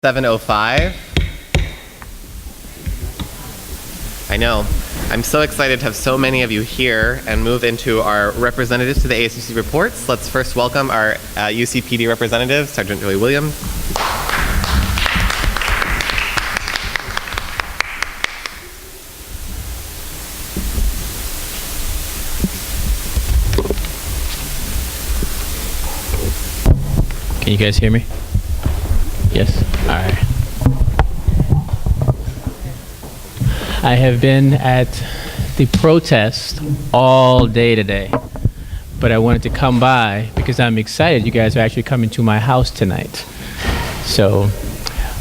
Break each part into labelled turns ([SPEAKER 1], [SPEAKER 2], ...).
[SPEAKER 1] 7:05. I know. I'm so excited to have so many of you here and move into our representatives to the ASUC reports. Let's first welcome our UCPD representative, Sergeant Joey Williams.
[SPEAKER 2] Can you guys hear me? Yes? All right. I have been at the protest all day today, but I wanted to come by because I'm excited you guys are actually coming to my house tonight. So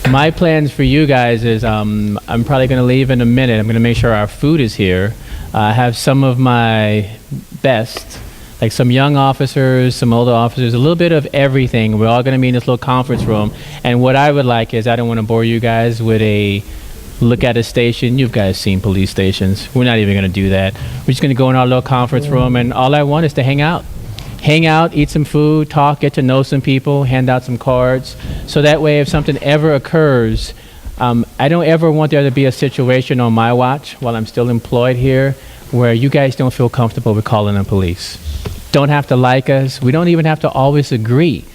[SPEAKER 2] my plans for you guys is I'm probably going to leave in a minute. I'm going to make sure our food is here. I have some of my best, like some young officers, some older officers, a little bit of everything. We're all going to be in this little conference room. And what I would like is, I don't want to bore you guys with a look at a station. You guys seen police stations. We're not even going to do that. We're just going to go in our little conference room, and all I want is to hang out. Hang out, eat some food, talk, get to know some people, hand out some cards. So that way, if something ever occurs, I don't ever want there to be a situation on my watch while I'm still employed here where you guys don't feel comfortable with calling the police. Don't have to like us. We don't even have to always agree.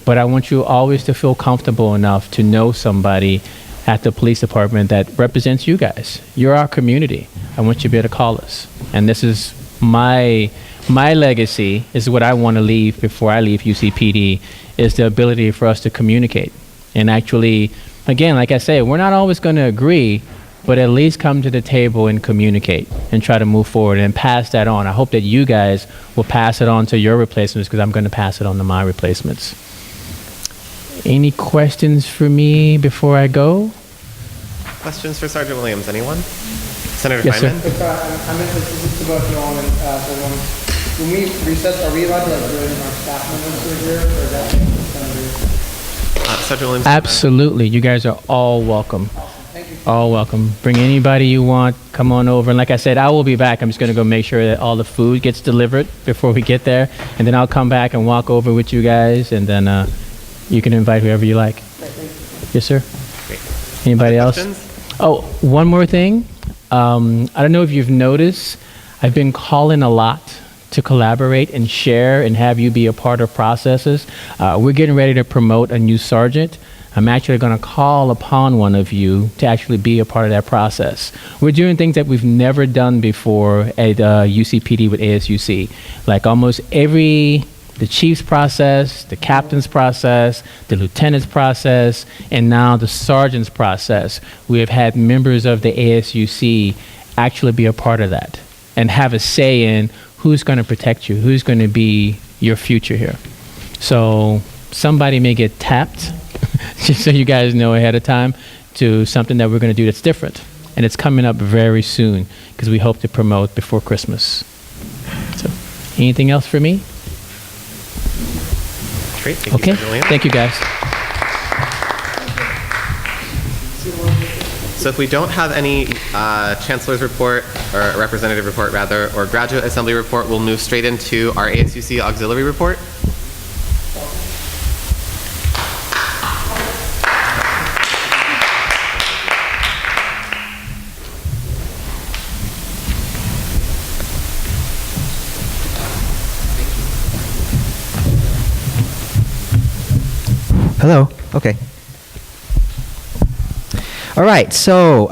[SPEAKER 2] But I want you always to feel comfortable enough to know somebody at the police department that represents you guys. You're our community. I want you to be able to call us. And this is my legacy, is what I want to leave before I leave UCPD, is the ability for us to communicate. And actually, again, like I say, we're not always going to agree, but at least come to the table and communicate and try to move forward and pass that on. I hope that you guys will pass it on to your replacements, because I'm going to pass it on to my replacements. Any questions for me before I go?
[SPEAKER 1] Questions for Sergeant Williams, anyone? Senator
[SPEAKER 2] Yes,
[SPEAKER 1] Feynman?
[SPEAKER 3] I'm interested about you all, and so when we recess, are we allowed to bring our staff members who are here, or is that something
[SPEAKER 1] Sergeant Williams?
[SPEAKER 2] Absolutely. You guys are all welcome.
[SPEAKER 3] Thank you.
[SPEAKER 2] All welcome. Bring anybody you want. Come on over. And like I said, I will be back. I'm just going to go make sure that all the food gets delivered before we get there. And then I'll come back and walk over with you guys. And then you can invite whoever you like. Yes, sir.
[SPEAKER 1] Great.
[SPEAKER 2] Anybody else?
[SPEAKER 1] Questions?
[SPEAKER 2] Oh, one more thing. I don't know if you've noticed, I've been calling a lot to collaborate and share and have you be a part of processes. We're getting ready to promote a new sergeant. I'm actually going to call upon one of you to actually be a part of that process. We're doing things that we've never done before at UCPD with ASUC. Like almost the chief's process, the captain's process, the lieutenant's process, and now the sergeant's process. We have had members of the ASUC actually be a part of that and have a say in who's going to protect you, who's going to be your future here. So somebody may get tapped, just so you guys know ahead of time, to something that we're going to do that's different. And it's coming up very soon because we hope to promote before Christmas. So anything else for me?
[SPEAKER 1] Great. Thank you,
[SPEAKER 2] Okay.
[SPEAKER 1] Sergeant Williams.
[SPEAKER 2] Thank you, guys.
[SPEAKER 1] So if we don't have any chancellor's report, or representative report rather, or graduate assembly report, we'll move straight into our ASUC auxiliary report.
[SPEAKER 4] Hello. Okay. All right. So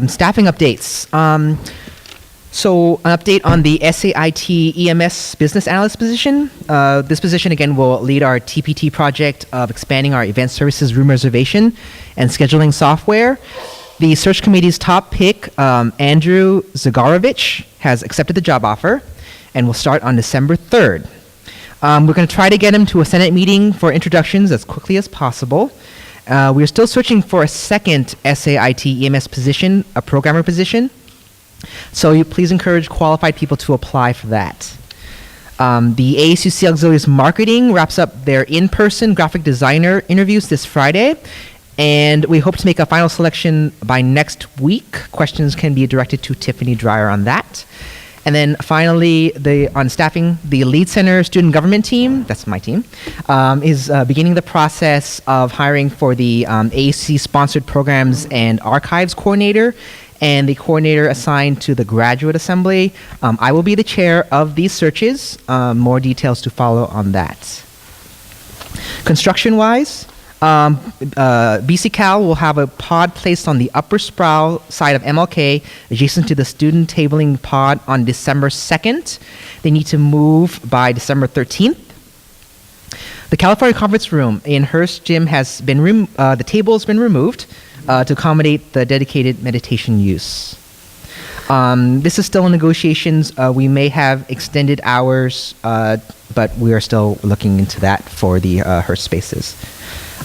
[SPEAKER 4] staffing updates. So an update on the SAIT EMS business analyst position. This position again will lead our TPT project of expanding our event services room reservation and scheduling software. The search committee's top pick, Andrew Zagarovich, has accepted the job offer and will start on December 3rd. We're going to try to get him to a Senate meeting for introductions as quickly as possible. We're still searching for a second SAIT EMS position, a programmer position. So you please encourage qualified people to apply for that. The ASUC Auxiliaries Marketing wraps up their in-person graphic designer interviews this Friday, and we hope to make a final selection by next week. Questions can be directed to Tiffany Dreyer on that. And then finally, on staffing, the Lead Center Student Government team, that's my team, is beginning the process of hiring for the AAC-sponsored programs and archives coordinator and the coordinator assigned to the Graduate Assembly. I will be the chair of these searches. More details to follow on that. Construction-wise, BC Cal will have a pod placed on the upper sproul side of MLK adjacent to the student tabling pod on December 2nd. They need to move by December 13th. The California Conference Room in Hearst Gym has been, the table has been removed to accommodate the dedicated meditation use. This is still in negotiations. We may have extended hours, but we are still looking into that for the Hearst spaces.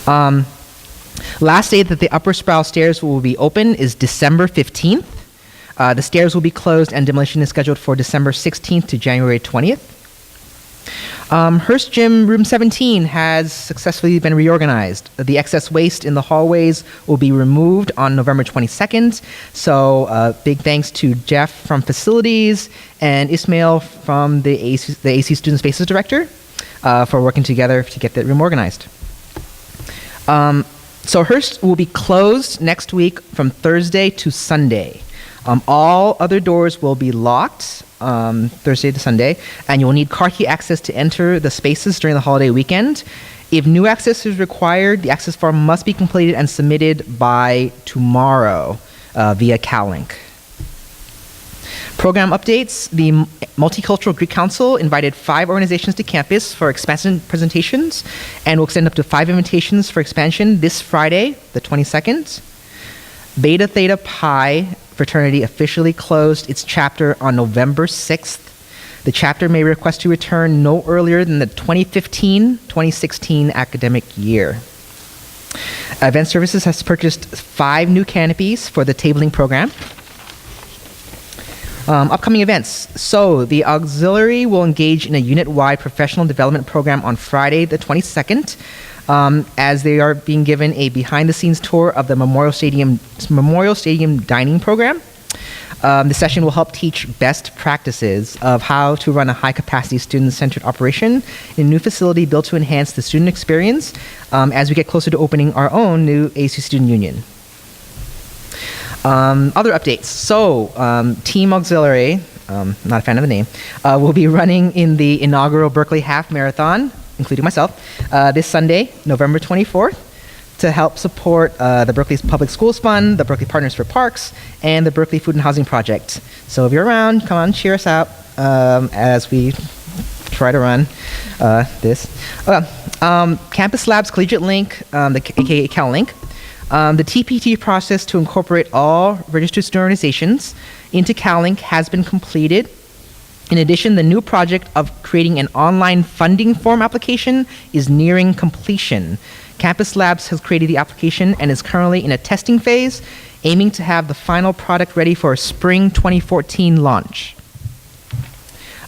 [SPEAKER 4] Last day that the upper sproul stairs will be open is December 15th. The stairs will be closed and demolition is scheduled for December 16th to January 20th. Hearst Gym Room 17 has successfully been reorganized. The excess waste in the hallways will be removed on November 22nd. So big thanks to Jeff from Facilities and Ismail from the AC Student Spaces Director for working together to get that room organized. So Hearst will be closed next week from Thursday to Sunday. All other doors will be locked Thursday to Sunday, and you will need car key access to enter the spaces during the holiday weekend. If new access is required, the access form must be completed and submitted by tomorrow via CalLink. Program updates. The Multicultural Greek Council invited 5 organizations to campus for expansion presentations and will extend up to 5 invitations for expansion this Friday, the 22nd. Beta Theta Pi fraternity officially closed its chapter on November 6th. The chapter may request to return no earlier than the 2015-2016 academic year. Event Services has purchased 5 new canopies for the tabling program. Upcoming events. So the auxiliary will engage in a unit-wide professional development program on Friday the 22nd as they are being given a behind-the-scenes tour of the Memorial Stadium dining program. The session will help teach best practices of how to run a high-capacity student-centered operation in a new facility built to enhance the student experience as we get closer to opening our own new ASUC Student Union. Other updates. So, Team Auxiliary, not a fan of the name, will be running in the inaugural Berkeley Half Marathon, including myself, this Sunday, November 24th, to help support the Berkeley Public Schools Fund, the Berkeley Partners for Parks, and the Berkeley Food and Housing Project. So if you're around, come on, cheer us out as we try to run this. Campus Labs Collegiate Link, aka CalLink. The TPT process to incorporate all registered student organizations into CalLink has been completed. In addition, the new project of creating an online funding form application is nearing completion. Campus Labs has created the application and is currently in a testing phase, aiming to have the final product ready for a spring 2014 launch.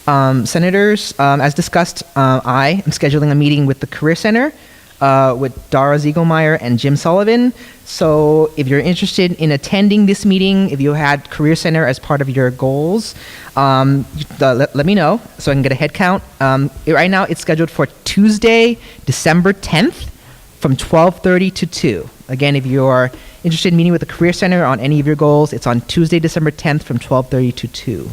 [SPEAKER 4] Senators, as discussed, I am scheduling a meeting with the Career Center with Dara Ziegelmeyer and Jim Sullivan. So if you're interested in attending this meeting, if you had Career Center as part of your goals, let me know so I can get a head count. Right now it's scheduled for Tuesday, December 10th from 12:30 to 2. Again, if you are interested in meeting with the Career Center on any of your goals, it's on Tuesday, December 10th from 12:30 to 2.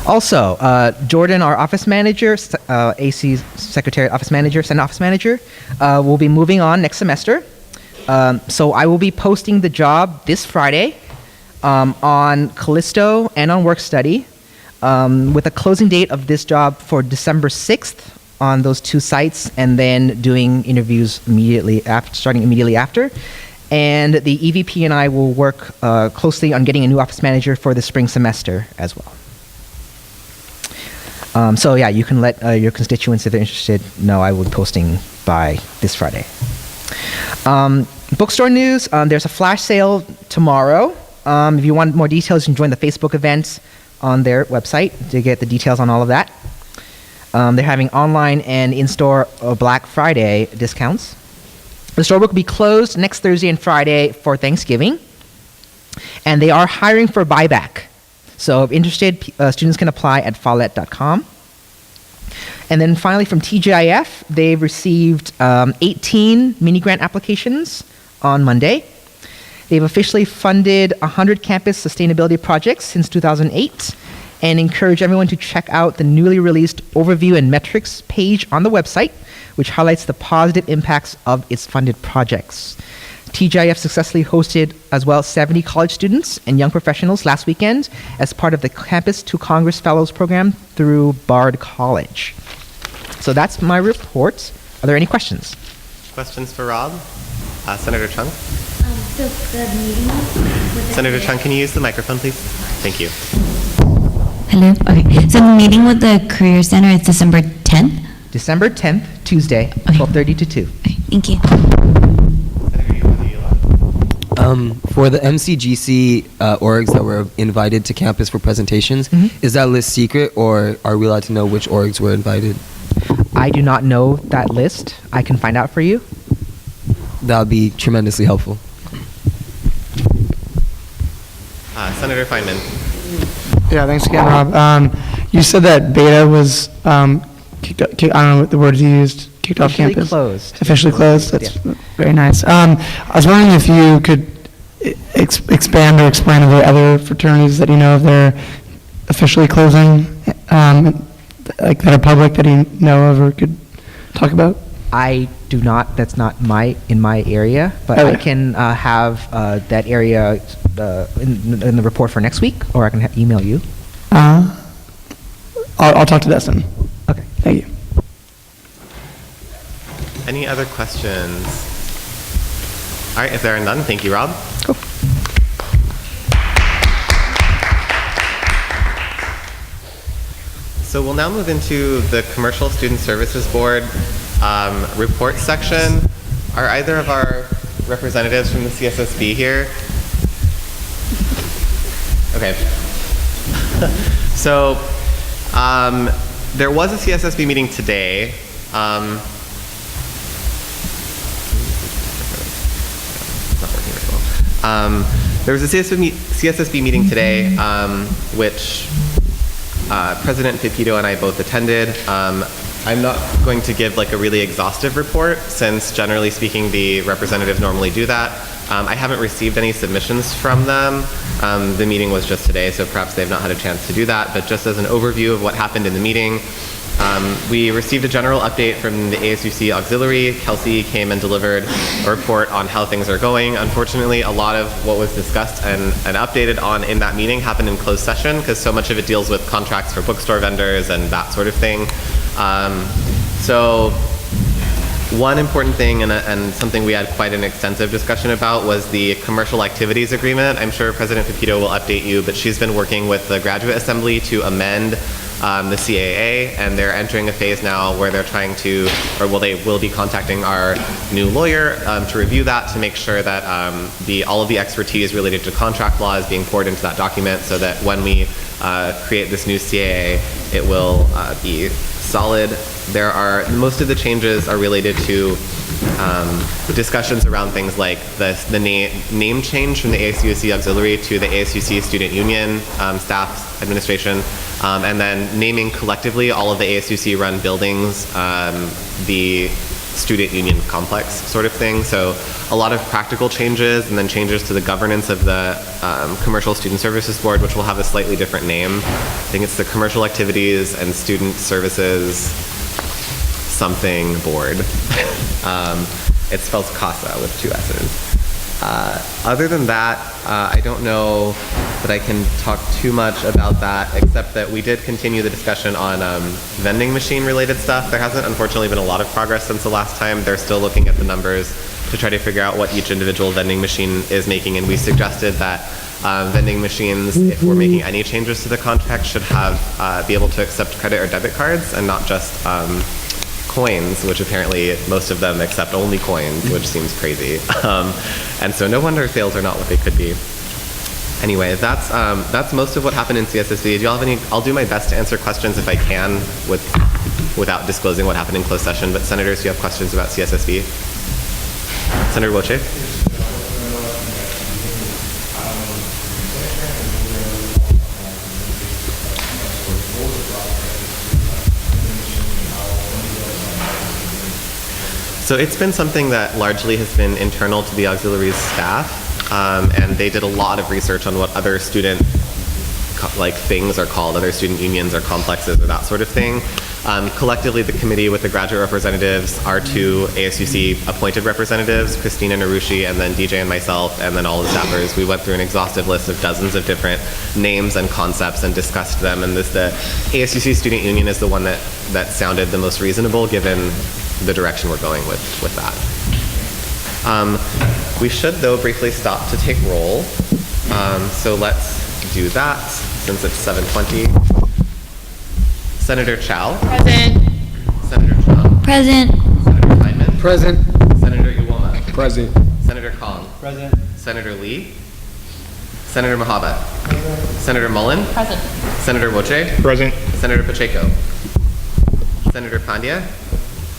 [SPEAKER 4] Also, Jordan, our office manager, AC Secretary, Office Manager, Senate Office Manager, will be moving on next semester. So I will be posting the job this Friday on Callisto and on Work Study with a closing date of this job for December 6th on those 2 sites, and then doing interviews starting immediately after. And the EVP and I will work closely on getting a new office manager for the spring semester as well. So yeah, you can let your constituents, if they're interested, know I will be posting by this Friday. Bookstore news, there's a flash sale tomorrow. If you want more details, you can join the Facebook event on their website to get the details on all of that. They're having online and in-store Black Friday discounts. The store will be closed next Thursday and Friday for Thanksgiving. And they are hiring for buyback. So if interested, students can apply at follett.com. And then finally from TGIF, they've received 18 mini grant applications on Monday. They've officially funded 100 campus sustainability projects since 2008 and encourage everyone to check out the newly released overview and metrics page on the website, which highlights the positive impacts of its funded projects. TGIF successfully hosted as well 70 college students and young professionals last weekend as part of the Campus to Congress Fellows program through Bard College. So that's my report. Are there any questions?
[SPEAKER 1] Questions for Rob? Senator Chung?
[SPEAKER 5] So the meeting with the
[SPEAKER 1] Senator Chung, can you use the microphone, please? Thank you.
[SPEAKER 5] Hello? Okay. So the meeting with the Career Center is December 10th?
[SPEAKER 4] December 10th, Tuesday,
[SPEAKER 5] Okay.
[SPEAKER 4] 12:30 to 2.
[SPEAKER 5] Okay, thank you.
[SPEAKER 6] For the MCGC orgs that were invited to campus for presentations, is that list secret, or are we allowed to know which orgs were invited?
[SPEAKER 4] I do not know that list. I can find out for you.
[SPEAKER 6] That would be tremendously helpful.
[SPEAKER 1] Senator Feynman.
[SPEAKER 3] Yeah, thanks again, Rob. You said that beta was kicked, I don't know what the word you used, kicked off
[SPEAKER 4] Officially
[SPEAKER 3] campus.
[SPEAKER 4] closed.
[SPEAKER 3] Officially closed. That's
[SPEAKER 4] Yeah.
[SPEAKER 3] very nice. I was wondering if you could expand or explain if there are other fraternities that you know of that are officially closing, like that are public that you know of or could talk about.
[SPEAKER 4] I do not. That's not in my area, but I
[SPEAKER 3] Okay.
[SPEAKER 4] can have that area in the report for next week, or I can email you.
[SPEAKER 3] I'll talk to Dustin.
[SPEAKER 4] Okay.
[SPEAKER 3] Thank you.
[SPEAKER 1] Any other questions? All right, if there are none, thank you, Rob.
[SPEAKER 4] Cool.
[SPEAKER 1] So we'll now move into the Commercial Student Services Board report section. Are either of our representatives from the CSSB here? Okay. So there was a CSSB meeting today. There was a CSSB meeting today, which President Pepito and I both attended. I'm not going to give like a really exhaustive report, since generally speaking the representatives normally do that. I haven't received any submissions from them. The meeting was just today, so perhaps they've not had a chance to do that, but just as an overview of what happened in the meeting, we received a general update from the ASUC auxiliary. Kelsey came and delivered a report on how things are going. Unfortunately, a lot of what was discussed and updated on in that meeting happened in closed session, because so much of it deals with contracts for bookstore vendors and that sort of thing. So one important thing and something we had quite an extensive discussion about was the commercial activities agreement. I'm sure President Pepito will update you, but she's been working with the Graduate Assembly to amend the CAA, and they're entering a phase now where they're trying to, they will be contacting our new lawyer to review that, to make sure that all of the expertise related to contract law is being poured into that document, so that when we create this new CAA, it will be solid. Most of the changes are related to discussions around things like the name change from the ASUC auxiliary to the ASUC student union, staff, administration, and then naming collectively all of the ASUC run buildings, the student union complex sort of thing. So a lot of practical changes, and then changes to the governance of the Commercial Student Services Board, which will have a slightly different name. I think it's the Commercial Activities and Student Services something board. It spells CASA with 2 S's. Other than that, I don't know that I can talk too much about that, except that we did continue the discussion on vending machine related stuff. There hasn't unfortunately been a lot of progress since the last time. They're still looking at the numbers to try to figure out what each individual vending machine is making, and we suggested that vending machines, if we're making any changes to the contract, should have be able to accept credit or debit cards and not just coins, which apparently most of them accept only coins, which seems crazy. And so no wonder sales are not what they could be. Anyway, that's most of what happened in CSSB. Do y'all have any? I'll do my best to answer questions if I can without disclosing what happened in closed session. But senators, do you have questions about CSSB? Senator Woche? So it's been something that largely has been internal to the auxiliaries staff, and they did a lot of research on what other student things are called, other student unions or complexes or that sort of thing. Collectively, the committee with the graduate representatives, our two ASUC appointed representatives, Christina Narushi, and then DJ and myself, and then all the staffers, we went through an exhaustive list of dozens of different names and concepts and discussed them. And the ASUC Student Union is the one that sounded the most reasonable given the direction we're going with that. We should, though, briefly stop to take roll. So let's do that since it's 7:20. Senator Chow.
[SPEAKER 7] Present.
[SPEAKER 1] Senator Chung.
[SPEAKER 5] Present.
[SPEAKER 1] Senator Hyman.
[SPEAKER 6] Present.
[SPEAKER 1] Senator Iwoma.
[SPEAKER 6] Present.
[SPEAKER 1] Senator Kong. Present. Senator Lee. Senator Mahabat. Senator Mullen.
[SPEAKER 7] Present.
[SPEAKER 1] Senator Woche.
[SPEAKER 8] Present.
[SPEAKER 1] Senator Pacheco. Senator Pandya.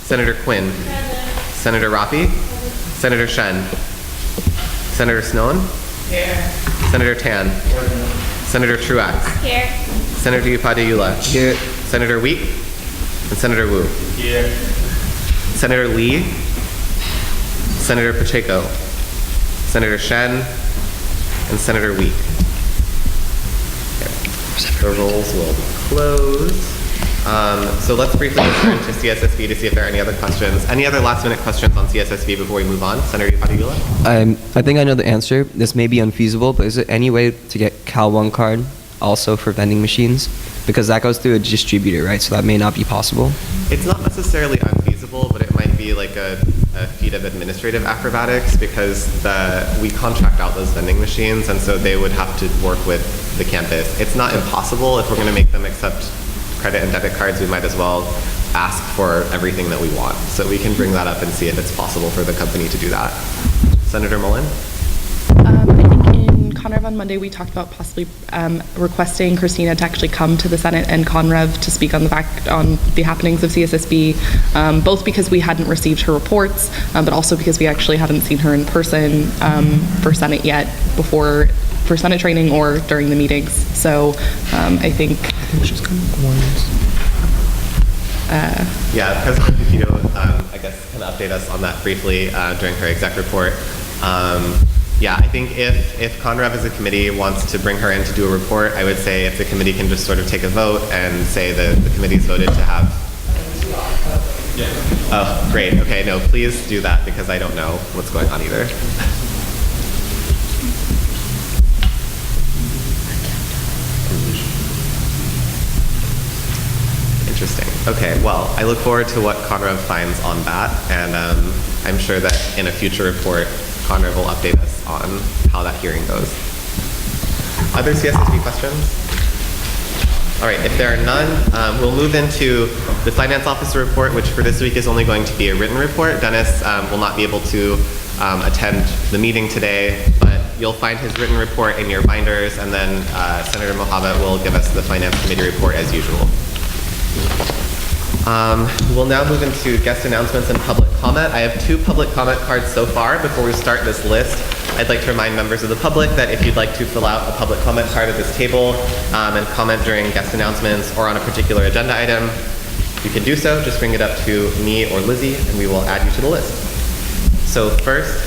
[SPEAKER 1] Senator Quinn. Senator Rafi. Senator Shen. Senator Snowden.
[SPEAKER 7] Here.
[SPEAKER 1] Senator Tan. Senator Truax.
[SPEAKER 7] Here.
[SPEAKER 1] Senator Upadhyaya.
[SPEAKER 6] Here.
[SPEAKER 1] Senator Week. And Senator Wu.
[SPEAKER 8] Here.
[SPEAKER 1] Senator Lee. Senator Pacheco. Senator Shen. And Senator Week. The rolls will close. So let's briefly return to CSSB to see if there are any other questions. Any other last minute questions on CSSB before we move on? Senator Upadhyaya?
[SPEAKER 6] I think I know the answer. This may be unfeasible, but is there any way to get Cal One card also for vending machines? Because that goes through a distributor, right? So that may not be possible.
[SPEAKER 1] It's not necessarily unfeasible, but it might be like a feat of administrative acrobatics because we contract out those vending machines, and so they would have to work with the campus. It's not impossible. If we're going to make them accept credit and debit cards, we might as well ask for everything that we want. So we can bring that up and see if it's possible for the company to do that. Senator Mullen?
[SPEAKER 7] I think in Conrev on Monday we talked about possibly requesting Christina to actually come to the Senate and Conrev to speak on the happenings of CSSB, both because we hadn't received her reports, but also because we actually haven't seen her in person for Senate yet for Senate training or during the meetings. So I think
[SPEAKER 3] she's coming once.
[SPEAKER 1] Yeah, President Pepito, I guess, can update us on that briefly during her exec report. Yeah, I think if Conrev as a committee wants to bring her in to do a report, I would say if the committee can just sort of take a vote and say that the committee's voted to have. Yeah. Oh, great. Okay, no, please do that because I don't know what's going on either. Interesting. Okay, well, I look forward to what Conrev finds on that, and I'm sure that in a future report, Conrev will update us on how that hearing goes. Other CSSB questions? All right, if there are none, we'll move into the finance officer report, which for this week is only going to be a written report. Dennis will not be able to attend the meeting today, but you'll find his written report in your binders, and then Senator Mohabbat will give us the finance committee report as usual. We'll now move into guest announcements and public comment. I have 2 public comment cards so far. Before we start this list, I'd like to remind members of the public that if you'd like to fill out a public comment card at this table and comment during guest announcements or on a particular agenda item, you can do so. Just bring it up to me or Lizzie and we will add you to the list. So first,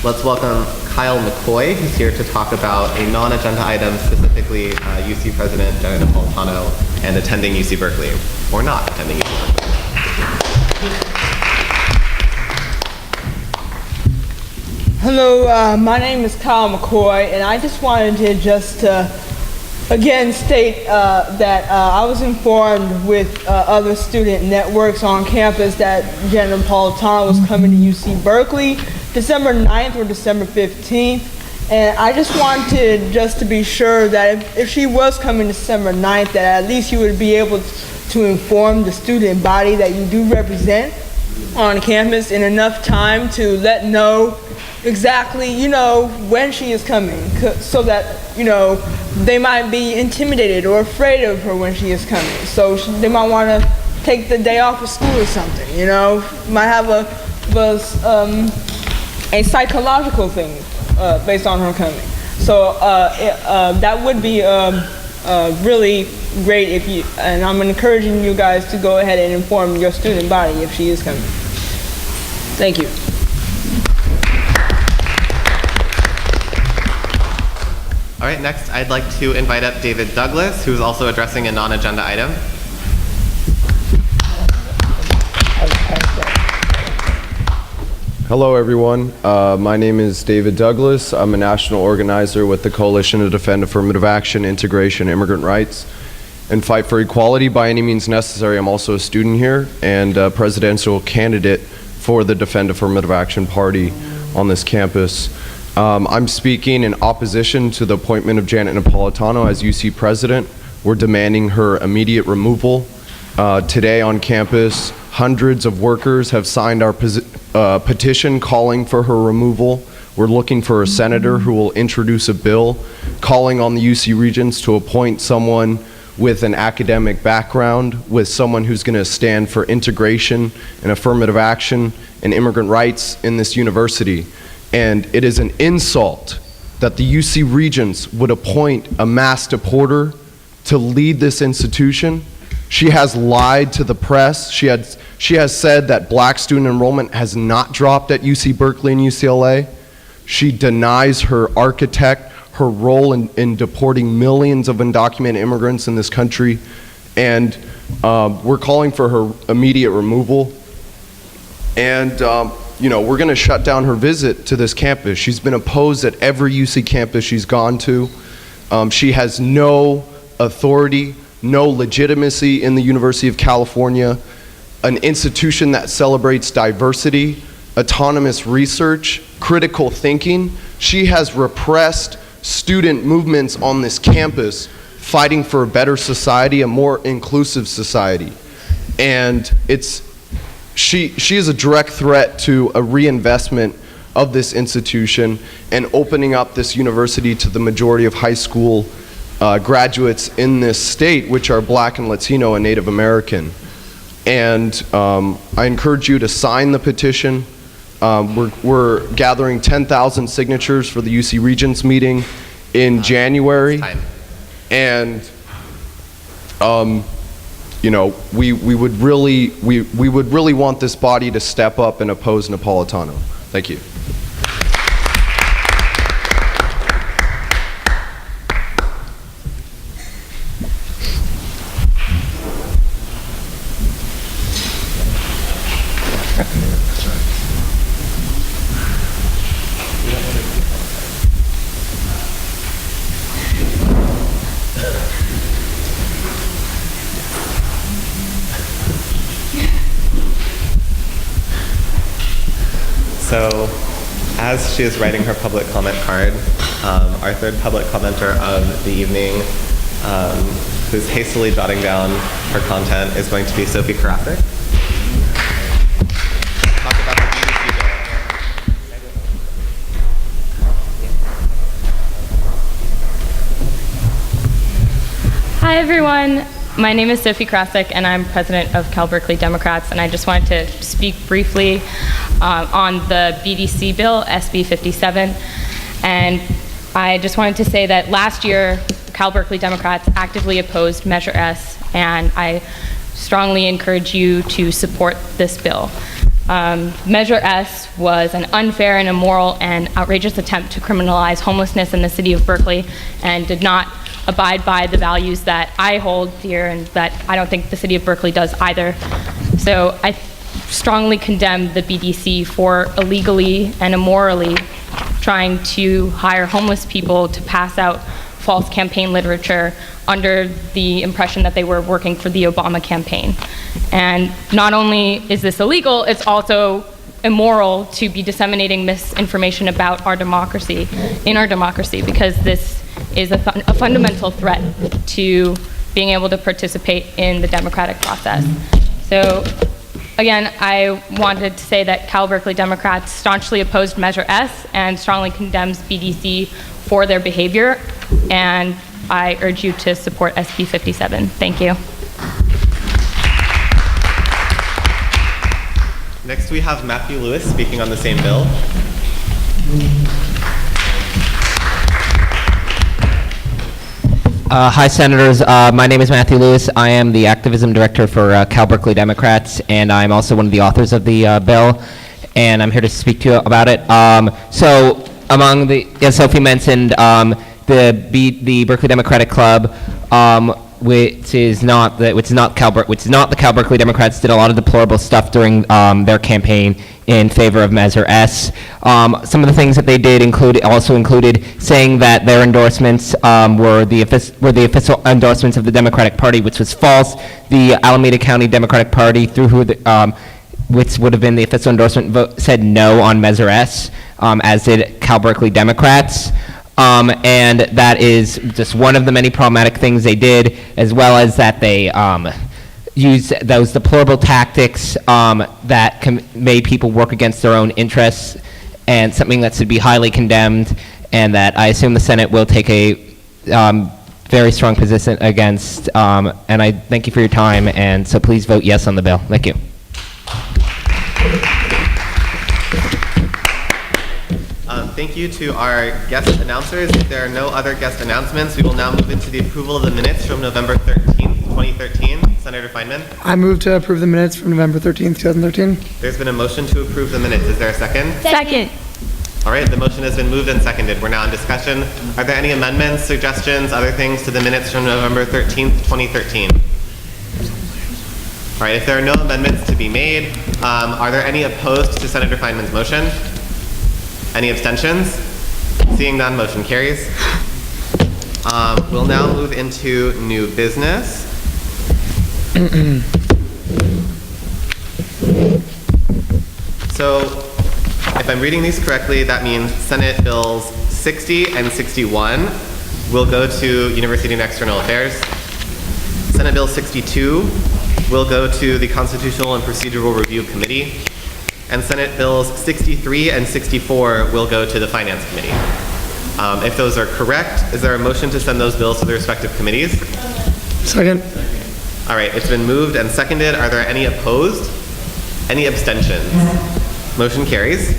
[SPEAKER 1] let's welcome Kyle McCoy, who's here to talk about a non-agenda item, specifically UC President Jenna Napolitano and attending UC Berkeley, or not attending UC Berkeley.
[SPEAKER 9] Hello, my name is Kyle McCoy, and I just wanted to again state that I was informed with other student networks on campus that Jenna Napolitano was coming to UC Berkeley December 9th or December 15th. And I just wanted to be sure that if she was coming December 9th, that at least you would be able to inform the student body that you do represent on campus in enough time to let know exactly, when she is coming, so that, they might be intimidated or afraid of her when she is coming. So they might want to take the day off of school or something, might have a psychological thing based on her coming. So that would be really great if you, and I'm encouraging you guys to go ahead and inform your student body if she is coming. Thank you.
[SPEAKER 1] All right, next I'd like to invite up David Douglas, who's also addressing a non-agenda item.
[SPEAKER 8] Hello, everyone. My name is David Douglas. I'm a national organizer with the Coalition to Defend Affirmative Action, Integration, Immigrant Rights, and Fight for Equality by any means necessary. I'm also a student here and a presidential candidate for the Defend Affirmative Action Party on this campus. I'm speaking in opposition to the appointment of Janet Napolitano as UC president. We're demanding her immediate removal. Today on campus, hundreds of workers have signed our petition calling for her removal. We're looking for a senator who will introduce a bill calling on the UC Regents to appoint someone with an academic background, with someone who's going to stand for integration and affirmative action and immigrant rights in this university. And it is an insult that the UC Regents would appoint a Master Porter to lead this institution. She has lied to the press. She has said that black student enrollment has not dropped at UC Berkeley and UCLA. She denies her role in deporting millions of undocumented immigrants in this country. And we're calling for her immediate removal. And we're going to shut down her visit to this campus. She's been opposed at every UC campus she's gone to. She has no authority, no legitimacy in the University of California, an institution that celebrates diversity, autonomous research, critical thinking. She has repressed student movements on this campus fighting for a better society, a more inclusive society. And she is a direct threat to a reinvestment of this institution and opening up this university to the majority of high school graduates in this state, which are black and Latino and Native American. And I encourage you to sign the petition. We're gathering 10,000 signatures for the UC Regents meeting in January. And we would really want this body to step up and oppose Napolitano. Thank you.
[SPEAKER 1] So, as she is writing her public comment card, our third public commenter of the evening, who's hastily jotting down her content, is going to be Sophie Karafik. Talk about the BDC bill.
[SPEAKER 10] Hi, everyone. My name is Sophie Krasik, and I'm president of Cal Berkeley Democrats, and I just wanted to speak briefly on the BDC bill, SB 57. And I just wanted to say that last year, Cal Berkeley Democrats actively opposed Measure S, and I strongly encourage you to support this bill. Measure S was an unfair and immoral and outrageous attempt to criminalize homelessness in the city of Berkeley and did not abide by the values that I hold dear and that I don't think the city of Berkeley does either. So I strongly condemn the BDC for illegally and immorally trying to hire homeless people to pass out false campaign literature under the impression that they were working for the Obama campaign. And not only is this illegal, it's also immoral to be disseminating misinformation about our democracy, in our democracy, because this is a fundamental threat to being able to participate in the democratic process. So again, I wanted to say that Cal Berkeley Democrats staunchly opposed Measure S and strongly condemns BDC for their behavior, and I urge you to support SB 57. Thank you.
[SPEAKER 1] Next we have Matthew Lewis speaking on the same bill.
[SPEAKER 11] Hi, Senators. My name is Matthew Lewis. I am the Activism Director for Cal Berkeley Democrats, and I'm also one of the authors of the bill. and I'm here to speak to you about it. So among the, as Sophie mentioned, the Berkeley Democratic Club, which is not the Cal Berkeley Democrats, did a lot of deplorable stuff during their campaign in favor of Measure S. Some of the things that they did included saying that their endorsements were the official endorsements of the Democratic Party, which was false. The Alameda County Democratic Party, through who which would have been the official endorsement vote, said no on Measure S, as did Cal Berkeley Democrats. And that is just one of the many problematic things they did, as well as that they used those deplorable tactics that made people work against their own interests, and something that should be highly condemned, and that I assume the Senate will take a very strong position against. And I thank you for your time, and so please vote yes on the bill. Thank you.
[SPEAKER 1] Thank you to our guest announcers. If there are no other guest announcements, we will now move into the approval of the minutes from November 13th, 2013. Senator Feynman?
[SPEAKER 3] I move to approve the minutes from November 13th, 2013.
[SPEAKER 1] There's been a motion to approve the minutes. Is there a second?
[SPEAKER 10] Second.
[SPEAKER 1] All right, the motion has been moved and seconded. We're now in discussion. Are there any amendments, suggestions, other things to the minutes from November 13th, 2013? All right, if there are no amendments to be made, are there any opposed to Senator Feynman's motion? Any abstentions? Seeing none, motion carries. We'll now move into new business. So, if I'm reading these correctly, that means Senate Bills 60 and 61 will go to University and External Affairs. Senate Bill 62 will go to the Constitutional and Procedural Review Committee. And Senate Bills 63 and 64 will go to the Finance Committee. If those are correct, is there a motion to send those bills to their respective committees?
[SPEAKER 3] Second.
[SPEAKER 1] All right, it's been moved and seconded. Are there any opposed? Any abstentions? Motion carries.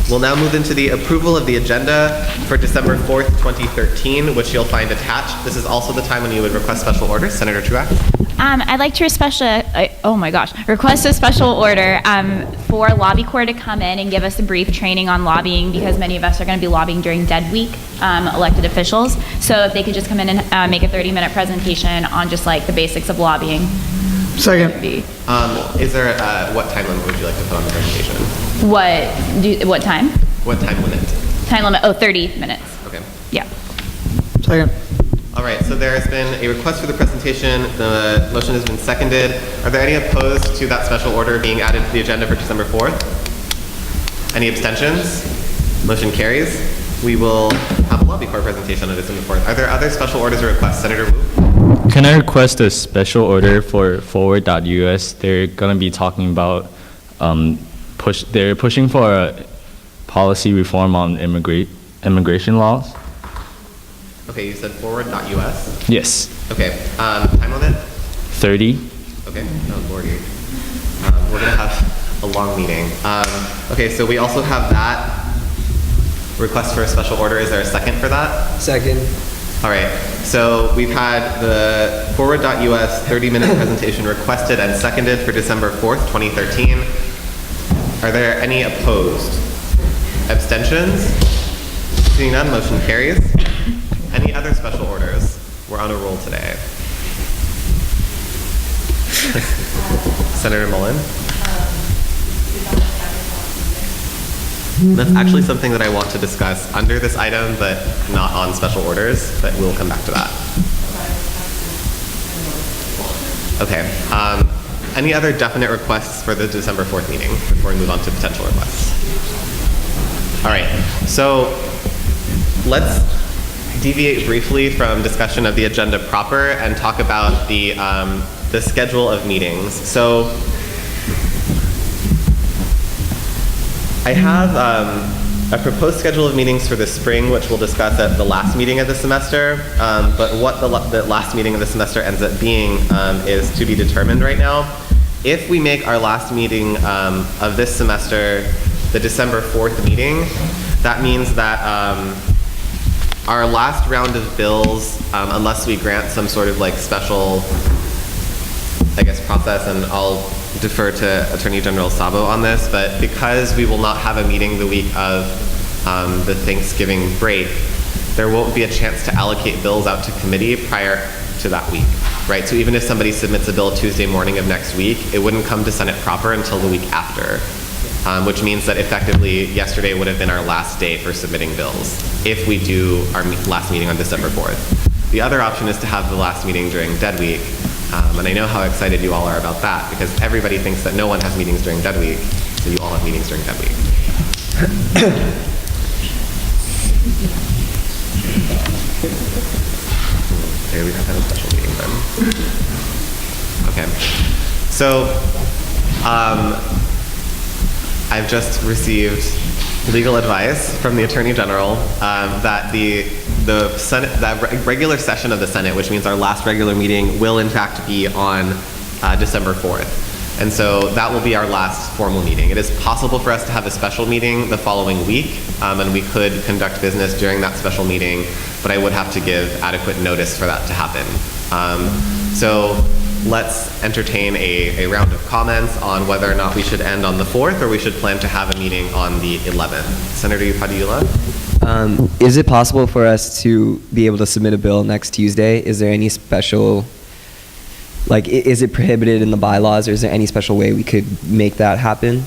[SPEAKER 1] We'll now move into the approval of the agenda for December 4th, 2013, which you'll find attached. This is also the time when you would request special orders. Senator Truax?
[SPEAKER 12] I'd like to request a special order for Lobby Corps to come in and give us a brief training on lobbying, because many of us are going to be lobbying during Dead Week, elected officials. So if they could just come in and make a 30-minute presentation on just like the basics of lobbying.
[SPEAKER 3] Second.
[SPEAKER 1] Is there, what time limit would you like to put on the presentation?
[SPEAKER 12] What time?
[SPEAKER 1] What time limit?
[SPEAKER 12] Time limit, 30 minutes.
[SPEAKER 1] Okay.
[SPEAKER 12] Yeah.
[SPEAKER 3] Second.
[SPEAKER 1] All right, so there has been a request for the presentation. The motion has been seconded. Are there any opposed to that special order being added to the agenda for December 4th? Any abstentions? Motion carries. We will have a Lobby Corps presentation on December 4th. Are there other special orders or requests? Senator Wu?
[SPEAKER 13] Can I request a special order for forward.us? They're going to be talking about, they're pushing for a policy reform on immigration laws.
[SPEAKER 1] Okay, you said forward.us?
[SPEAKER 13] Yes.
[SPEAKER 1] Okay, time limit?
[SPEAKER 13] 30.
[SPEAKER 1] Okay, oh lordy. We're gonna have a long meeting. Okay, so we also have that request for a special order. Is there a second for that?
[SPEAKER 6] Second.
[SPEAKER 1] All right, so we've had the forward.us 30-minute presentation requested and seconded for December 4th, 2013. Are there any opposed? Abstentions? Seeing none, motion carries. Any other special orders? We're on a roll today. Senator Mullen? That's actually something that I want to discuss under this item, but not on special orders, but we'll come back to that. Okay. Any other definite requests for the December 4th meeting before we move on to potential requests? All right. So let's deviate briefly from discussion of the agenda proper and talk about the schedule of meetings. So I have a proposed schedule of meetings for the spring, which we'll discuss at the last meeting of the semester. But what the last meeting of the semester ends up being is to be determined right now. If we make our last meeting of this semester the December 4th meeting, that means that our last round of bills, unless we grant some sort of like special, I guess, process, and I'll defer to Attorney General Sabo on this, but because we will not have a meeting the week of the Thanksgiving break, there won't be a chance to allocate bills out to committee prior to that week, right? So even if somebody submits a bill Tuesday morning of next week, it wouldn't come to Senate proper until the week after, which means that effectively yesterday would have been our last day for submitting bills if we do our last meeting on December 4th. The other option is to have the last meeting during Dead Week, and I know how excited you all are about that because everybody thinks that no one has meetings during Dead Week, so you all have meetings during Dead Week. Okay, we don't have a special meeting then. Okay, so I've just received legal advice from the Attorney General that the Senate, that regular session of the Senate, which means our last regular meeting, will in fact be on December 4th. And so that will be our last formal meeting. It is possible for us to have a special meeting the following week, and we could conduct business during that special meeting, but I would have to give adequate notice for that to happen. So let's entertain a round of comments on whether or not we should end on the 4th or we should plan to have a meeting on the 11th. Senator Upadilla?
[SPEAKER 6] Is it possible for us to be able to submit a bill next Tuesday? Is there any special, like, is it prohibited in the bylaws, or is there any special way we could make that happen?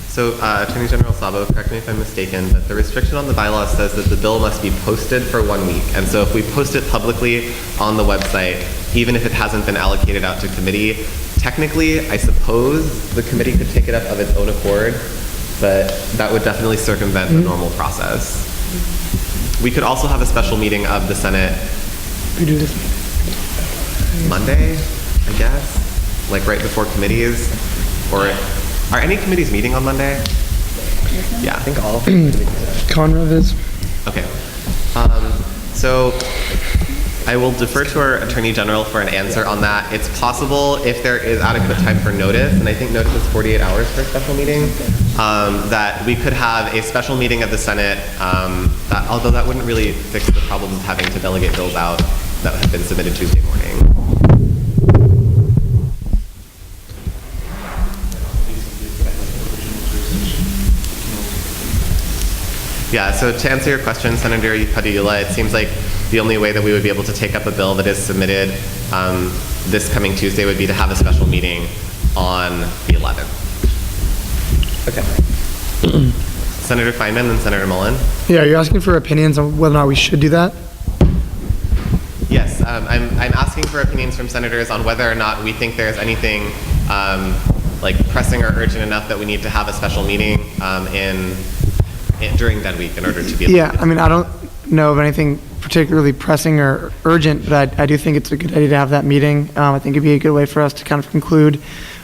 [SPEAKER 1] So Attorney General Sabo, correct me if I'm mistaken, but the restriction on the bylaws says that the bill must be posted for 1 week. And so if we post it publicly on the website, even if it hasn't been allocated out to committee, technically, I suppose the committee could take it up of its own accord, but that would definitely circumvent the normal process. We could also have a special meeting of the Senate Monday, I guess, like right before committees, or are any committees meeting on Monday? Yeah, I think all of them.
[SPEAKER 3] Conrev is.
[SPEAKER 1] Okay. So I will defer to our Attorney General for an answer on that. It's possible if there is adequate time for notice, and I think notice is 48 hours for a special meeting, that we could have a special meeting of the Senate, that, although that wouldn't really fix the problem of having to delegate bills out that have been submitted Tuesday morning. Yeah, so to answer your question, Senator Padilla, it seems like the only way that we would be able to take up a bill that is submitted this coming Tuesday would be to have a special meeting on the 11th. Okay. Senator Feynman and Senator Mullen.
[SPEAKER 3] Yeah, you're asking for opinions on whether or not we should do that?
[SPEAKER 1] Yes, I'm asking for opinions from senators on whether or not we think there's anything like pressing or urgent enough that we need to have a special meeting during that week in order to be able to do that.
[SPEAKER 3] I mean, I don't know of anything particularly pressing or urgent, but I do think it's a good idea to have that meeting. I think it'd be a good way for us to kind of conclude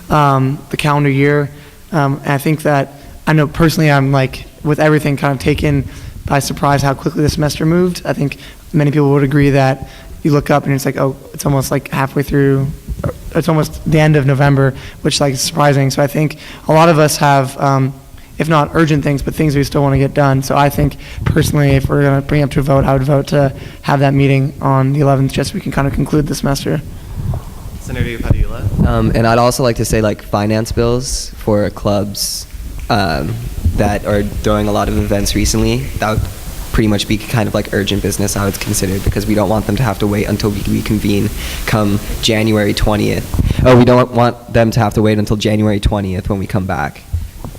[SPEAKER 3] the calendar year. And I think that, I know personally I'm like, with everything kind of taken by surprise how quickly the semester moved. I think many people would agree that you look up and it's like, oh, it's almost like halfway through, it's almost the end of November, which like is surprising. So I think a lot of us have, if not urgent things, but things we still want to get done. So I think personally, if we're going to bring up to a vote, I would vote to have that meeting on the 11th, just so we can kind of conclude the semester.
[SPEAKER 1] Senator Padilla.
[SPEAKER 6] And I'd also like to say, like, finance bills for clubs that are doing a lot of events recently, that would pretty much be kind of like urgent business, I would consider, because we don't want them to have to wait until we reconvene come January 20th. Oh, we don't want them to have to wait until January 20th when we come back.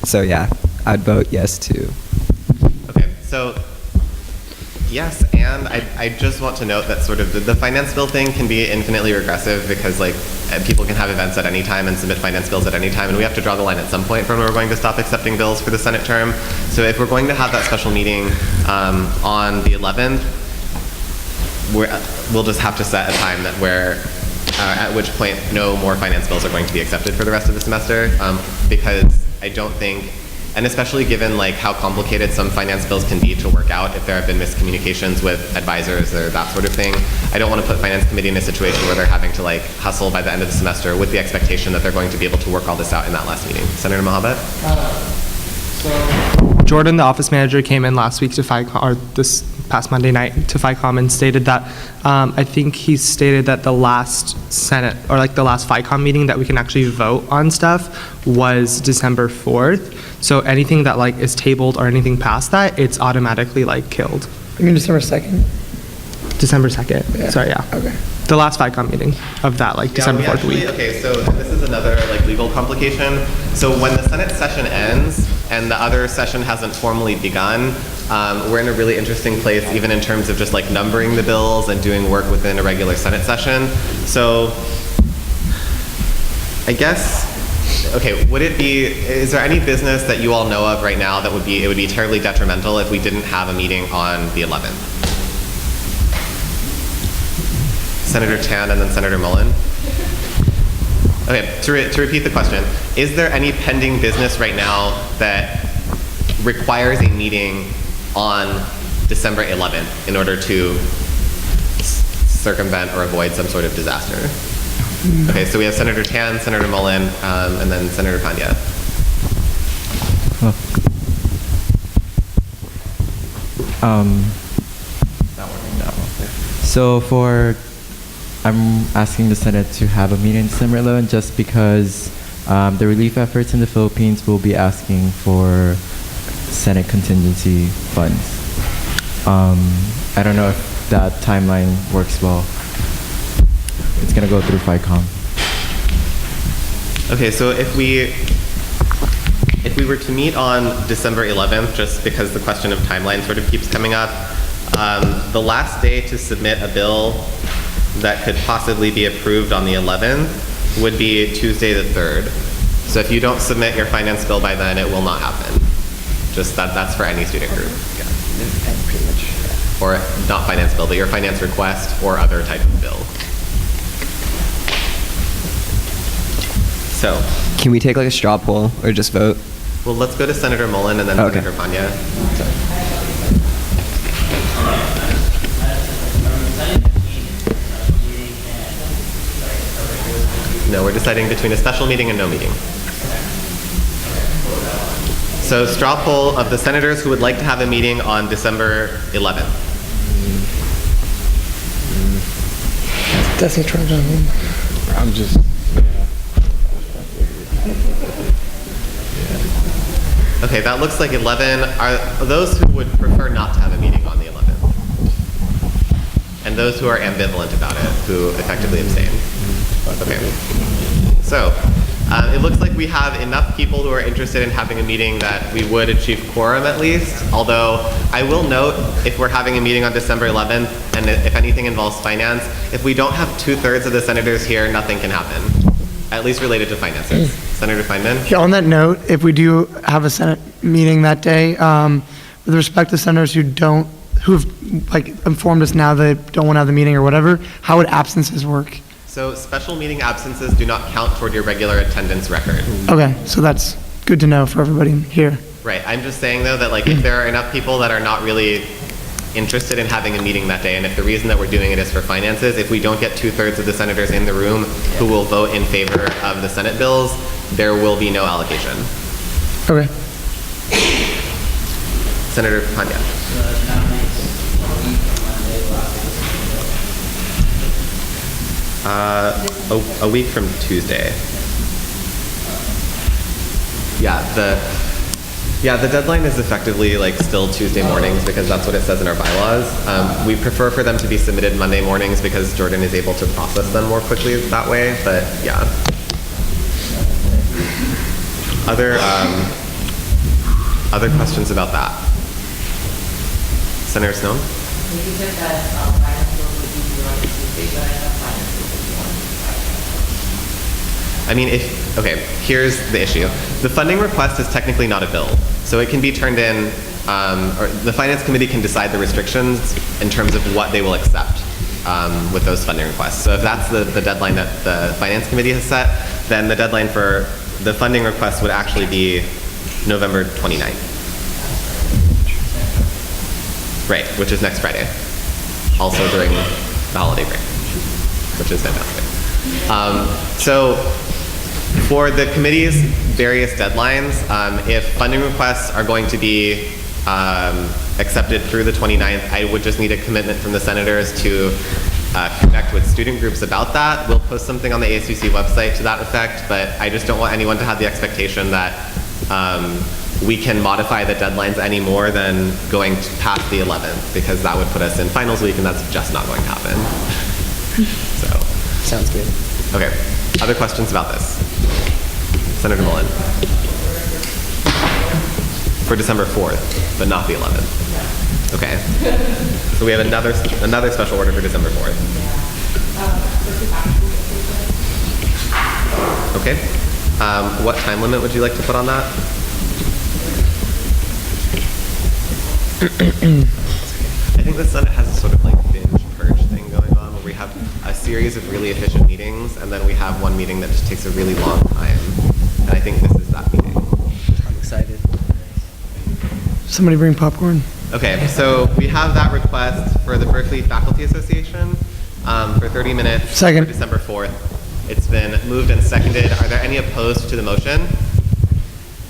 [SPEAKER 6] So yeah, I'd vote yes too.
[SPEAKER 1] Okay, so yes, and I just want to note that sort of the finance bill thing can be infinitely regressive because like people can have events at any time and submit finance bills at any time, and we have to draw the line at some point from where we're going to stop accepting bills for the Senate term. So if we're going to have that special meeting on the 11th, we'll just have to set a time that at which point no more finance bills are going to be accepted for the rest of the semester, because I don't think, and especially given like how complicated some finance bills can be to work out if there have been miscommunications with advisors or that sort of thing, I don't want to put finance committee in a situation where they're having to like hustle by the end of the semester with the expectation that they're going to be able to work all this out in that last meeting. Senator Mohabbat?
[SPEAKER 14] So Jordan, the office manager, came in last week to past Monday night to FICOM and stated that, I think he stated that the last Senate, or like the last FICOM meeting that we can actually vote on stuff was December 4th. So anything that like is tabled or anything past that, it's automatically like killed.
[SPEAKER 3] You mean December 2nd?
[SPEAKER 14] December 2nd.
[SPEAKER 3] Yeah.
[SPEAKER 14] Sorry, yeah.
[SPEAKER 3] Okay.
[SPEAKER 14] The last FICOM meeting of that, like December 4th week.
[SPEAKER 1] Okay, so this is another like legal complication. So when the Senate session ends and the other session hasn't formally begun, we're in a really interesting place, even in terms of just like numbering the bills and doing work within a regular Senate session. So I guess, okay, is there any business that you all know of right now that it would be terribly detrimental if we didn't have a meeting on the 11th? Senator Tan and then Senator Mullen. Okay, to repeat the question, is there any pending business right now that requires a meeting on December 11th in order to circumvent or avoid some sort of disaster? Okay, so we have Senator Tan, Senator Mullen, and then Senator Pandya.
[SPEAKER 15] So I'm asking the Senate to have a meeting December 11th just because the relief efforts in the Philippines will be asking for Senate contingency funds. I don't know if that timeline works well. It's going to go through FICOM.
[SPEAKER 1] Okay, so if we were to meet on December 11th, just because the question of timeline sort of keeps coming up, the last day to submit a bill that could possibly be approved on the 11th would be Tuesday the 3rd. So if you don't submit your finance bill by then, it will not happen. Just that's for any student group. Yeah.
[SPEAKER 6] Pretty much. Yeah.
[SPEAKER 1] Or not finance bill, but your finance request or other type of bill. So.
[SPEAKER 6] Can we take like a straw poll or just vote?
[SPEAKER 1] Well, let's go to Senator Mullen and then Senator Pandya. No, we're deciding between a special meeting and no meeting. So straw poll of the senators who would like to have a meeting on December 11th.
[SPEAKER 3] That's a try.
[SPEAKER 16] I'm just.
[SPEAKER 1] Okay, that looks like 11. Are those who would prefer not to have a meeting on the 11th? And those who are ambivalent about it, who effectively abstain? Okay. So, it looks like we have enough people who are interested in having a meeting that we would achieve quorum at least. Although, I will note, if we're having a meeting on December 11th, and if anything involves finance, if we don't have 2/3 of the senators here, nothing can happen. At least related to finances. Senator Feynman?
[SPEAKER 3] Yeah, on that note, if we do have a Senate meeting that day, with respect to senators who've like informed us now they don't want to have the meeting or whatever, how would absences work?
[SPEAKER 1] So special meeting absences do not count toward your regular attendance record.
[SPEAKER 3] Okay, so that's good to know for everybody here.
[SPEAKER 1] Right, I'm just saying though that like if there are enough people that are not really interested in having a meeting that day, and if the reason that we're doing it is for finances, if we don't get 2/3 of the senators in the room who will vote in favor of the Senate bills, there will be no allocation.
[SPEAKER 3] Okay.
[SPEAKER 1] Senator Pandya. A week from Tuesday. Yeah, the deadline is effectively like still Tuesday mornings because that's what it says in our bylaws. We prefer for them to be submitted Monday mornings because Jordan is able to process them more quickly that way, but yeah. Other questions about that? Senator Snow? I mean, here's the issue. The funding request is technically not a bill, so it can be turned in, or the Finance Committee can decide the restrictions in terms of what they will accept with those funding requests. So if that's the deadline that the Finance Committee has set, then the deadline for the funding request would actually be November 29th. Right, which is next Friday. Also during the holiday break, which is fantastic. So for the committee's various deadlines, if funding requests are going to be accepted through the 29th. I would just need a commitment from the senators to connect with student groups about that. We'll post something on the ASUC website to that effect, but I just don't want anyone to have the expectation that we can modify the deadlines any more than going past the 11th, because that would put us in finals week, and that's just not going to happen. So.
[SPEAKER 6] Sounds good.
[SPEAKER 1] Okay. Other questions about this? Senator Mullen. For December 4th, but not the 11th. Okay. So we have another special order for December 4th. Okay. What time limit would you like to put on that? I think the Senate has a sort of like binge purge thing going on where we have a series of really efficient meetings and then we have one meeting that just takes a really long time. And I think this is that meeting.
[SPEAKER 6] I'm excited.
[SPEAKER 3] Somebody bring popcorn.
[SPEAKER 1] Okay, so we have that request for the Berkeley Faculty Association for 30 minutes for December 4th. It's been moved and seconded. Are there any opposed to the motion?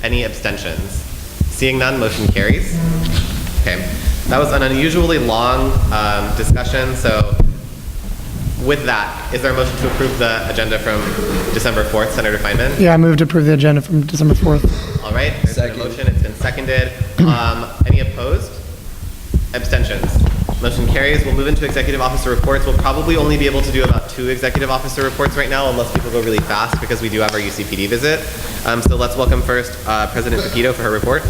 [SPEAKER 1] Any abstentions? Seeing none, motion carries. Okay, that was an unusually long discussion, so with that, is there a motion to approve the agenda from December 4th, Senator Feynman?
[SPEAKER 3] Yeah, I move to approve the agenda from December 4th.
[SPEAKER 1] All right, there's been a motion, it's been seconded. Any opposed? Abstentions? Motion carries. We'll move into executive officer reports. We'll probably only be able to do about 2 executive officer reports right now, unless people go really fast, because we do have our UCPD visit. So let's welcome first President Pepito for her report.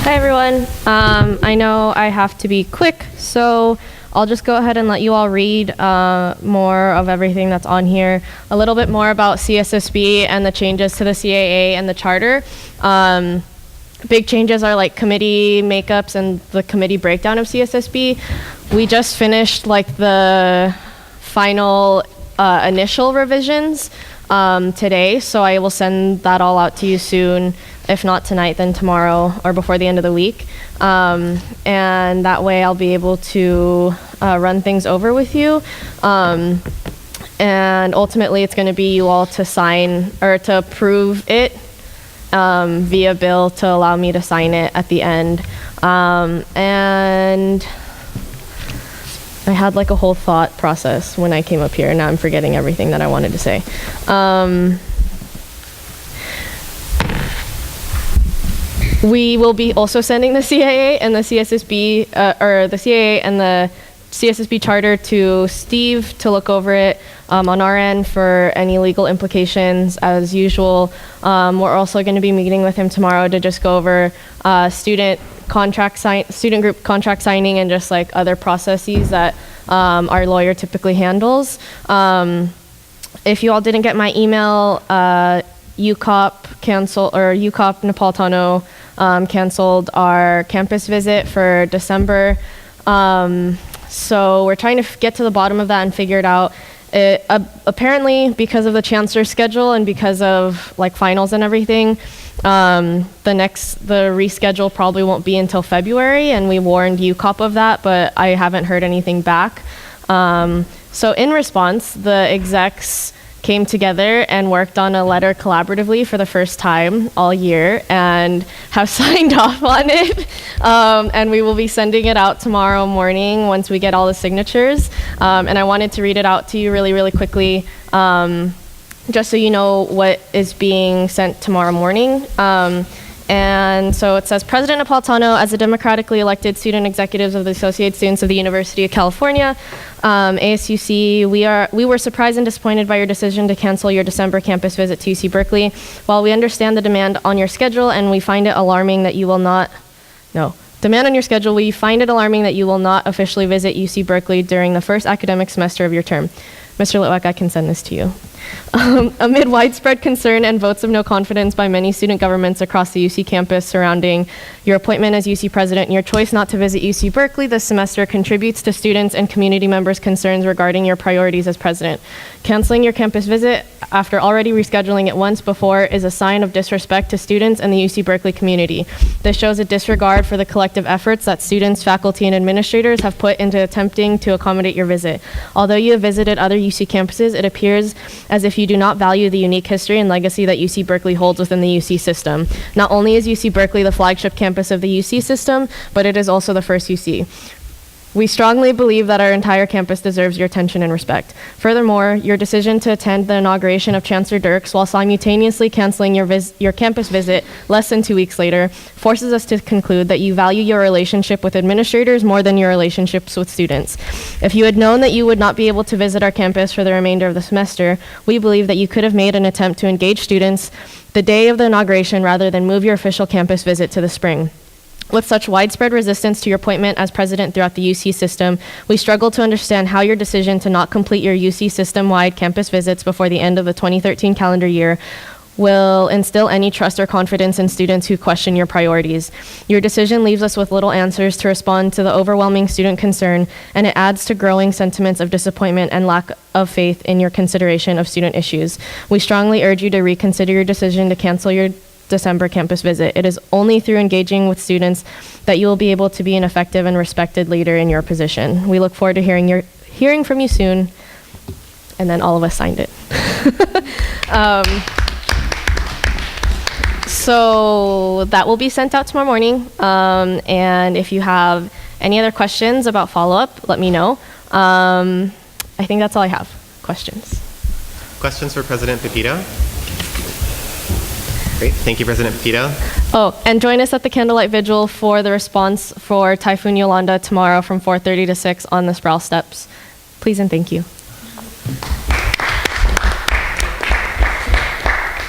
[SPEAKER 17] Hi everyone. I know I have to be quick, so I'll just go ahead and let you all read more of everything that's on here. A little bit more about CSSB and the changes to the CAA and the charter. Big changes are like committee makeups and the committee breakdown of CSSB. We just finished like the final initial revisions today, so I will send that all out to you soon. If not tonight, then tomorrow or before the end of the week. And that way I'll be able to run things over with you. And ultimately it's going to be you all to sign or to approve it via bill to allow me to sign it at the end. And I had like a whole thought process when I came up here, and now I'm forgetting everything that I wanted to say. We will be also sending the CAA and the CSSB, or the CAA and the CSSB charter to Steve to look over it on our end for any legal implications as usual. We're also going to be meeting with him tomorrow to just go over student group contract signing and just like other processes that our lawyer typically handles. If you all didn't get my email, UCOP Napolitano canceled our campus visit for December. So we're trying to get to the bottom of that and figure it out. Apparently, because of the chancellor's schedule and because of like finals and everything, the reschedule probably won't be until February, and we warned UCOP of that, but I haven't heard anything back. So in response, the execs came together and worked on a letter collaboratively for the first time all year and have signed off on it. And we will be sending it out tomorrow morning once we get all the signatures. And I wanted to read it out to you really, really quickly, just so you know what is being sent tomorrow morning. And so it says, President Napolitano, as the democratically elected student executives of the Associated Students of the University of California, ASUC, we were surprised and disappointed by your decision to cancel your December campus visit to UC Berkeley. While we understand the demand on your schedule and we find it alarming that you will not, we find it alarming that you will not officially visit UC Berkeley during the first academic semester of your term. Mr. Litwack, I can send this to you. Amid widespread concern and votes of no confidence by many student governments across the UC campus surrounding your appointment as UC president and your choice not to visit UC Berkeley this semester contributes to students and community members' concerns regarding your priorities as president. Canceling your campus visit after already rescheduling it once before is a sign of disrespect to students and the UC Berkeley community. This shows a disregard for the collective efforts that students, faculty, and administrators have put into attempting to accommodate your visit. Although you have visited other UC campuses, it appears as if you do not value the unique history and legacy that UC Berkeley holds within the UC system. Not only is UC Berkeley the flagship campus of the UC system, but it is also the first UC. We strongly believe that our entire campus deserves your attention and respect. Furthermore, your decision to attend the inauguration of Chancellor Dirks while simultaneously canceling your campus visit less than 2 weeks later forces us to conclude that you value your relationship with administrators more than your relationships with students. If you had known that you would not be able to visit our campus for the remainder of the semester, we believe that you could have made an attempt to engage students the day of the inauguration rather than move your official campus visit to the spring. With such widespread resistance to your appointment as president throughout the UC system, we struggle to understand how your decision to not complete your UC system-wide campus visits before the end of the 2013 calendar year will instill any trust or confidence in students who question your priorities. Your decision leaves us with little answers to respond to the overwhelming student concern, and it adds to growing sentiments of disappointment and lack of faith in your consideration of student issues. We strongly urge you to reconsider your decision to cancel your December campus visit. It is only through engaging with students that you will be able to be an effective and respected leader in your position. We look forward to hearing from you soon. And then all of us signed it. So that will be sent out tomorrow morning. And if you have any other questions about follow-up, let me know. I think that's all I have. Questions?
[SPEAKER 1] Questions for President Pepito? Great, thank you, President Pepito.
[SPEAKER 17] Oh, and join us at the candlelight vigil for the response for Typhoon Yolanda tomorrow from 4:30 to 6 on the Sproul Steps. Please and thank you.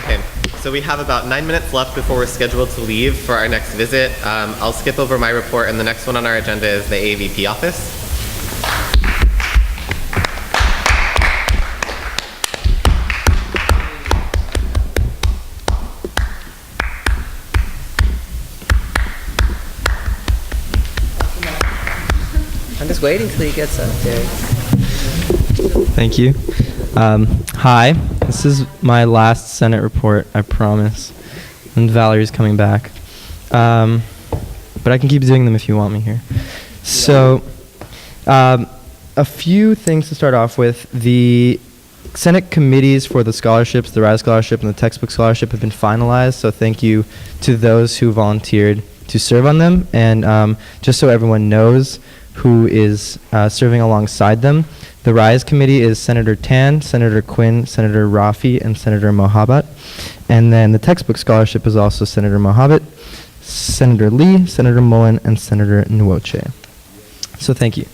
[SPEAKER 1] Okay, so we have about 9 minutes left before we're scheduled to leave for our next visit. I'll skip over my report, and the next one on our agenda is the AAVP office.
[SPEAKER 6] I'm just waiting till he gets up there.
[SPEAKER 18] Thank you. Hi, this is my last Senate report, I promise. And Valerie's coming back. But I can keep doing them if you want me here. So, a few things to start off with. The Senate committees for the scholarships, the RISE scholarship and the textbook scholarship have been finalized, so thank you to those who volunteered to serve on them. And just so everyone knows who is serving alongside them, the RISE committee is Senator Tan, Senator Quinn, Senator Rafi, and Senator Mohabbat. And then the textbook scholarship is also Senator Mohabbat, Senator Lee, Senator Mullen, and Senator Nwoche. So thank you.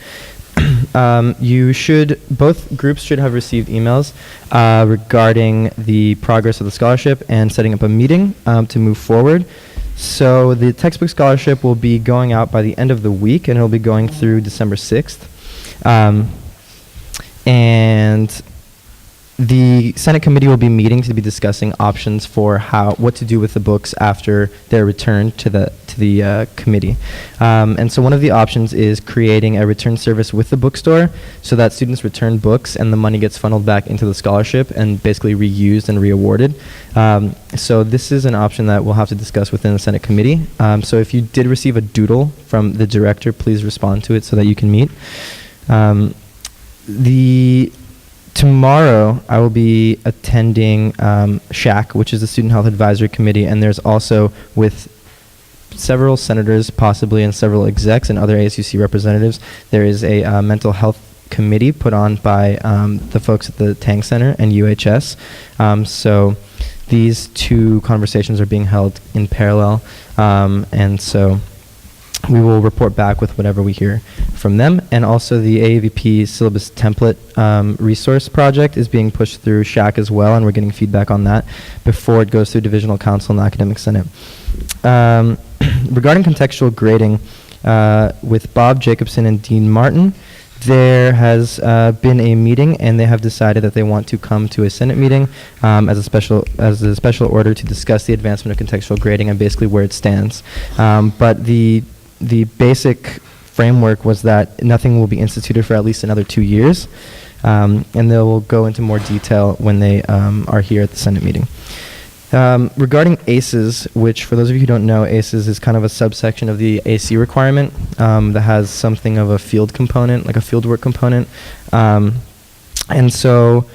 [SPEAKER 18] Both groups should have received emails regarding the progress of the scholarship and setting up a meeting to move forward. So the textbook scholarship will be going out by the end of the week, and it'll be going through December 6th. And the Senate committee will be meeting to be discussing options for what to do with the books after they're returned to the committee. And so one of the options is creating a return service with the bookstore so that students return books and the money gets funneled back into the scholarship and basically reused and reawarded. So this is an option that we'll have to discuss within the Senate committee. So if you did receive a doodle from the director, please respond to it so that you can meet. Tomorrow, I will be attending SHAC, which is the Student Health Advisory Committee, and there's also with several senators, possibly, and several execs and other ASUC representatives, there is a mental health committee put on by the folks at the Tang Center and UHS. So these two conversations are being held in parallel, and so we will report back with whatever we hear from them. And also the AAVP syllabus template resource project is being pushed through SHAC as well, and we're getting feedback on that before it goes through Divisional Council and the Academic Senate. Regarding contextual grading, with Bob Jacobson and Dean Martin, there has been a meeting, and they have decided that they want to come to a Senate meeting as a special order to discuss the advancement of contextual grading and basically where it stands. But the basic framework was that nothing will be instituted for at least another 2 years, and they'll go into more detail when they are here at the Senate meeting. Regarding ACEs, which for those of you who don't know, ACEs is kind of a subsection of the AC requirement that has something of a field component, like a fieldwork component. And so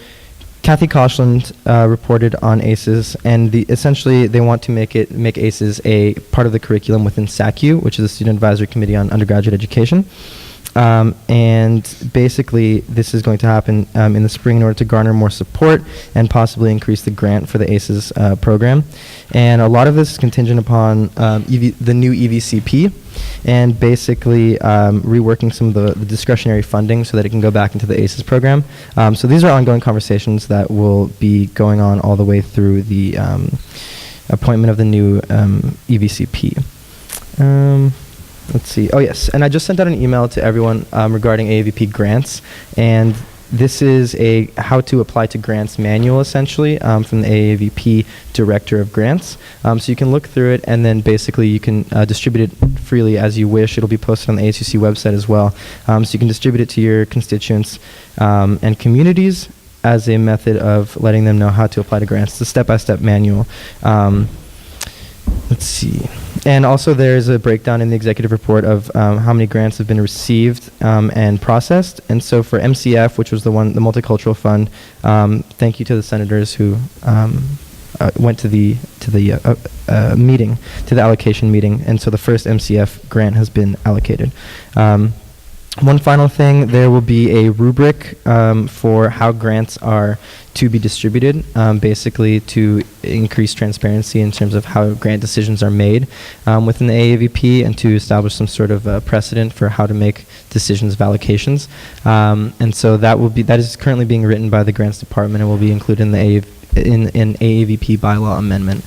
[SPEAKER 18] Kathy Koshland reported on ACEs, and essentially they want to make ACEs a part of the curriculum within SACU, which is the Student Advisory Committee on Undergraduate Education. And basically, this is going to happen in the spring in order to garner more support and possibly increase the grant for the ACES program. And a lot of this is contingent upon the new EVCP and basically reworking some of the discretionary funding so that it can go back into the ACES program. So these are ongoing conversations that will be going on all the way through the appointment of the new EVCP. Let's see. Oh, yes. And I just sent out an email to everyone regarding AAVP grants. And this is a how to apply to grants manual, essentially, from the AAVP Director of Grants. So you can look through it, and then basically you can distribute it freely as you wish. It'll be posted on the ASUC website as well. So you can distribute it to your constituents and communities as a method of letting them know how to apply to grants. It's a step-by-step manual. Let's see. And also there's a breakdown in the executive report of how many grants have been received and processed. And so for MCF, which was the Multicultural Fund, thank you to the senators who went to the meeting, to the allocation meeting. And so the first MCF grant has been allocated. One final thing, there will be a rubric for how grants are to be distributed, basically to increase transparency in terms of how grant decisions are made within the AAVP and to establish some sort of precedent for how to make decisions of allocations. And so that is currently being written by the Grants Department and will be included in the in AAVP bylaw amendment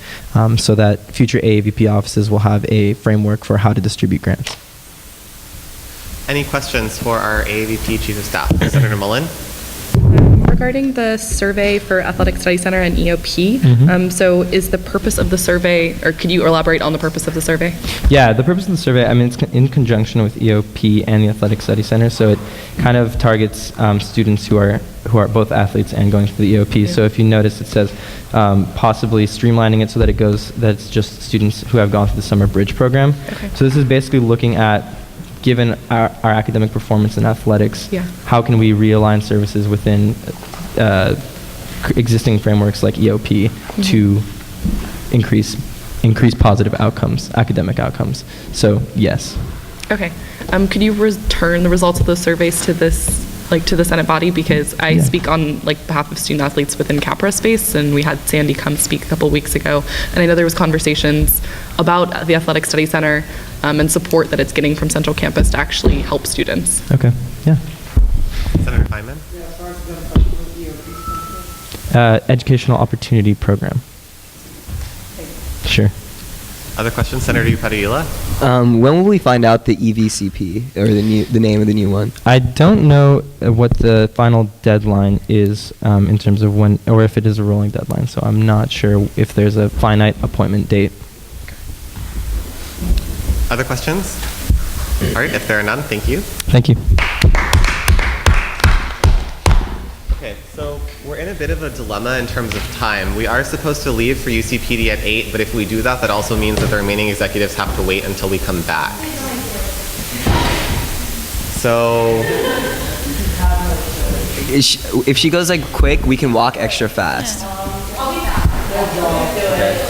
[SPEAKER 18] so that future AAVP offices will have a framework for how to distribute grants.
[SPEAKER 1] Any questions for our AAVP Chief of Staff? Senator Mullen?
[SPEAKER 7] Regarding the survey for Athletic Study Center and EOP, so is the purpose of the survey, or could you elaborate on the purpose of the survey?
[SPEAKER 18] Yeah, the purpose of the survey, I mean, it's in conjunction with EOP and the Athletic Study Center, so it kind of targets students who are both athletes and going through the EOP. So if you notice, it says possibly streamlining it so that it's just students who have gone through the summer bridge program.
[SPEAKER 7] Okay.
[SPEAKER 18] So this is basically looking at, given our academic performance in athletics, how can we realign services within existing frameworks like EOP to increase positive outcomes, academic outcomes? So yes.
[SPEAKER 7] Okay. Could you return the results of those surveys to this, to the Senate body? Because I speak on behalf of student athletes within Capra space, and we had Sandy come speak a couple weeks ago, and I know there was conversations about the Athletic Study Center and support that it's getting from Central Campus to actually help students.
[SPEAKER 18] Okay. Yeah.
[SPEAKER 1] Senator Feynman?
[SPEAKER 18] Educational Opportunity Program. Sure.
[SPEAKER 1] Other questions? Senator Upadilla?
[SPEAKER 6] When will we find out the EVCP, or the name of the new one?
[SPEAKER 18] I don't know what the final deadline is in terms of when, or if it is a rolling deadline, so I'm not sure if there's a finite appointment date.
[SPEAKER 1] Other questions? All right, if there are none, thank you.
[SPEAKER 18] Thank you.
[SPEAKER 1] Okay, so we're in a bit of a dilemma in terms of time. We are supposed to leave for UCPD at 8, but if we do that, that also means that the remaining executives have to wait until we come back. So
[SPEAKER 6] if she goes quick, we can walk extra fast.
[SPEAKER 1] Okay.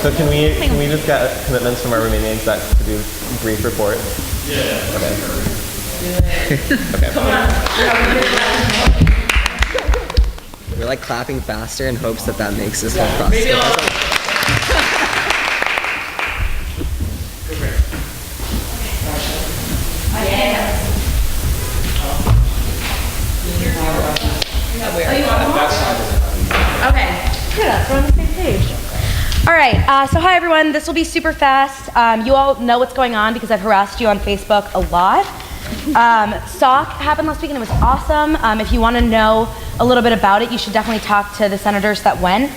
[SPEAKER 1] So can we just get commitments from our remaining execs to do brief reports? Yeah. Okay.
[SPEAKER 6] We're clapping faster in hopes that makes this whole process.
[SPEAKER 19] Okay. Yeah, we're on the same page. All right, so hi everyone, this will be super fast. You all know what's going on because I've harassed you on Facebook a lot. SOC happened last week and it was awesome. If you want to know a little bit about it, you should definitely talk to the senators that went.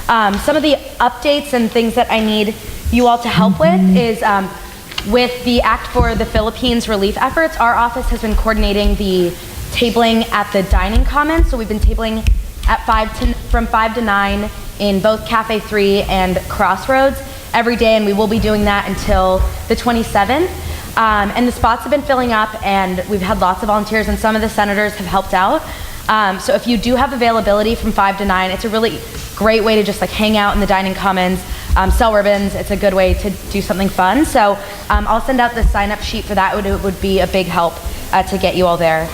[SPEAKER 19] Some of the updates and things that I need you all to help with is with the Act for the Philippines relief efforts, our office has been coordinating the tabling at the dining commons. So we've been tabling at from 5 to 9 in both Cafe 3 and Crossroads every day, and we will be doing that until the 27th. And the spots have been filling up, and we've had lots of volunteers, and some of the senators have helped out. So if you do have availability from 5 to 9, it's a really great way to just like hang out in the dining commons, sell ribbons. It's a good way to do something fun. So I'll send out the sign-up sheet for that. It would be a big help to get you all there.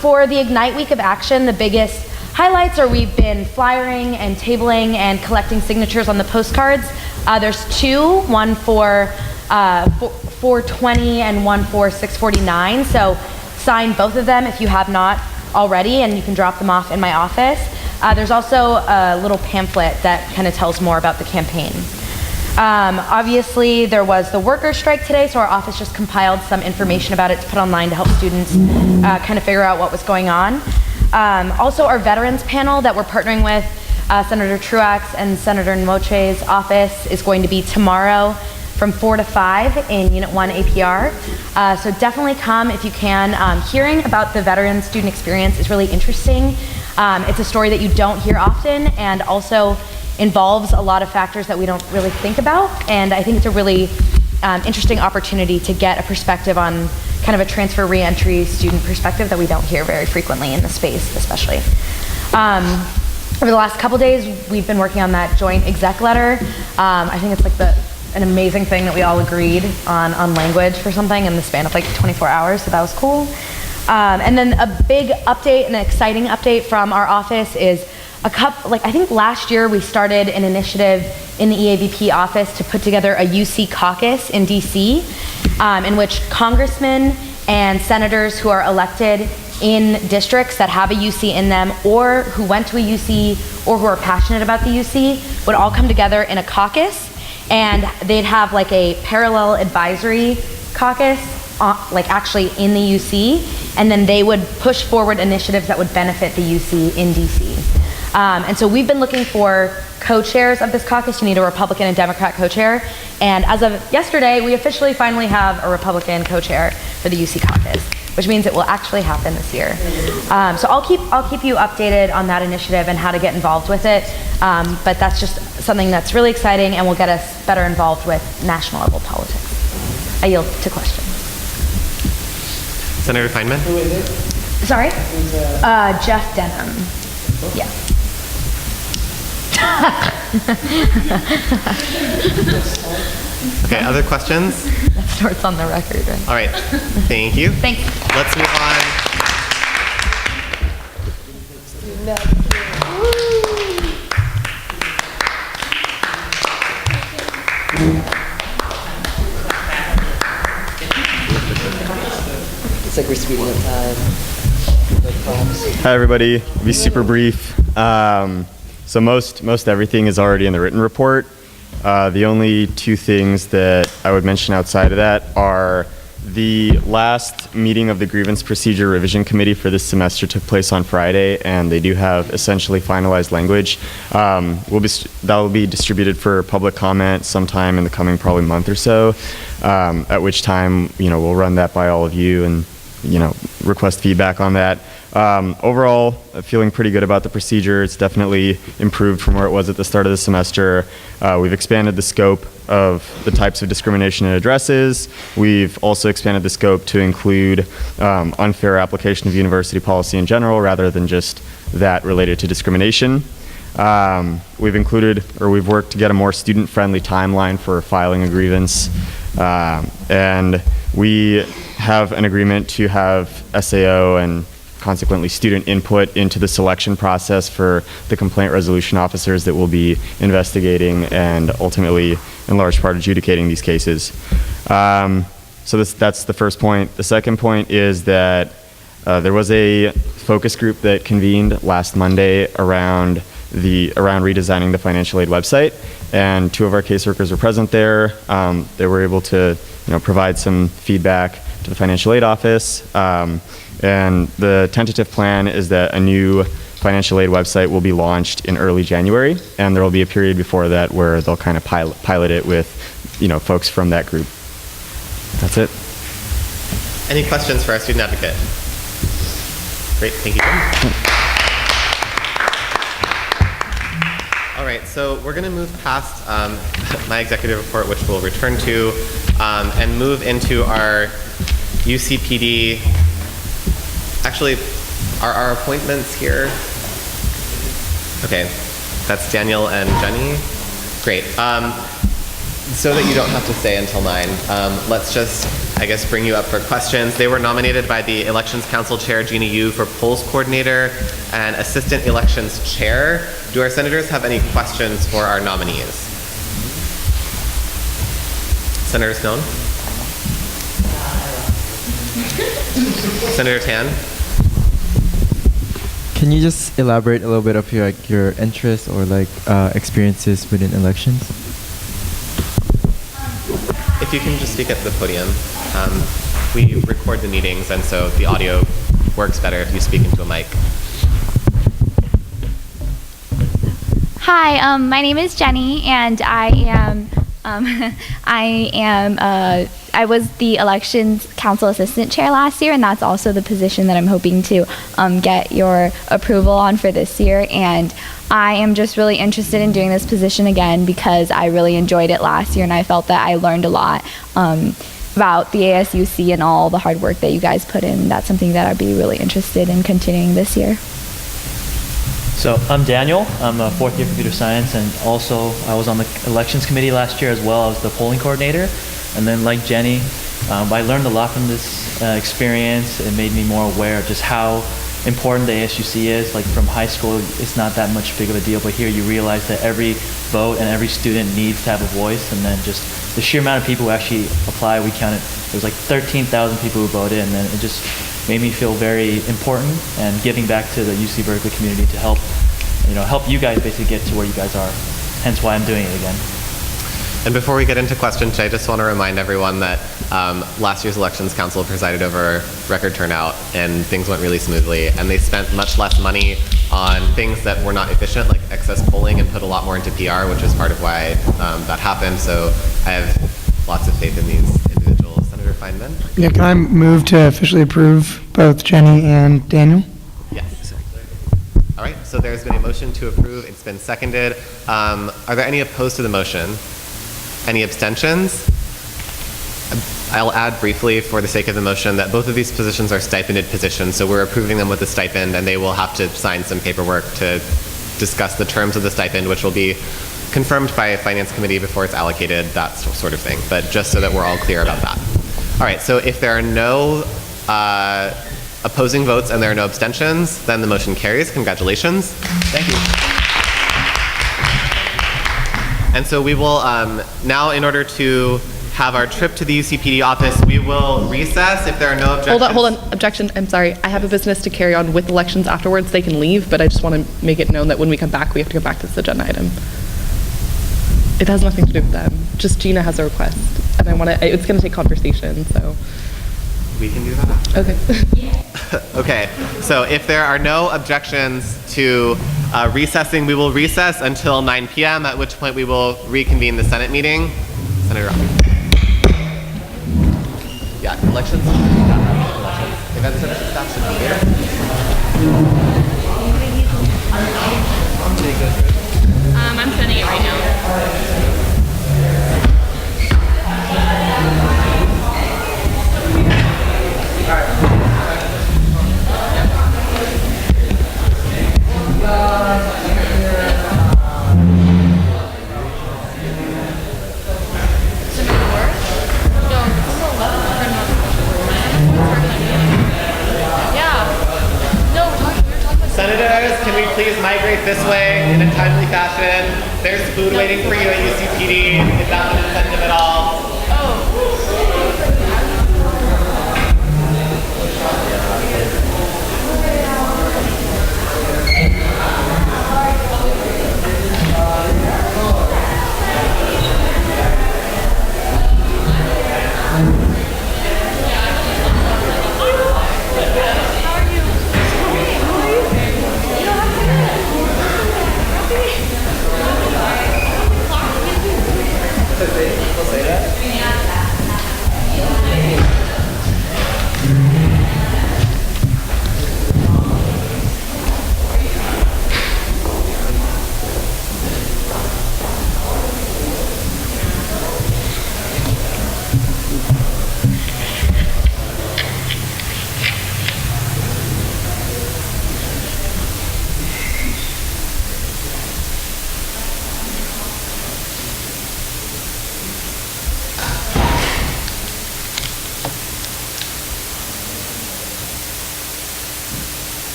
[SPEAKER 19] For the Ignite Week of Action, the biggest highlights are we've been flyering and tabling and collecting signatures on the postcards. There's two, one for 420 and one for 649. So sign both of them if you have not already, and you can drop them off in my office. There's also a little pamphlet that kind of tells more about the campaign. Obviously, there was the workers' strike today, so our office just compiled some information about it to put online to help students kind of figure out what was going on. Also, our veterans panel that we're partnering with Senator Truax and Senator Nwoche's office is going to be tomorrow from 4 to 5 in Unit 1 APR. So definitely come if you can. Hearing about the veteran student experience is really interesting. It's a story that you don't hear often, and also involves a lot of factors that we don't really think about. And I think it's a really interesting opportunity to get a perspective on kind of a transfer reentry student perspective that we don't hear very frequently in the space, especially. Over the last couple days, we've been working on that joint exec letter. I think it's like an amazing thing that we all agreed on language for something in the span of like 24 hours, so that was cool. And then a big update, an exciting update from our office is I think last year we started an initiative in the EAVP office to put together a UC caucus in DC, in which congressmen and senators who are elected in districts that have a UC in them, or who went to a UC, or who are passionate about the UC, would all come together in a caucus, and they'd have like a parallel advisory caucus, like actually in the UC, and then they would push forward initiatives that would benefit the UC in DC. And so we've been looking for co-chairs of this caucus. You need a Republican and Democrat co-chair. And as of yesterday, we officially finally have a Republican co-chair for the UC caucus, which means it will actually happen this year. So I'll keep you updated on that initiative and how to get involved with it. But that's just something that's really exciting and will get us better involved with national level politics. I yield to questions.
[SPEAKER 1] Senator Feynman?
[SPEAKER 19] Who is it? Sorry? Jeff Denham. Yeah.
[SPEAKER 1] Okay, other questions?
[SPEAKER 19] That starts on the record, right?
[SPEAKER 1] All right, thank you.
[SPEAKER 19] Thanks.
[SPEAKER 1] Let's move on.
[SPEAKER 6] It's like we're speeding up time.
[SPEAKER 20] Hi everybody, be super brief. So most everything is already in the written report. The only two things that I would mention outside of that are the last meeting of the grievance procedure revision committee for this semester took place on Friday, and they do have essentially finalized language. That will be distributed for public comment sometime in the coming probably month or so, at which time we'll run that by all of you and request feedback on that. Overall, feeling pretty good about the procedure. It's definitely improved from where it was at the start of the semester. We've expanded the scope of the types of discrimination it addresses. We've also expanded the scope to include unfair application of university policy in general, rather than just that related to discrimination. We've worked to get a more student-friendly timeline for filing a grievance, and we have an agreement to have SAO and consequently student input into the selection process for the complaint resolution officers that will be investigating and ultimately, in large part, adjudicating these cases. So that's the first point. The second point is that there was a focus group that convened last Monday around redesigning the financial aid website, and two of our caseworkers were present there. They were able to provide some feedback to the financial aid office. And the tentative plan is that a new financial aid website will be launched in early January, and there will be a period before that where they'll kind of pilot it with, folks from that group. That's it.
[SPEAKER 1] Any questions for our student advocate? Great, thank you. All right, so we're going to move past my executive report, which we'll return to, and move into our UCPD. Actually, are our appointments here? Okay, that's Daniel and Jenny. Great. So that you don't have to stay until 9, let's just, I guess, bring you up for questions. They were nominated by the Elections Council Chair, Gina Yu, for Polls Coordinator and Assistant Elections Chair. Do our senators have any questions for our nominees? Senator Stone? Senator Tan?
[SPEAKER 15] Can you just elaborate a little bit of your interests or experiences within elections?
[SPEAKER 1] If you can just speak at the podium. We record the meetings, and so the audio works better if you speak into a mic.
[SPEAKER 12] Hi, my name is Jenny, and I was the Elections Council Assistant Chair last year, and that's also the position that I'm hoping to get your approval on for this year. And I am just really interested in doing this position again because I really enjoyed it last year, and I felt that I learned a lot about the ASUC and all the hard work that you guys put in. That's something that I'd be really interested in continuing this year.
[SPEAKER 21] So I'm Daniel. I'm a fourth year computer science, and also I was on the elections committee last year as well as the polling coordinator. And then like Jenny, I learned a lot from this experience. It made me more aware of just how important the ASUC is. Like from high school, it's not that much big of a deal, but here you realize that every vote and every student needs to have a voice. And then just the sheer amount of people who actually apply, we counted, there was like 13,000 people who voted, and then it just made me feel very important and giving back to the UC Berkeley community to help you guys basically get to where you guys are. Hence why I'm doing it again.
[SPEAKER 1] And before we get into questions, I just want to remind everyone that last year's Elections Council presided over record turnout, and things went really smoothly. And they spent much less money on things that were not efficient, like excess polling, and put a lot more into PR, which is part of why that happened. So I have lots of faith in these individuals. Senator Feynman?
[SPEAKER 3] Yeah, can I move to officially approve both Jenny and Daniel?
[SPEAKER 1] Yes. All right, so there's been a motion to approve. It's been seconded. Are there any opposed to the motion? Any abstentions? I'll add briefly, for the sake of the motion, that both of these positions are stipended positions, so we're approving them with a stipend, and they will have to sign some paperwork to discuss the terms of the stipend, which will be confirmed by a finance committee before it's allocated, that sort of thing, but just so that we're all clear about that. All right, so if there are no opposing votes and there are no abstentions, then the motion carries. Congratulations. Thank you. And so we will now, in order to have our trip to the UCPD office, we will recess if there are no objections.
[SPEAKER 7] Hold on, objection, I'm sorry. I have a business to carry on with elections afterwards. They can leave, but I just want to make it known that when we come back, we have to go back to this agenda item. It has nothing to do with them. Just Gina has a request, and it's going to take conversation, so.
[SPEAKER 1] We can do that.
[SPEAKER 7] Okay.
[SPEAKER 1] Okay, so if there are no objections to recessing, we will recess until 9 p.m., at which point we will reconvene the Senate meeting. Senator Robbie. Yeah, elections. Event services staff should be here.
[SPEAKER 10] I'm sending it right now.
[SPEAKER 1] Senators, can we please migrate this way in a timely fashion? There's food waiting for you at UCPD. Is that an incentive at all?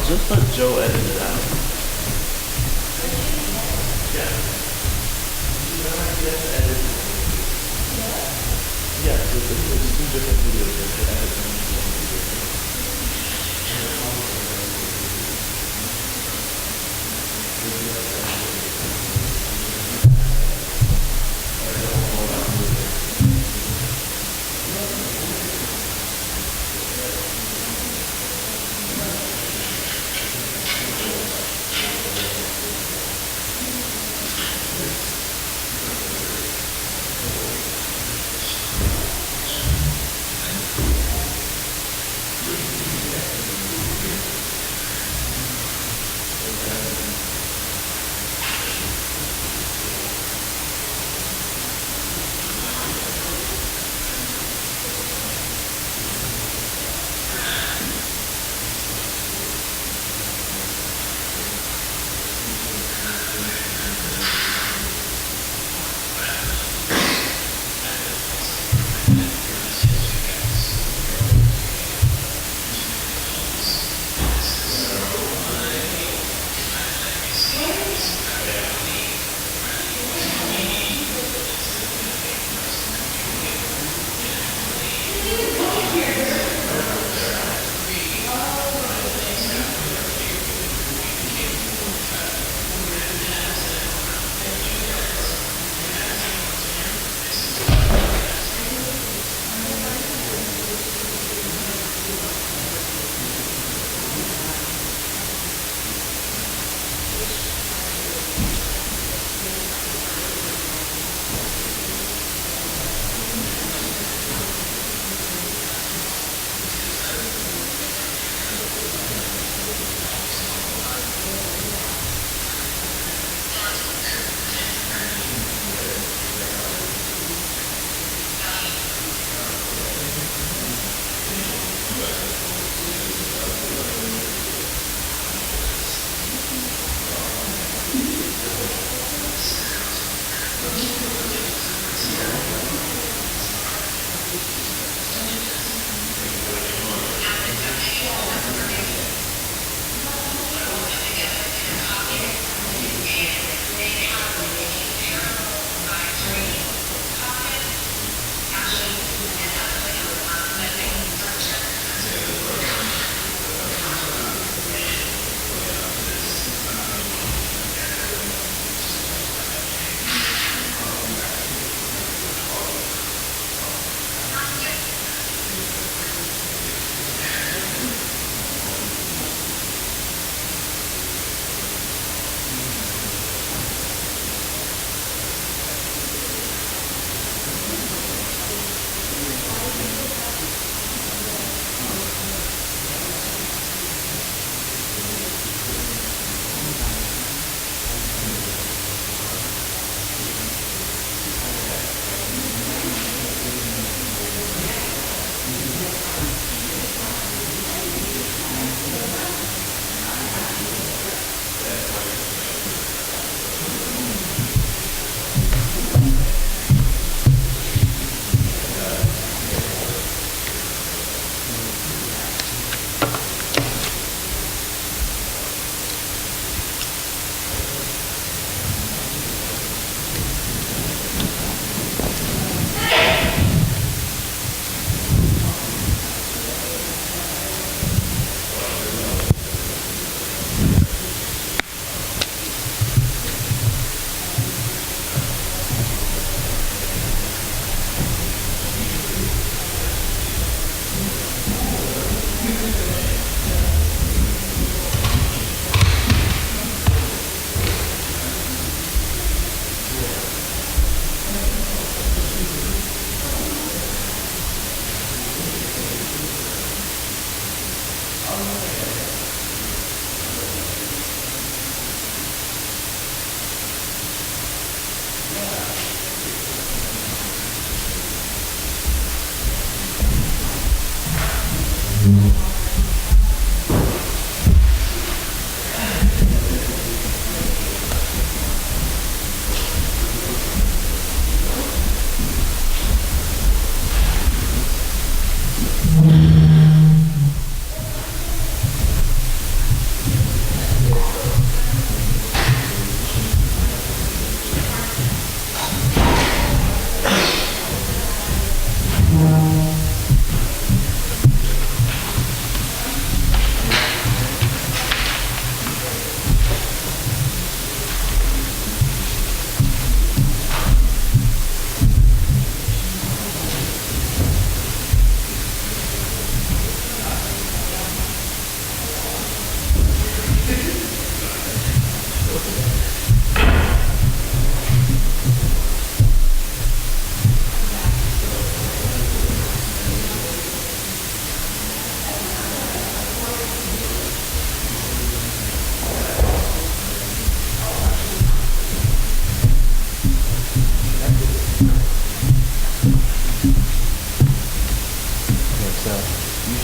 [SPEAKER 21] just let Joe edit it out. Yeah. Yeah, so there's two different videos that they edit them.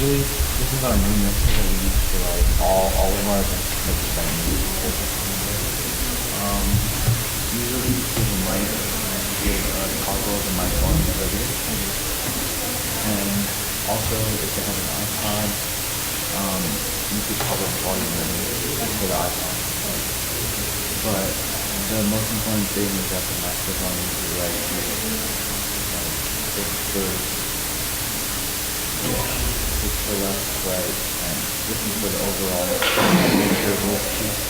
[SPEAKER 13] usually this is our main mixer that we use for like all of our events like usually with a mic, give a toggle of the mic volume trigger. And also if they have an iPod, you could toggle the volume for the iPod. But the most important thing is that the microphone is right here. It's for left, right, and this is for the overall nature of this piece.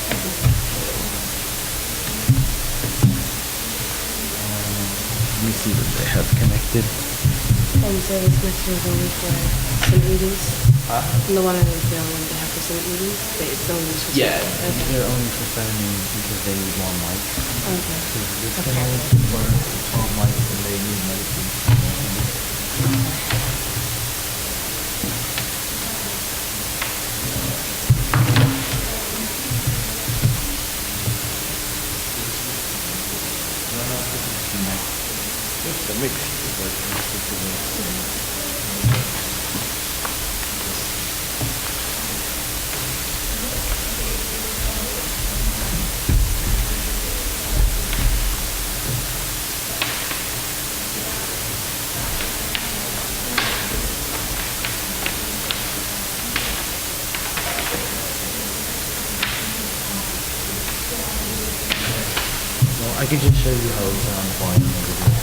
[SPEAKER 13] Let me see what they have connected.
[SPEAKER 2] So this mixer is only for some meetings? And the one in the one they have for some meetings? It's only used for
[SPEAKER 13] Yeah,
[SPEAKER 2] okay.
[SPEAKER 13] they're only for 7 meetings because they need more mics.
[SPEAKER 2] Okay.
[SPEAKER 13] So this thing is for 12 mics and they need medicine. Just a mix. Well, I can just show you how it's on volume over here.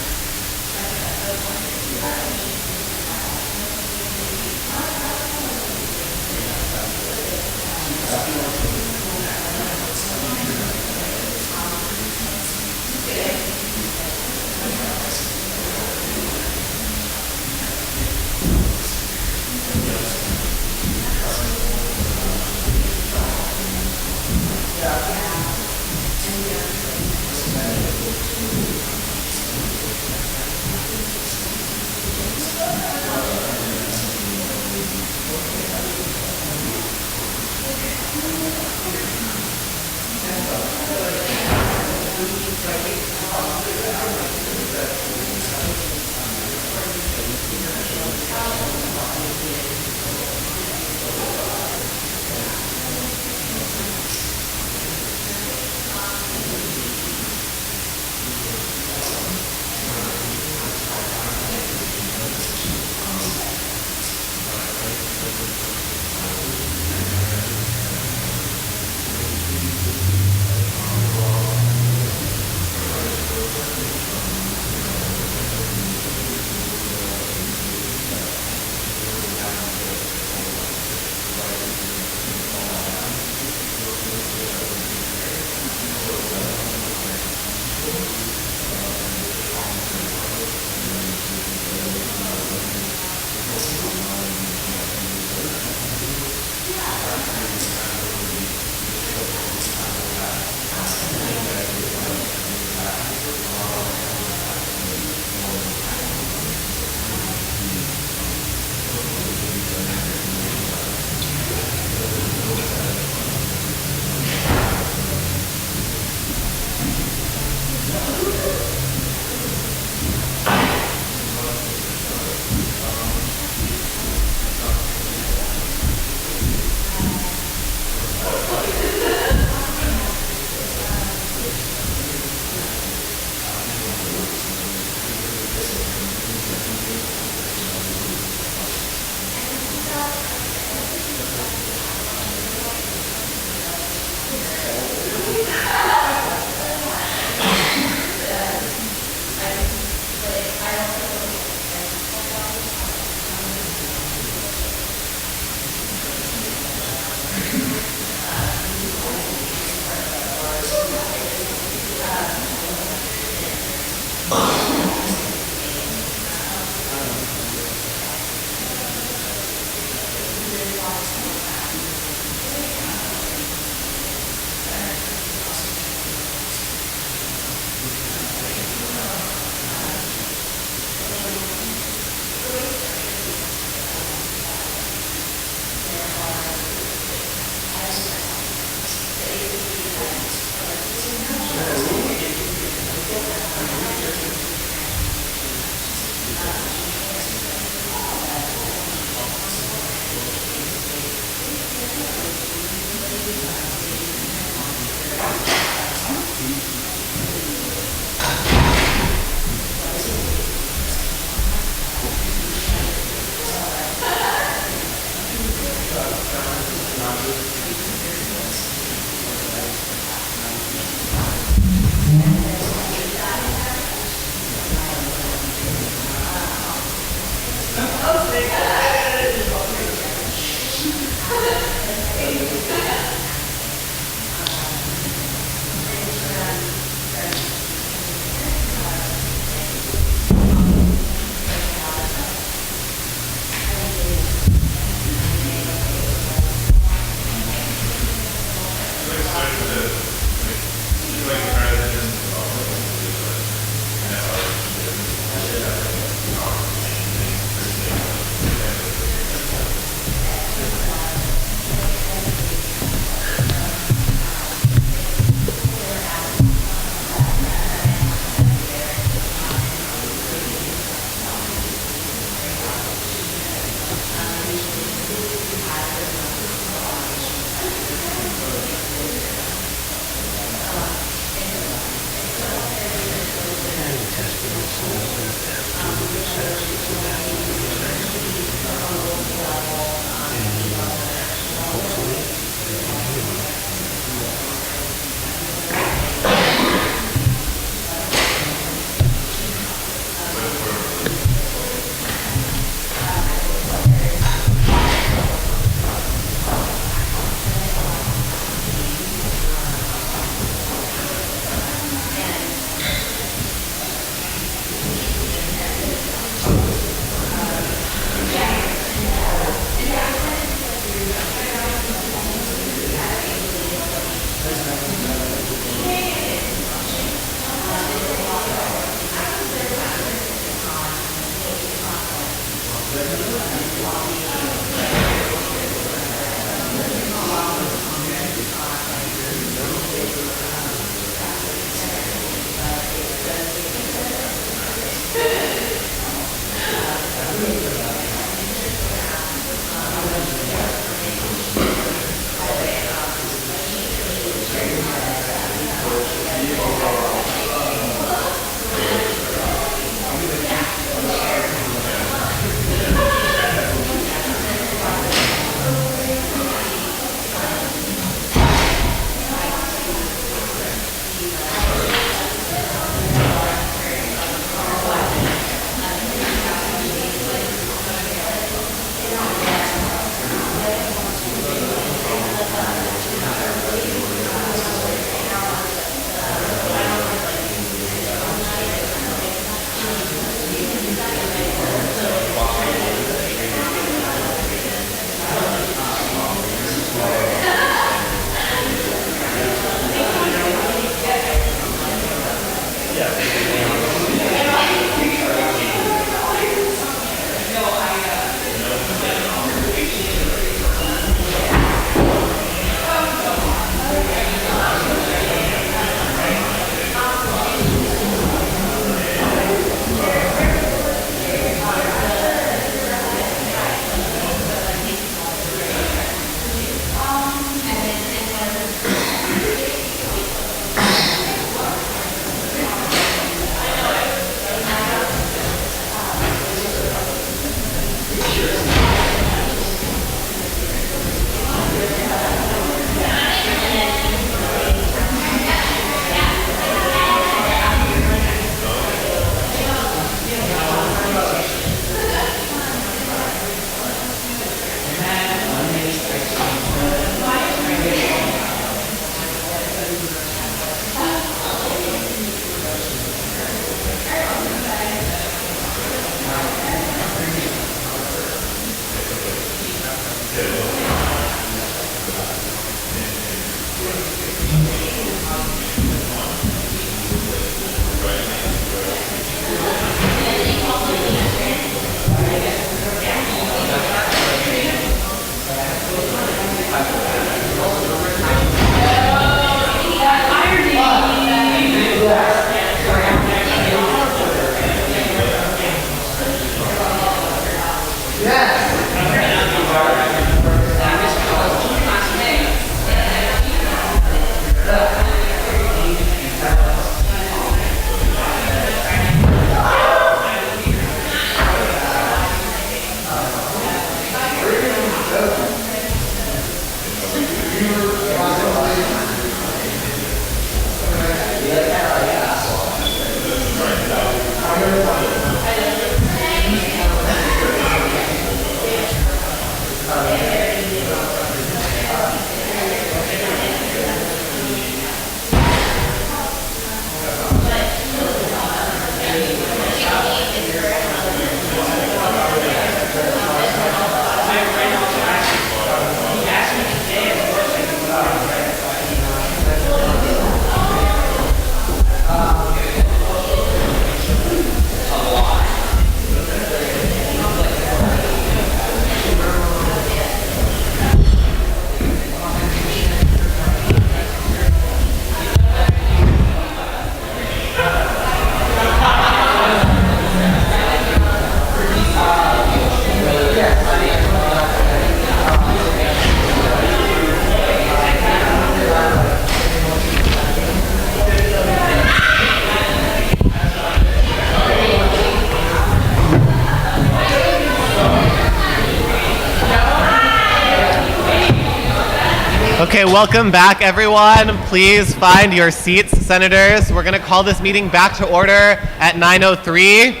[SPEAKER 1] Okay, welcome back, everyone. Please find your seats, senators. We're going to call this meeting back to order at 9:03.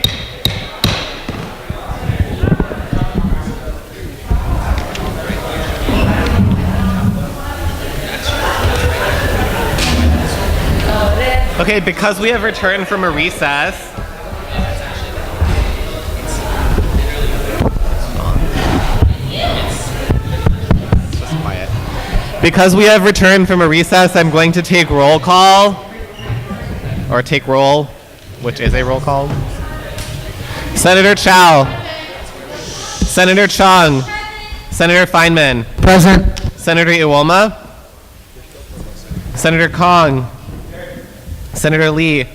[SPEAKER 1] Okay, because we have returned from a recess, Because we have returned from a recess, I'm going to take roll call, or take roll, which is a roll call. Senator Chow. Senator Chong. Senator Feynman.
[SPEAKER 3] Present.
[SPEAKER 1] Senator Iwoma. Senator Kong. Senator Lee.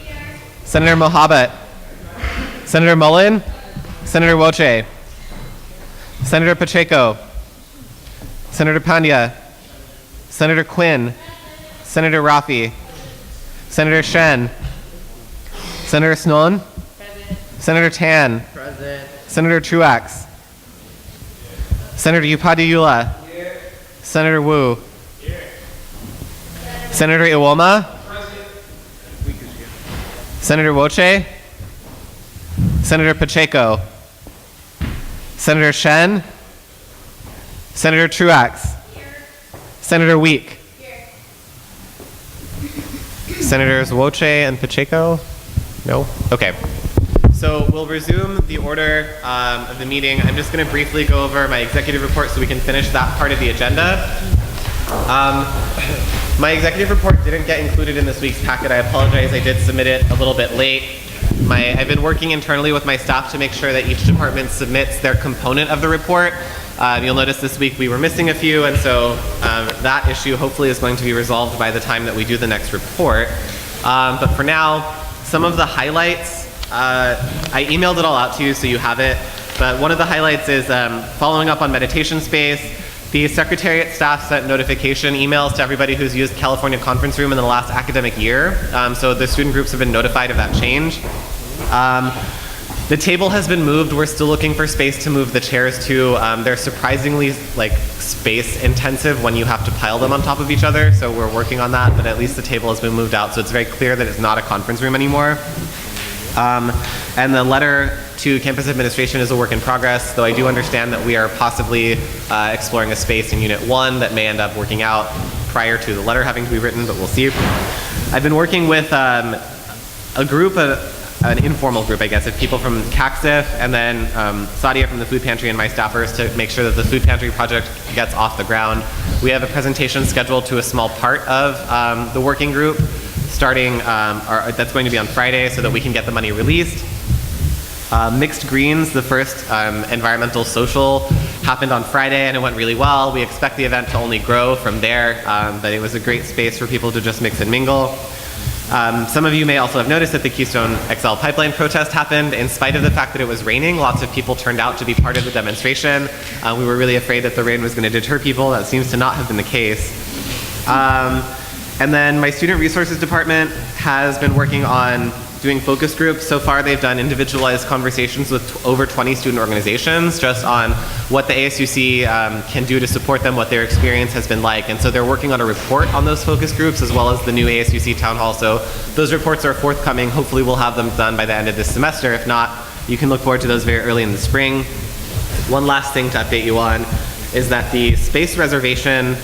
[SPEAKER 1] Senator Mohabbat. Senator Mullen. Senator Woche. Senator Pacheco. Senator Pandya. Senator Quinn, Senator Rafi, Senator Shen, Senator Snon, Senator Tan, Senator Truax, Senator Upadhyaya, Senator Wu, Senator Iwoma, Senator Woche, Senator Pacheco, Senator Shen, Senator Truax, Senator Week. Senators Woche and Pacheco? No? Okay. So we'll resume the order of the meeting. I'm just going to briefly go over my executive report so we can finish that part of the agenda. My executive report didn't get included in this week's packet. I apologize. I did submit it a little bit late. I've been working internally with my staff to make sure that each department submits their component of the report. You'll notice this week we were missing a few, and so that issue hopefully is going to be resolved by the time that we do the next report. But for now, some of the highlights, I emailed it all out to you so you have it, but one of the highlights is following up on meditation space. The Secretariat staff sent notification emails to everybody who's used California Conference Room in the last academic year, so the student groups have been notified of that change. The table has been moved. We're still looking for space to move the chairs to. They're surprisingly space intensive when you have to pile them on top of each other, so we're working on that, but at least the table has been moved out, so it's very clear that it's not a conference room anymore. And the letter to campus administration is a work in progress, though I do understand that we are possibly exploring a space in Unit 1 that may end up working out prior to the letter having to be written, but we'll see. I've been working with a group, an informal group, I guess, of people from CACSIF and then Sadia from the food pantry and my staffers to make sure that the food pantry project gets off the ground. We have a presentation scheduled to a small part of the working group starting, that's going to be on Friday so that we can get the money released. Mixed Greens, the first environmental social, happened on Friday and it went really well. We expect the event to only grow from there, but it was a great space for people to just mix and mingle. Some of you may also have noticed that the Keystone XL pipeline protest happened. In spite of the fact that it was raining, lots of people turned out to be part of the demonstration. We were really afraid that the rain was going to deter people. That seems to not have been the case. And then my student resources department has been working on doing focus groups. So far they've done individualized conversations with over 20 student organizations just on what the ASUC can do to support them, what their experience has been like. And so they're working on a report on those focus groups as well as the new ASUC town hall. So those reports are forthcoming. Hopefully we'll have them done by the end of this semester. If not, you can look forward to those very early in the spring. One last thing to update you on is that the space reservation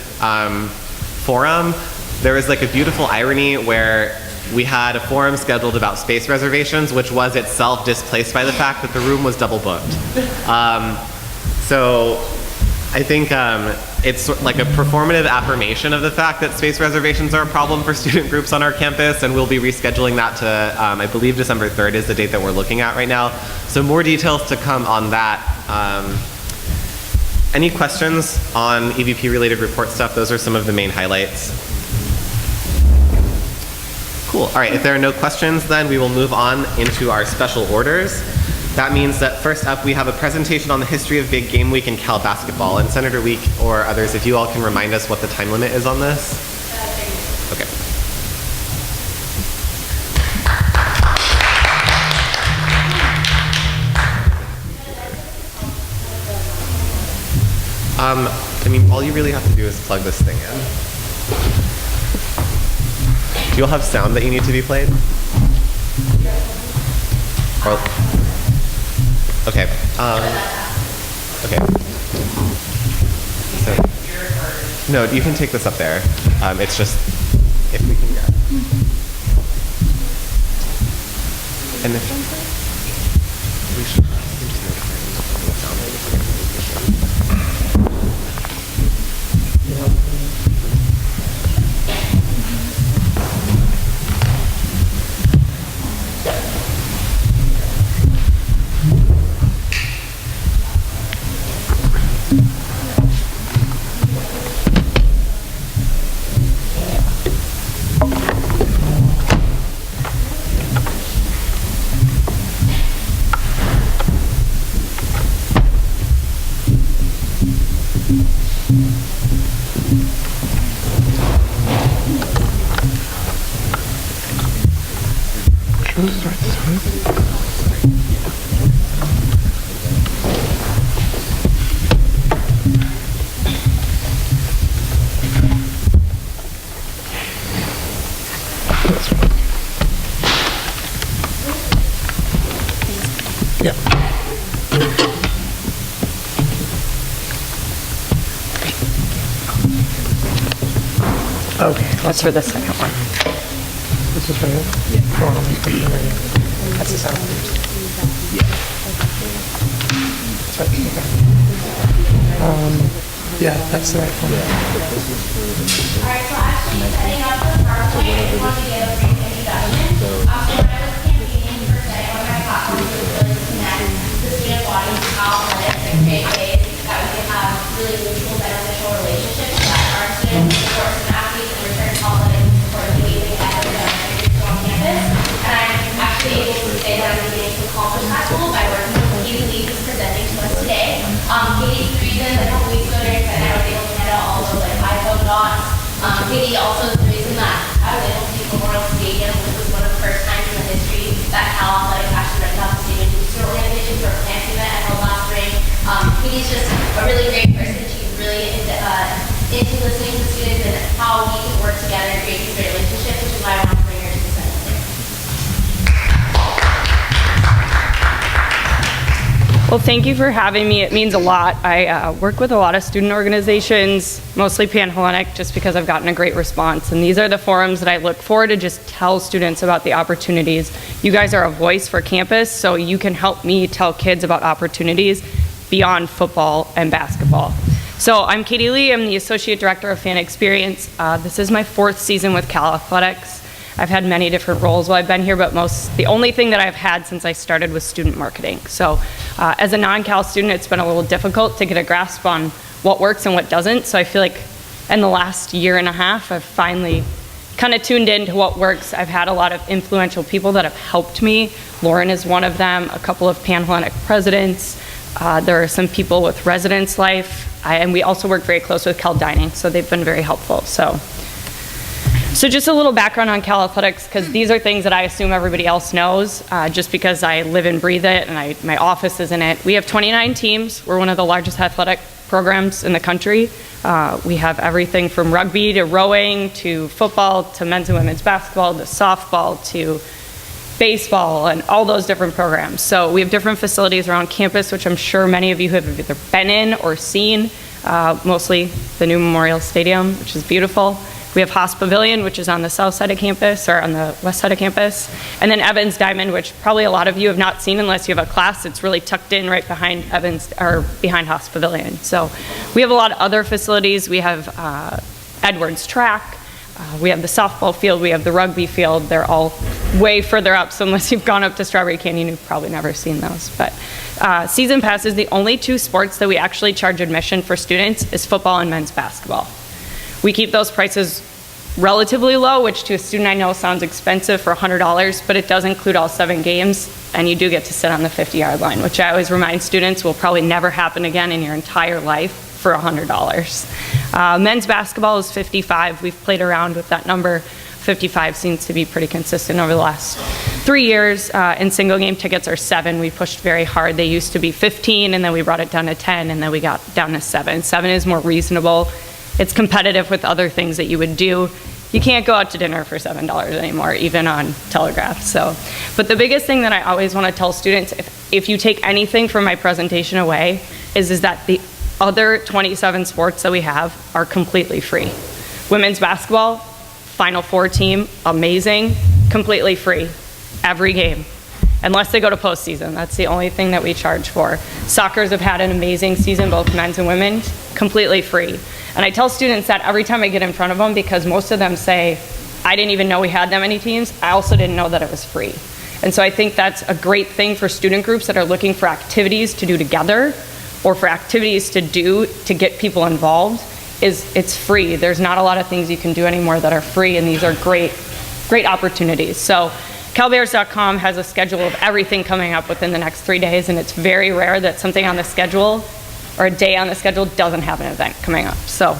[SPEAKER 1] forum, there was like a beautiful irony where we had a forum scheduled about space reservations, which was itself displaced by the fact that the room was double booked. So I think it's like a performative affirmation of the fact that space reservations are a problem for student groups on our campus, and we'll be rescheduling that to, I believe December 3rd is the date that we're looking at right now. So more details to come on that. Any questions on EVP related report stuff? Those are some of the main highlights. Cool. All right, if there are no questions, then we will move on into our special orders. That means that first up, we have a presentation on the history of Big Game Week in Cal basketball. And Senator Week or others, if you all can remind us what the time limit is on this. Okay. I mean, all you really have to do is plug this thing in. Do you all have sound that you need to be played? Or, okay. Okay. So, no, you can take this up there. It's just if we can grab. And if we should just notify them of the sound.
[SPEAKER 4] Okay. That's for the second one. This is for you? Yeah. That's the sound. Yeah. That's right. Okay. Yeah, that's the right one.
[SPEAKER 22] Alright, so actually setting up the PowerPoint, I just want to give a brief introduction. So when I was campaigning for setting one of my platforms was really to connect the student body to athletics and create ways that we can have really mutual beneficial relationships so that our students support some athletes and return to athletics and support the amazing efforts that our students do on campus. And I'm actually able to say that I'm beginning to accomplish that goal by working with Katie Lee, who's presenting to us today. Katie's the reason a couple weeks ago during Senate I was able to hand out all those like iPhone dots. Katie also is the reason that I was able to do Memorial Stadium, which was one of the first times in the history that Cal Athletics actually rented out the stadium to booster organization for a planned event I held last spring. Katie's just a really great person. She's really into listening to students and how we can work together and create these great relationships, which is why I want to bring her to the Senate today.
[SPEAKER 10] Well, thank you for having me. It means a lot. I work with a lot of student organizations, mostly Panhellenic, just because I've gotten a great response. And these are the forums that I look for to just tell students about the opportunities. You guys are a voice for campus, so you can help me tell kids about opportunities beyond football and basketball. So I'm Katie Lee. I'm the Associate Director of Fan Experience. This is my 4th season with Cal Athletics. I've had many different roles while I've been here, but the only thing that I've had since I started was student marketing. So as a non-Cal student, it's been a little difficult to get a grasp on what works and what doesn't. So I feel like in the last year and a half, I've finally kind of tuned into what works. I've had a lot of influential people that have helped me. Lauren is one of them, a couple of Panhellenic presidents. There are some people with residence life, and we also work very close with Cal Dining, so they've been very helpful. So just a little background on Cal Athletics, because these are things that I assume everybody else knows, just because I live and breathe it, and my office is in it. We have 29 teams. We're one of the largest athletic programs in the country. We have everything from rugby to rowing to football to men's and women's basketball to softball to baseball and all those different programs. So we have different facilities around campus, which I'm sure many of you have either been in or seen, mostly the new Memorial Stadium, which is beautiful. We have Haas Pavilion, which is on the south side of campus, or on the west side of campus. And then Evans Diamond, which probably a lot of you have not seen unless you have a class. It's really tucked in right behind behind Haas Pavilion. So we have a lot of other facilities. We have Edwards Track. We have the softball field. We have the rugby field. They're all way further up, so unless you've gone up to Strawberry Canyon, you've probably never seen those. But Season Pass is the only 2 sports that we actually charge admission for students is football and men's basketball. We keep those prices relatively low, which to a student I know sounds expensive for $100, but it does include all 7 games, and you do get to sit on the 50-yard line, which I always remind students will probably never happen again in your entire life for $100. Men's basketball is $55. We've played around with that number. 55 seems to be pretty consistent over the last 3 years, and single game tickets are $7. We pushed very hard. They used to be $15, and then we brought it down to $10, and then we got down to $7. $7 is more reasonable. It's competitive with other things that you would do.
[SPEAKER 5] You can't go out to dinner for $7 anymore, even on Telegraph. So, but the biggest thing that I always want to tell students, if you take anything from my presentation away, is that the other 27 sports that we have are completely free. Women's basketball, Final Four team, amazing, completely free, every game. Unless they go to postseason, that's the only thing that we charge for. Soccer's have had an amazing season, both men's and women's, completely free. And I tell students that every time I get in front of them, because most of them say, I didn't even know we had that many teams. I also didn't know that it was free. And so I think that's a great thing for student groups that are looking for activities to do together or for activities to do to get people involved, is it's free. There's not a lot of things you can do anymore that are free, and these are great opportunities. So CalBears.com has a schedule of everything coming up within the next 3 days, and it's very rare that something on the schedule or a day on the schedule doesn't have an event coming up. So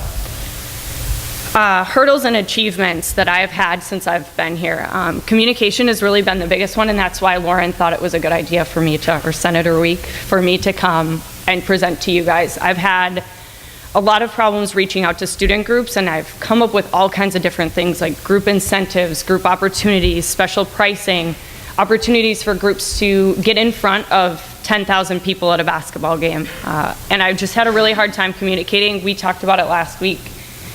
[SPEAKER 5] hurdles and achievements that I've had since I've been here. Communication has really been the biggest one, and that's why Lauren thought it was a good idea for me to, or Senator Week, for me to come and present to you guys. I've had a lot of problems reaching out to student groups, and I've come up with all kinds of different things like group incentives, group opportunities, special pricing, opportunities for groups to get in front of 10,000 people at a basketball game. And I've just had a really hard time communicating. We talked about it last week,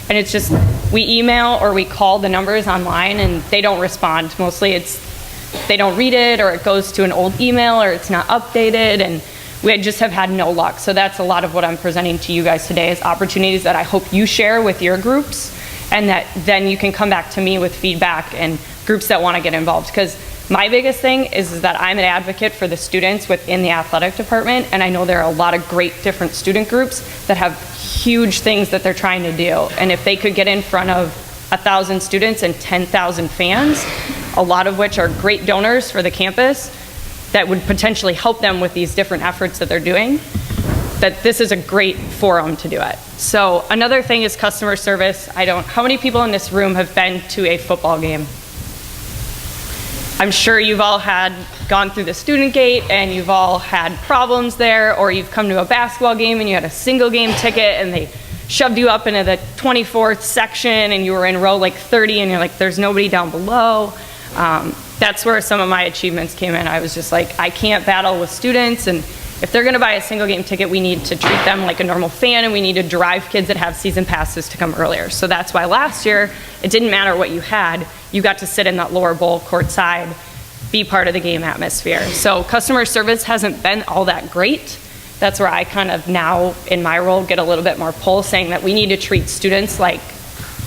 [SPEAKER 5] and it's just, we email or we call the numbers online and they don't respond. Mostly they don't read it, or it goes to an old email, or it's not updated, and we just have had no luck. So that's a lot of what I'm presenting to you guys today, is opportunities that I hope you share with your groups, and that then you can come back to me with feedback and groups that want to get involved. Because my biggest thing is that I'm an advocate for the students within the athletic department, and I know there are a lot of great different student groups that have huge things that they're trying to do. And if they could get in front of 1,000 students and 10,000 fans, a lot of which are great donors for the campus, that would potentially help them with these different efforts that they're doing, that this is a great forum to do it. So another thing is customer service. How many people in this room have been to a football game? I'm sure you've all gone through the student gate and you've all had problems there, or you've come to a basketball game and you had a single game ticket and they shoved you up into the 24th section and you were in row like 30 and you're like, there's nobody down below. That's where some of my achievements came in. I was just like, I can't battle with students, and if they're gonna buy a single game ticket, we need to treat them like a normal fan, and we need to drive kids that have season passes to come earlier. So that's why last year, it didn't matter what you had, you got to sit in that lower bowl court side, be part of the game atmosphere. So customer service hasn't been all that great. That's where I kind of now, in my role, get a little bit more pull, saying that we need to treat students like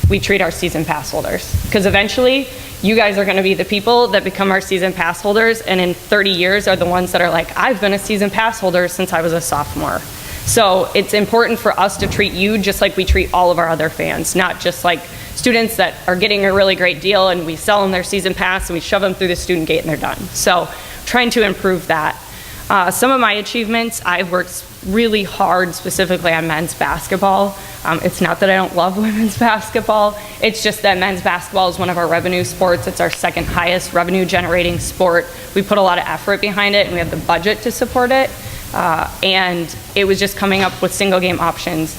[SPEAKER 5] we treat our season pass holders. Because eventually, you guys are gonna be the people that become our season pass holders, and in 30 years are the ones that are like, I've been a season pass holder since I was a sophomore. So it's important for us to treat you just like we treat all of our other fans, not just like students that are getting a really great deal and we sell them their season pass and we shove them through the student gate and they're done. So trying to improve that. Some of my achievements, I've worked really hard specifically on men's basketball. It's not that I don't love women's basketball, it's just that men's basketball is one of our revenue sports. It's our second highest revenue generating sport. We put a lot of effort behind it and we have the budget to support it. And it was just coming up with single game options.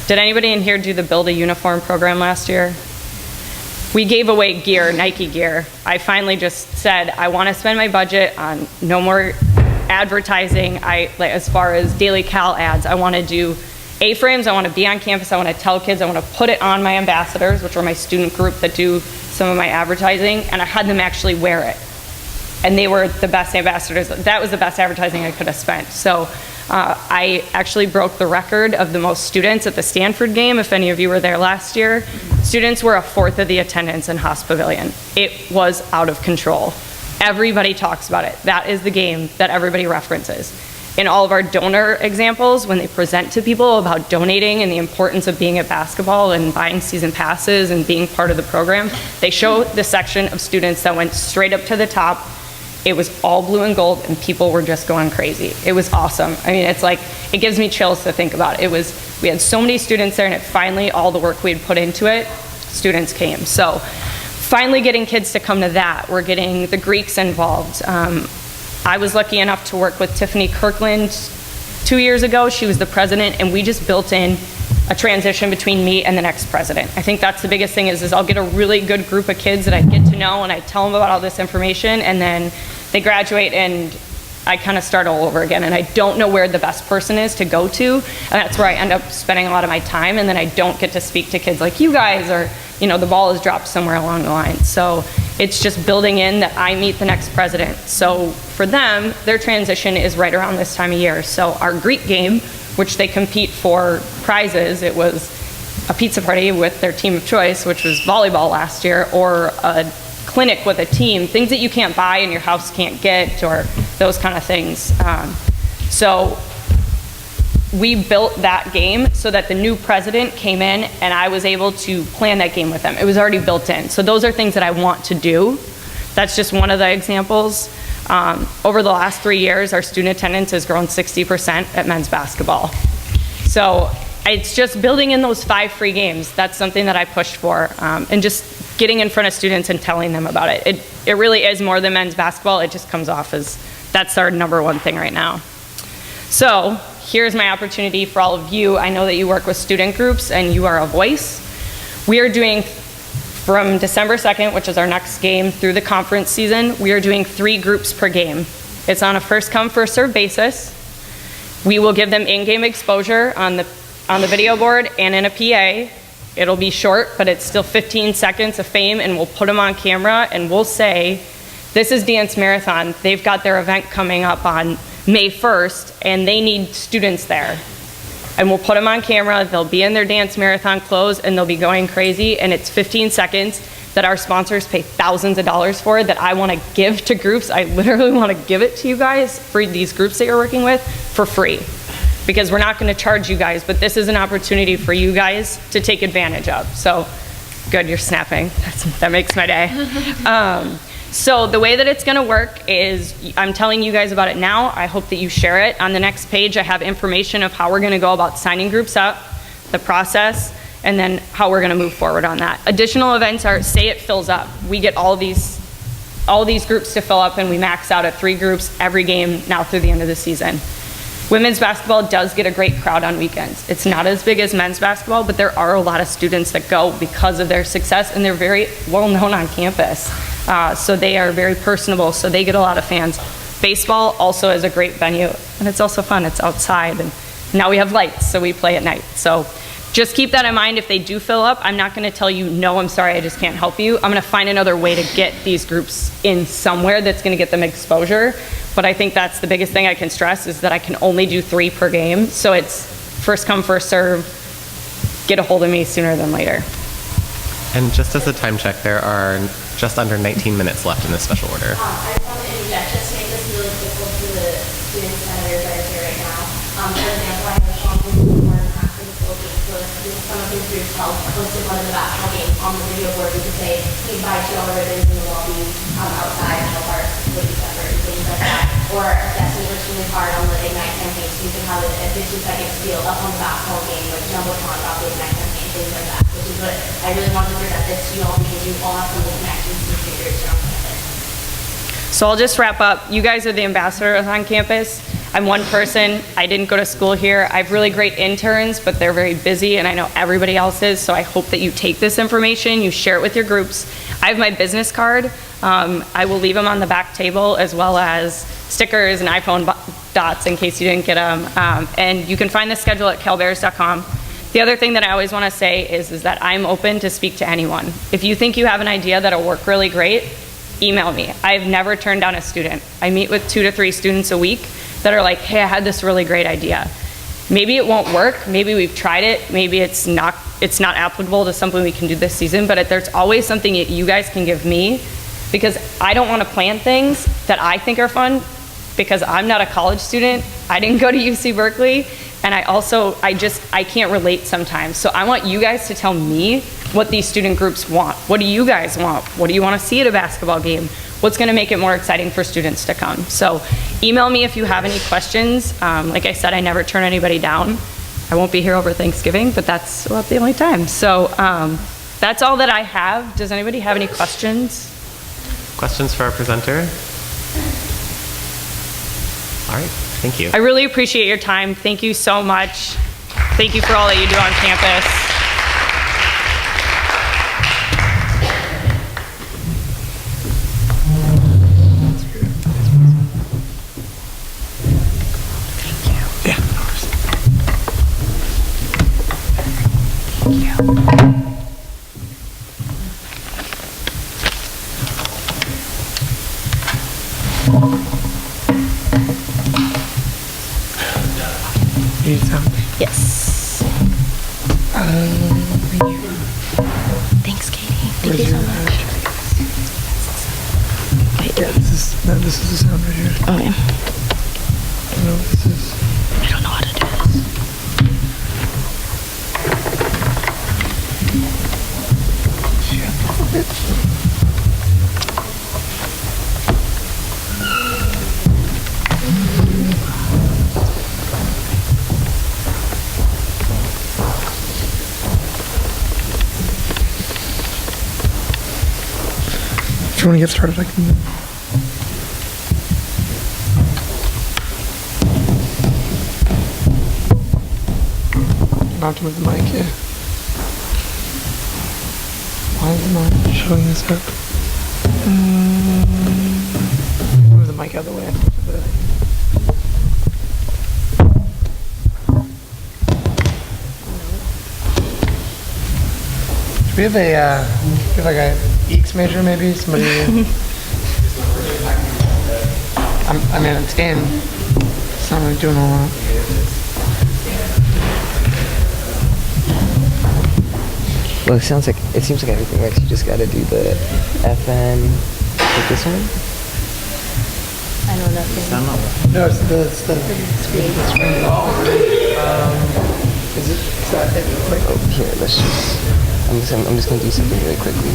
[SPEAKER 5] Did anybody in here do the Build a Uniform program last year? We gave away gear, Nike gear. I finally just said, I want to spend my budget on no more advertising. As far as daily Cal ads, I want to do A-frames, I want to be on campus, I want to tell kids, I want to put it on my ambassadors, which are my student group that do some of my advertising, and I had them actually wear it. And they were the best ambassadors. That was the best advertising I could have spent. So I actually broke the record of the most students at the Stanford game. If any of you were there last year, students were 1/4 of the attendance in Haas Pavilion. It was out of control. Everybody talks about it. That is the game that everybody references. In all of our donor examples, when they present to people about donating and the importance of being at basketball and buying season passes and being part of the program, they show the section of students that went straight up to the top. It was all blue and gold and people were just going crazy. It was awesome. I mean, it's like, it gives me chills to think about it. We had so many students there, and finally all the work we had put into it, students came. So finally getting kids to come to that. We're getting the Greeks involved. I was lucky enough to work with Tiffany Kirkland 2 years ago. She was the president, and we just built in a transition between me and the next president. I think that's the biggest thing is I'll get a really good group of kids that I get to know and I tell them about all this information and then they graduate and I kind of start all over again and I don't know where the best person is to go to, and that's where I end up spending a lot of my time, and then I don't get to speak to kids like you guys, or the ball is dropped somewhere along the line. So it's just building in that I meet the next president. So for them, their transition is right around this time of year. So our Greek game, which they compete for prizes, it was a pizza party with their team of choice, which was volleyball last year, or a clinic with a team, things that you can't buy and your house can't get, or those kind of things. So we built that game so that the new president came in and I was able to plan that game with them. It was already built in. So those are things that I want to do. That's just one of the examples. Over the last 3 years, our student attendance has grown 60% at men's basketball. So it's just building in those 5 free games. That's something that I pushed for, and just getting in front of students and telling them about it. It really is more than men's basketball. It just comes off as that's our #1 thing right now. So here's my opportunity for all of you. I know that you work with student groups and you are a voice. We are doing, from December 2nd, which is our next game, through the conference season, we are doing 3 groups per game. It's on a first come, first served basis. We will give them in-game exposure on the video board and in a PA. It'll be short, but it's still 15 seconds of fame, and we'll put them on camera and we'll say, this is Dance Marathon. They've got their event coming up on May 1st and they need students there. And we'll put them on camera, they'll be in their Dance Marathon clothes and they'll be going crazy, and it's 15 seconds that our sponsors pay thousands of dollars for, that I want to give to groups. I literally want to give it to you guys, for these groups that you're working with, for free. Because we're not going to charge you guys, but this is an opportunity for you guys to take advantage of. So, good, you're snapping. That makes my day. So the way that it's going to work is I'm telling you guys about it now. I hope that you share it. On the next page, I have information of how we're going to go about signing groups up, the process, and then how we're going to move forward on that. Additional events are, say it fills up. We get all these groups to fill up, and we max out at 3 groups every game now through the end of the season. Women's basketball does get a great crowd on weekends. It's not as big as men's basketball, but there are a lot of students that go because of their success, and they're very well known on campus. So they are very personable, so they get a lot of fans. Baseball also is a great venue, and it's also fun. It's outside, and now we have lights, so we play at night. So just keep that in mind. If they do fill up, I'm not going to tell you, no, I'm sorry, I just can't help you. I'm going to find another way to get these groups in somewhere that's going to get them exposure. But I think that's the biggest thing I can stress, is that I can only do 3 per game. So it's first come, first serve. Get a hold of me sooner than later.
[SPEAKER 1] And just as a time check, there are just under 19 minutes left in this special order.
[SPEAKER 22] I just want to interject, just to make this really difficult for the student senators that are here right now. For example, I know Sean was more than half in the Philippines, so if some of his groups hosted one of the basketball games on the video board, we could say, please buy $2 ribbons in the lobby outside in the park, ladies separate, and things like that. Or if that's really hard on the Ignite campaign, so you can have a 15-second spiel up on the basketball game, like Jumbotron about the Ignite campaign, things like that, which is what I really want to present this to you all, because you all have some of the connections to the groups around campus.
[SPEAKER 5] So I'll just wrap up. You guys are the ambassadors on campus. I'm one person. I didn't go to school here. I have really great interns, but they're very busy, and I know everybody else is, so I hope that you take this information, you share it with your groups. I have my business card. I will leave them on the back table, as well as stickers and iPhone dots in case you didn't get them. And you can find the schedule at calbears.com. The other thing that I always want to say is that I'm open to speak to anyone. If you think you have an idea that'll work really great, email me. I've never turned down a student. I meet with 2 to 3 students a week that are like, hey, I had this really great idea. Maybe it won't work. Maybe we've tried it. Maybe it's not applicable to something we can do this season, but there's always something that you guys can give me, because I don't want to plan things that I think are fun, because I'm not a college student. I didn't go to UC Berkeley, and I can't relate sometimes. So I want you guys to tell me what these student groups want. What do you guys want? What do you want to see at a basketball game? What's going to make it more exciting for students to come? So email me if you have any questions. Like I said, I never turn anybody down. I won't be here over Thanksgiving, but that's about the only time. So that's all that I have. Does anybody have any questions?
[SPEAKER 1] Questions for our presenter? All right, thank you.
[SPEAKER 5] I really appreciate your time. Thank you so much. Thank you for all that you do on campus.
[SPEAKER 4] You need some?
[SPEAKER 2] Yes. Thanks, Katie. Thank you so much. Wait.
[SPEAKER 4] Yeah, this is the sound right here.
[SPEAKER 2] Okay.
[SPEAKER 4] I don't know what this is.
[SPEAKER 2] I don't know how to do this.
[SPEAKER 4] If you want to get started, I can. Not to move the mic, yeah. Why is it not showing this up? Move the mic out of the way. Do we have like a EECS major maybe? Somebody. I mean, it's in. It's not really doing a lot.
[SPEAKER 6] Well, it seems like everything works. You just gotta do the FN with this one.
[SPEAKER 2] I know nothing.
[SPEAKER 4] No, it's the screen. Is that it? Like,
[SPEAKER 6] Oh, here, let's just. I'm just gonna do something really quickly.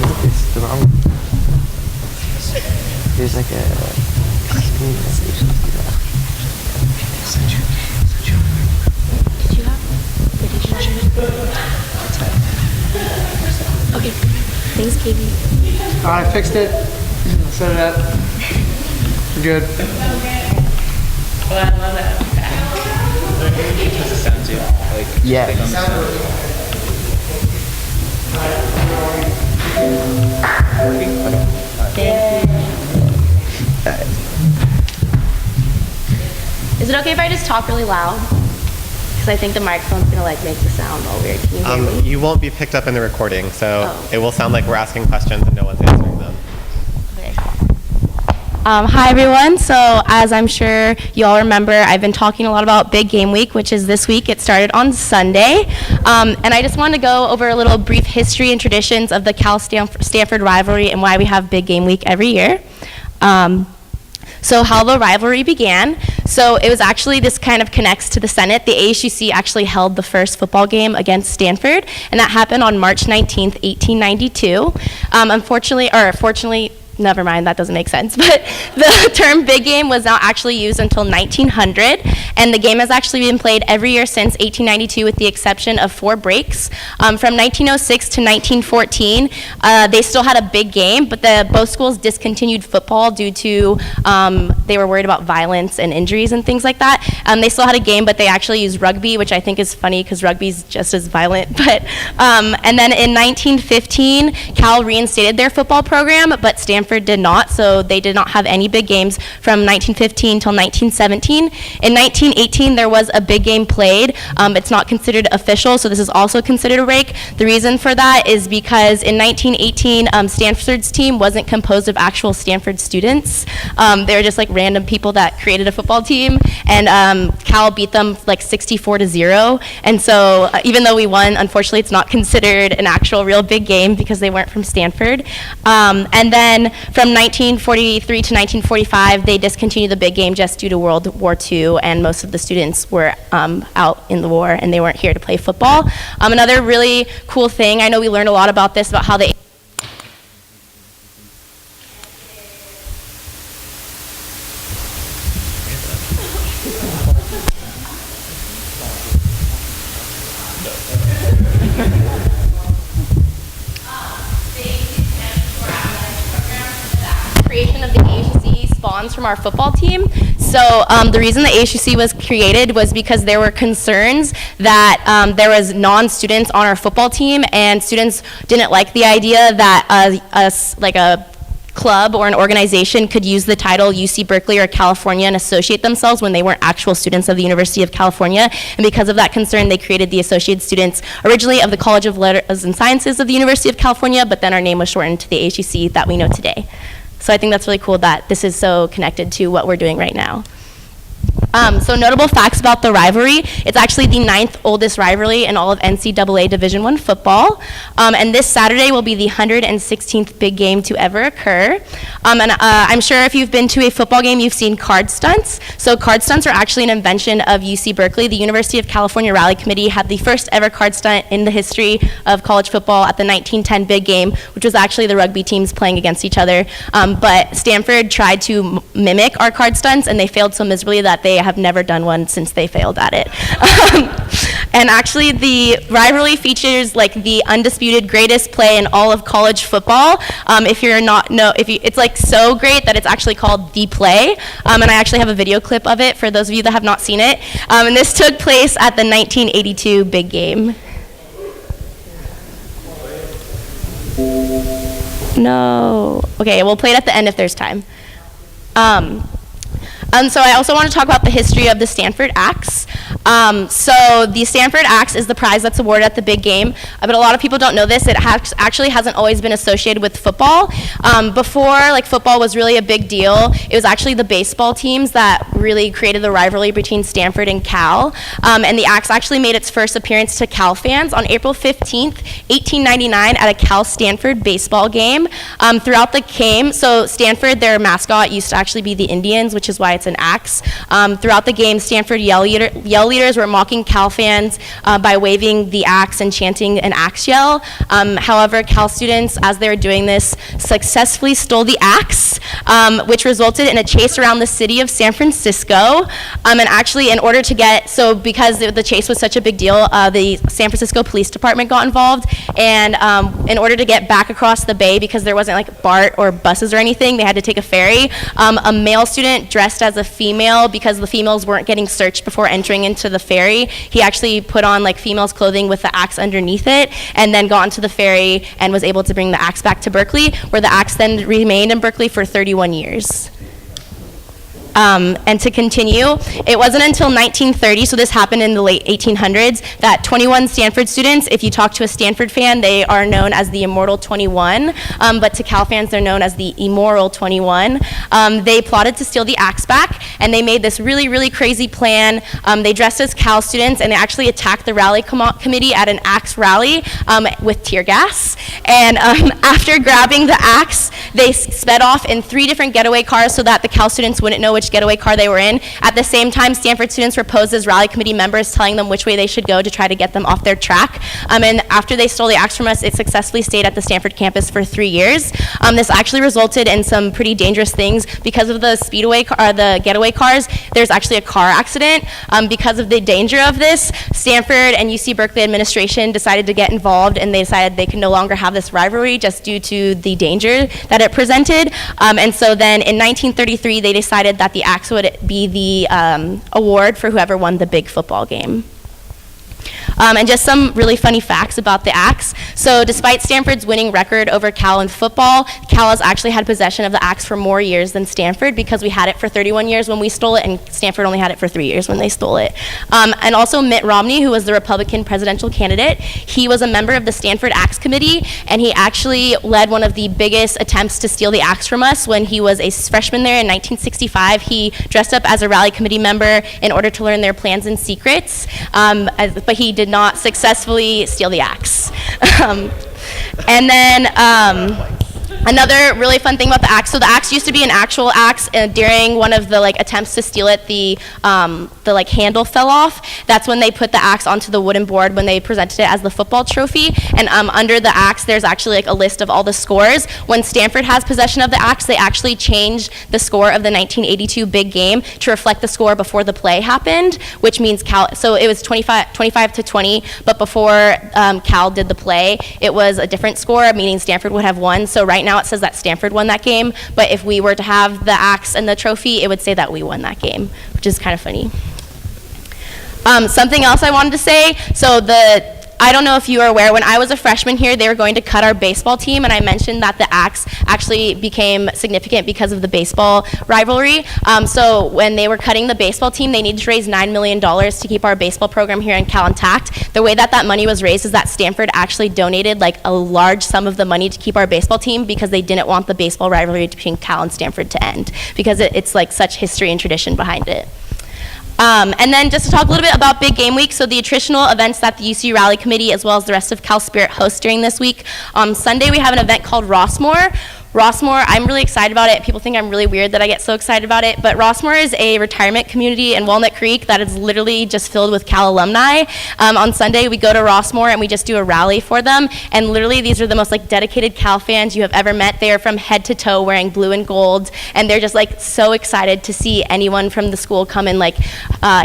[SPEAKER 6] No, it's the wrong. There's like a screen message.
[SPEAKER 2] Did you have? Did you share it? Okay. Thanks, Katie.
[SPEAKER 4] I fixed it. Set it up. We're good.
[SPEAKER 2] Well, I love that.
[SPEAKER 8] Does it sound too? Like,
[SPEAKER 6] yeah.
[SPEAKER 8] Like on the sound.
[SPEAKER 2] Thank you. Is it okay if I just talk really loud? Because I think the microphone's gonna like make the sound all weird. Can you hear me?
[SPEAKER 1] You won't be picked up in the recording, so
[SPEAKER 2] Oh.
[SPEAKER 1] it will sound like we're asking questions and no one's answering them.
[SPEAKER 2] Hi everyone. So as I'm sure you all remember, I've been talking a lot about Big Game Week, which is this week. It started on Sunday. And I just want to go over a little brief history and traditions of the Cal-Stanford rivalry and why we have Big Game Week every year. So how the rivalry began. So it was actually, this kind of connects to the Senate. The ASUC actually held the first football game against Stanford, and that happened on March 19th, 1892. Fortunately, never mind, that doesn't make sense. But the term big game was not actually used until 1900, and the game has actually been played every year since 1892 with the exception of 4 breaks. From 1906 to 1914, they still had a big game, but both schools discontinued football due to they were worried about violence and injuries and things like that. They still had a game, but they actually used rugby, which I think is funny because rugby's just as violent. But and then in 1915, Cal reinstated their football program, but Stanford did not, so they did not have any big games from 1915 till 1917. In 1918, there was a big game played. It's not considered official, so this is also considered a break. The reason for that is because in 1918, Stanford's team wasn't composed of actual Stanford students. They were just like random people that created a football team, and Cal beat them like 64-0. And so even though we won, unfortunately, it's not considered an actual real big game because they weren't from Stanford. And then from 1943 to 1945, they discontinued the big game just due to World War II, and most of the students were out in the war and they weren't here to play football. Another really cool thing, I know we learned a lot about this, about how they response from our football team. So the reason the ASUC was created was because there were concerns that there was non-students on our football team, and students didn't like the idea that a club or an organization could use the title UC Berkeley or California and associate themselves when they weren't actual students of the University of California. And because of that concern, they created the associated students originally of the College of Letters and Sciences of the University of California, but then our name was shortened to the ASUC that we know today. So I think that's really cool that this is so connected to what we're doing right now. So notable facts about the rivalry. It's actually the 9th oldest rivalry in all of NCAA Division I football. And this Saturday will be the 116th big game to ever occur. I'm sure if you've been to a football game, you've seen card stunts. So card stunts are actually an invention of UC Berkeley. The University of California Rally Committee had the first ever card stunt in the history of college football at the 1910 big game, which was actually the rugby teams playing against each other. But Stanford tried to mimic our card stunts, and they failed so miserably that they have never done one since they failed at it. And actually the rivalry features like the undisputed greatest play in all of college football. It's like so great that it's actually called The Play. And I actually have a video clip of it for those of you that have not seen it. And this took place at the 1982 big game. No. Okay, we'll play it at the end if there's time. So I also want to talk about the history of the Stanford Axe. So the Stanford Axe is the prize that's awarded at the big game, but a lot of people don't know this. It actually hasn't always been associated with football. Before football was really a big deal, it was actually the baseball teams that really created the rivalry between Stanford and Cal. And the Axe actually made its first appearance to Cal fans on April 15th, 1899 at a Cal-Stanford baseball game. Throughout the game, so Stanford, their mascot used to actually be the Indians, which is why it's an axe. Throughout the game, Stanford yell leaders were mocking Cal fans by waving the axe and chanting an axe yell. However, Cal students, as they were doing this, successfully stole the axe, which resulted in a chase around the city of San Francisco. And actually, in order to because the chase was such a big deal, the San Francisco Police Department got involved. And in order to get back across the bay, because there wasn't like BART or buses or anything, they had to take a ferry. A male student dressed as a female, because the females weren't getting searched before entering into the ferry, he actually put on like female's clothing with the axe underneath it, and then got onto the ferry and was able to bring the axe back to Berkeley, where the axe then remained in Berkeley for 31 years. And to continue, it wasn't until 1930, so this happened in the late 1800s, that 21 Stanford students, if you talk to a Stanford fan, they are known as the Immortal 21, but to Cal fans, they're known as the Immoral 21. They plotted to steal the axe back, and they made this really, really crazy plan. They dressed as Cal students, and they actually attacked the rally committee at an axe rally with tear gas. And after grabbing the axe, they sped off in 3 different getaway cars so that the Cal students wouldn't know which getaway car they were in. At the same time, Stanford students were posed as rally committee members, telling them which way they should go to try to get them off their track. And after they stole the axe from us, it successfully stayed at the Stanford campus for 3 years. This actually resulted in some pretty dangerous things. Because of the the getaway cars, there's actually a car accident. Because of the danger of this, Stanford and UC Berkeley administration decided to get involved, and they decided they could no longer have this rivalry just due to the danger that it presented. And so then in 1933, they decided that the axe would be the award for whoever won the big football game. And just some really funny facts about the axe. So despite Stanford's winning record over Cal in football, Cal has actually had possession of the axe for more years than Stanford, because we had it for 31 years when we stole it, and Stanford only had it for 3 years when they stole it. And also Mitt Romney, who was the Republican presidential candidate, he was a member of the Stanford Axe Committee, and he actually led one of the biggest attempts to steal the axe from us when he was a freshman there in 1965. He dressed up as a rally committee member in order to learn their plans and secrets, but he did not successfully steal the axe. And then another really fun thing about the axe, so the axe used to be an actual axe, and during one of the attempts to steal it, the handle fell off. That's when they put the axe onto the wooden board when they presented it as the football trophy. And under the axe, there's actually a list of all the scores. When Stanford has possession of the axe, they actually changed the score of the 1982 big game to reflect the score before the play happened, which means Cal, so it was 25 to 20, but before Cal did the play, it was a different score, meaning Stanford would have won. So right now, now it says that Stanford won that game, but if we were to have the axe and the trophy, it would say that we won that game, which is kind of funny. Something else I wanted to say, I don't know if you are aware, when I was a freshman here, they were going to cut our baseball team, and I mentioned that the axe actually became significant because of the baseball rivalry. So when they were cutting the baseball team, they needed to raise $9 million to keep our baseball program here in Cal intact. The way that money was raised is that Stanford actually donated like a large sum of the money to keep our baseball team because they didn't want the baseball rivalry between Cal and Stanford to end, because it's like such history and tradition behind it. And then just to talk a little bit about Big Game Week, so the attritional events that the UC Rally Committee as well as the rest of Cal Spirit hosts during this week. On Sunday we have an event called Rossmore. Rossmore, I'm really excited about it. People think I'm really weird that I get so excited about it, but Rossmore is a retirement community in Walnut Creek that is literally just filled with Cal alumni. On Sunday, we go to Rossmore and we just do a rally for them, and literally these are the most like dedicated Cal fans you have ever met. They are from head to toe wearing blue and gold, and they're just like so excited to see anyone from the school come and like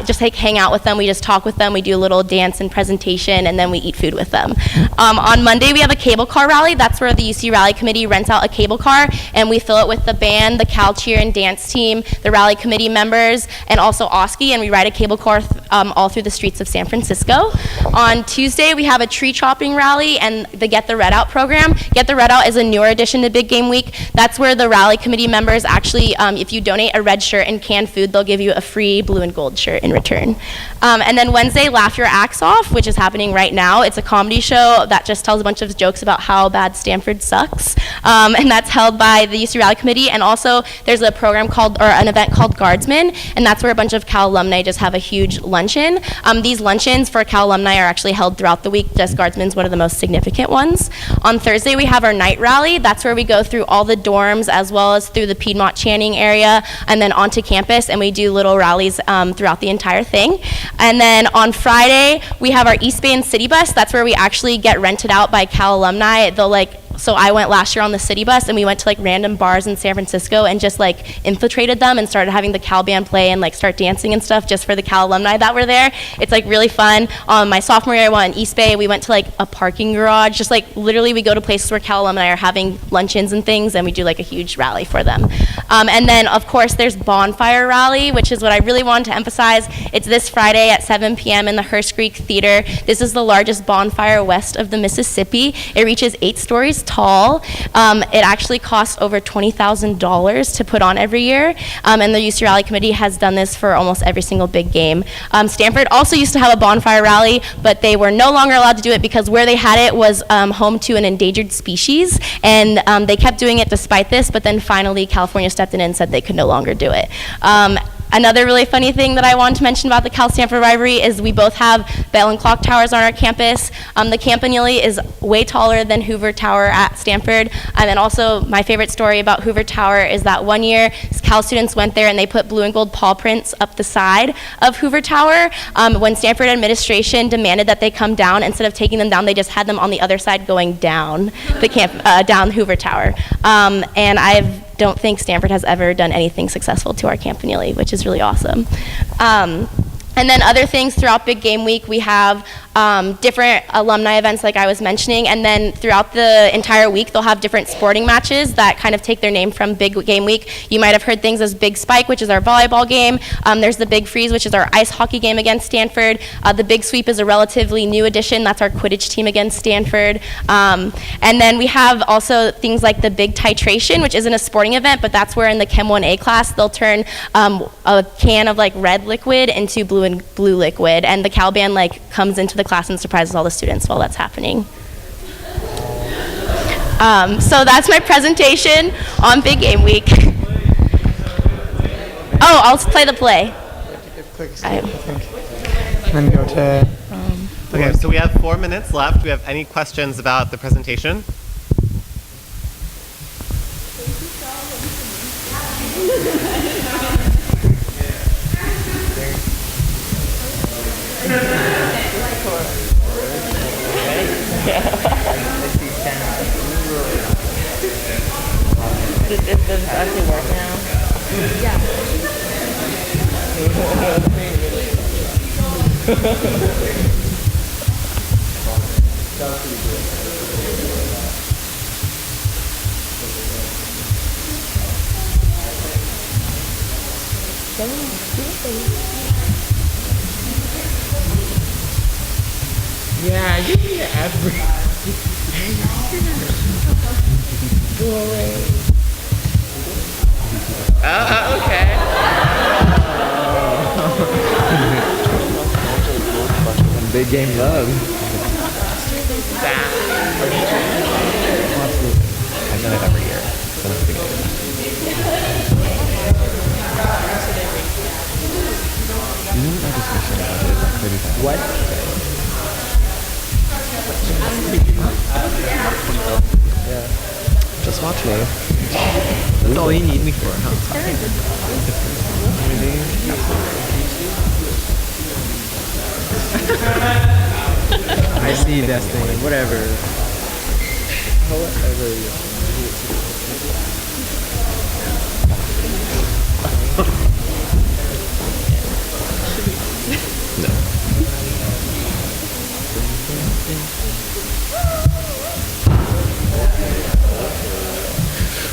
[SPEAKER 2] just like hang out with them. We just talk with them, we do a little dance and presentation, and then we eat food with them. On Monday, we have a cable car rally. That's where the UC Rally Committee rents out a cable car, and we fill it with the band, the Cal cheer and dance team, the rally committee members, and also OSCE, and we ride a cable car all through the streets of San Francisco. On Tuesday, we have a tree chopping rally and the Get the Red Out program. Get the Red Out is a newer addition to Big Game Week. That's where the rally committee members actually, if you donate a red shirt and canned food, they'll give you a free blue and gold shirt in return. And then Wednesday, Laugh Your Axe Off, which is happening right now. It's a comedy show that just tells a bunch of jokes about how bad Stanford sucks, and that's held by the UC Rally Committee. And also there's a program called, or an event called Guardsmen, and that's where a bunch of Cal alumni just have a huge luncheon. These luncheons for Cal alumni are actually held throughout the week. Just Guardsmen's one of the most significant ones. On Thursday we have our night rally. That's where we go through all the dorms as well as through the Piedmont Channing area and then onto campus, and we do little rallies throughout the entire thing. And then on Friday we have our East Bay and City Bus. That's where we actually get rented out by Cal alumni. So I went last year on the city bus, and we went to like random bars in San Francisco and just like infiltrated them and started having the Cal band play and like start dancing and stuff just for the Cal alumni that were there. It's like really fun. My sophomore year I went in East Bay. We went to like a parking garage. Just like literally we go to places where Cal alumni are having luncheons and things, and we do like a huge rally for them. And then of course there's Bonfire Rally, which is what I really wanted to emphasize. It's this Friday at 7 p.m. in the Hearst Creek Theater. This is the largest bonfire west of the Mississippi. It reaches 8 stories tall. It actually costs over $20,000 to put on every year, and the UC Rally Committee has done this for almost every single big game. Stanford also used to have a bonfire rally, but they were no longer allowed to do it because where they had it was home to an endangered species, and they kept doing it despite this, but then finally California stepped in and said they could no longer do it. Another really funny thing that I wanted to mention about the Cal-Stanford rivalry is we both have bell and clock towers on our campus. The campanile is way taller than Hoover Tower at Stanford. And then also my favorite story about Hoover Tower is that one year Cal students went there and they put blue and gold paw prints up the side of Hoover Tower. When Stanford administration demanded that they come down, instead of taking them down, they just had them on the other side going down the down Hoover Tower. And I don't think Stanford has ever done anything successful to our campanile, which is really awesome. And then other things throughout Big Game Week, we have different alumni events like I was mentioning, and then throughout the entire week they'll have different sporting matches that kind of take their name from Big Game Week. You might have heard things as Big Spike, which is our volleyball game. There's the Big Freeze, which is our ice hockey game against Stanford. The Big Sweep is a relatively new addition. That's our Quidditch team against Stanford. And then we have also things like the Big Titration, which isn't a sporting event, but that's where in the Chem 1A class they'll turn a can of like red liquid into blue liquid, and the Cal band like comes into the class and surprises all the students while that's happening. So that's my presentation on Big Game Week. Oh, I'll play the play.
[SPEAKER 4] Then go to.
[SPEAKER 1] Okay, so we have 4 minutes left. Do we have any questions about the presentation?
[SPEAKER 9] Does this actually work now? Yeah.
[SPEAKER 16] Yeah, give me every. Go away. Okay.
[SPEAKER 15] Big game love.
[SPEAKER 1] I've done it every year. So that's pretty good.
[SPEAKER 15] You know what I just wish I had? It's pretty bad.
[SPEAKER 1] What?
[SPEAKER 15] Yeah.
[SPEAKER 1] Just watch me. That's all you need me for, huh?
[SPEAKER 15] I see Destiny. Whatever.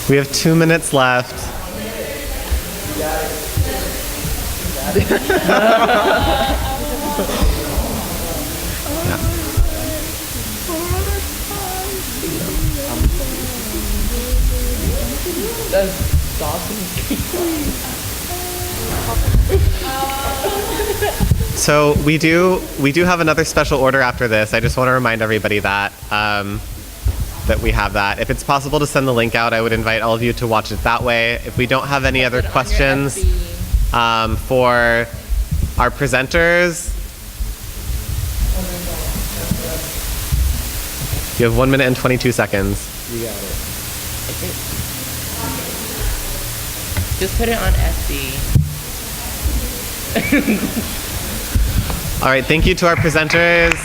[SPEAKER 1] We have 2 minutes left. So we do have another special order after this. I just want to remind everybody that that we have that. If it's possible to send the link out, I would invite all of you to watch it that way. If we don't have any other questions for our presenters, you have 1 minute and 22 seconds.
[SPEAKER 16] You got it. Just put it on SC.
[SPEAKER 1] All right, thank you to our presenters.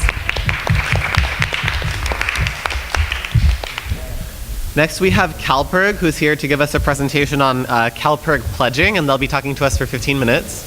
[SPEAKER 1] Next, we have CalPIRG, who's here to give us a presentation on CalPIRG pledging, and they'll be talking to us for 15 minutes.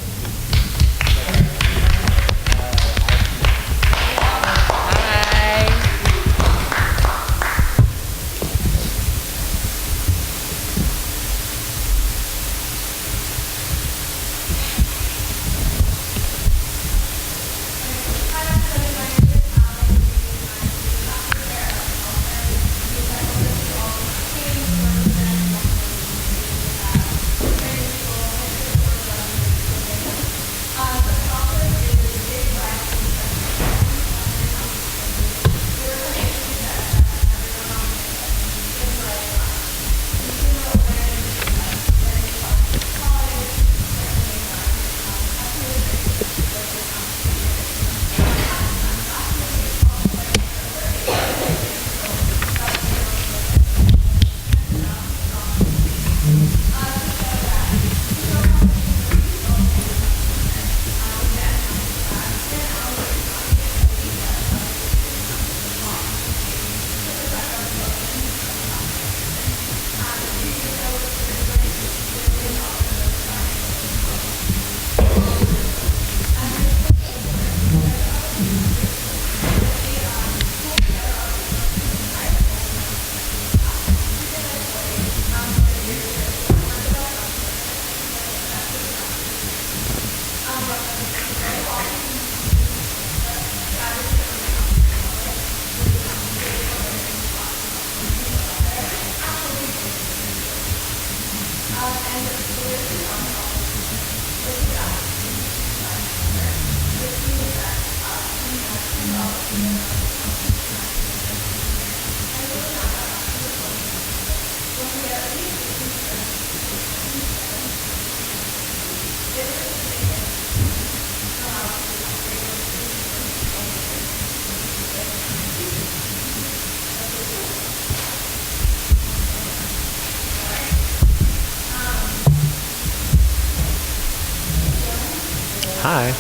[SPEAKER 1] Hi.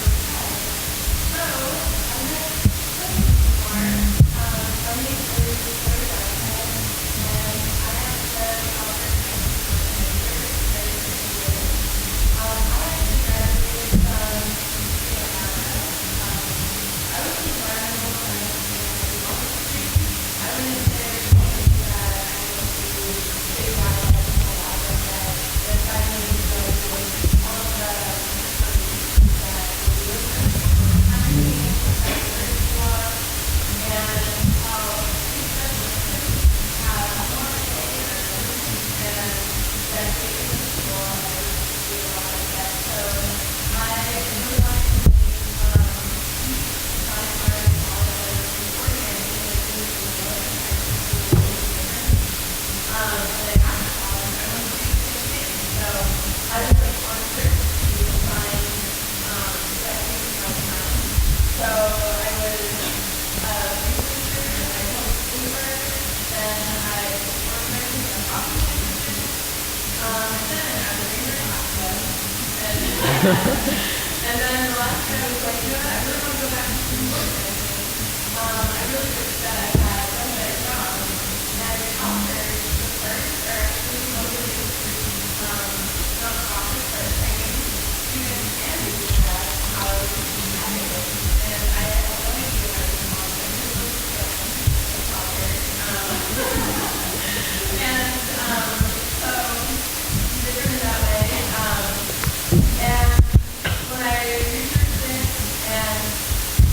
[SPEAKER 11] And then the last year I was like, you know what, I really want to go back to school and I really wish that I had done a better job. And CalPIRG, the first, are actually motivated nonprofits that are training students and staff how to be academic. And I had no idea how to do CalPIRG. And so they did it that way. And when I researched it and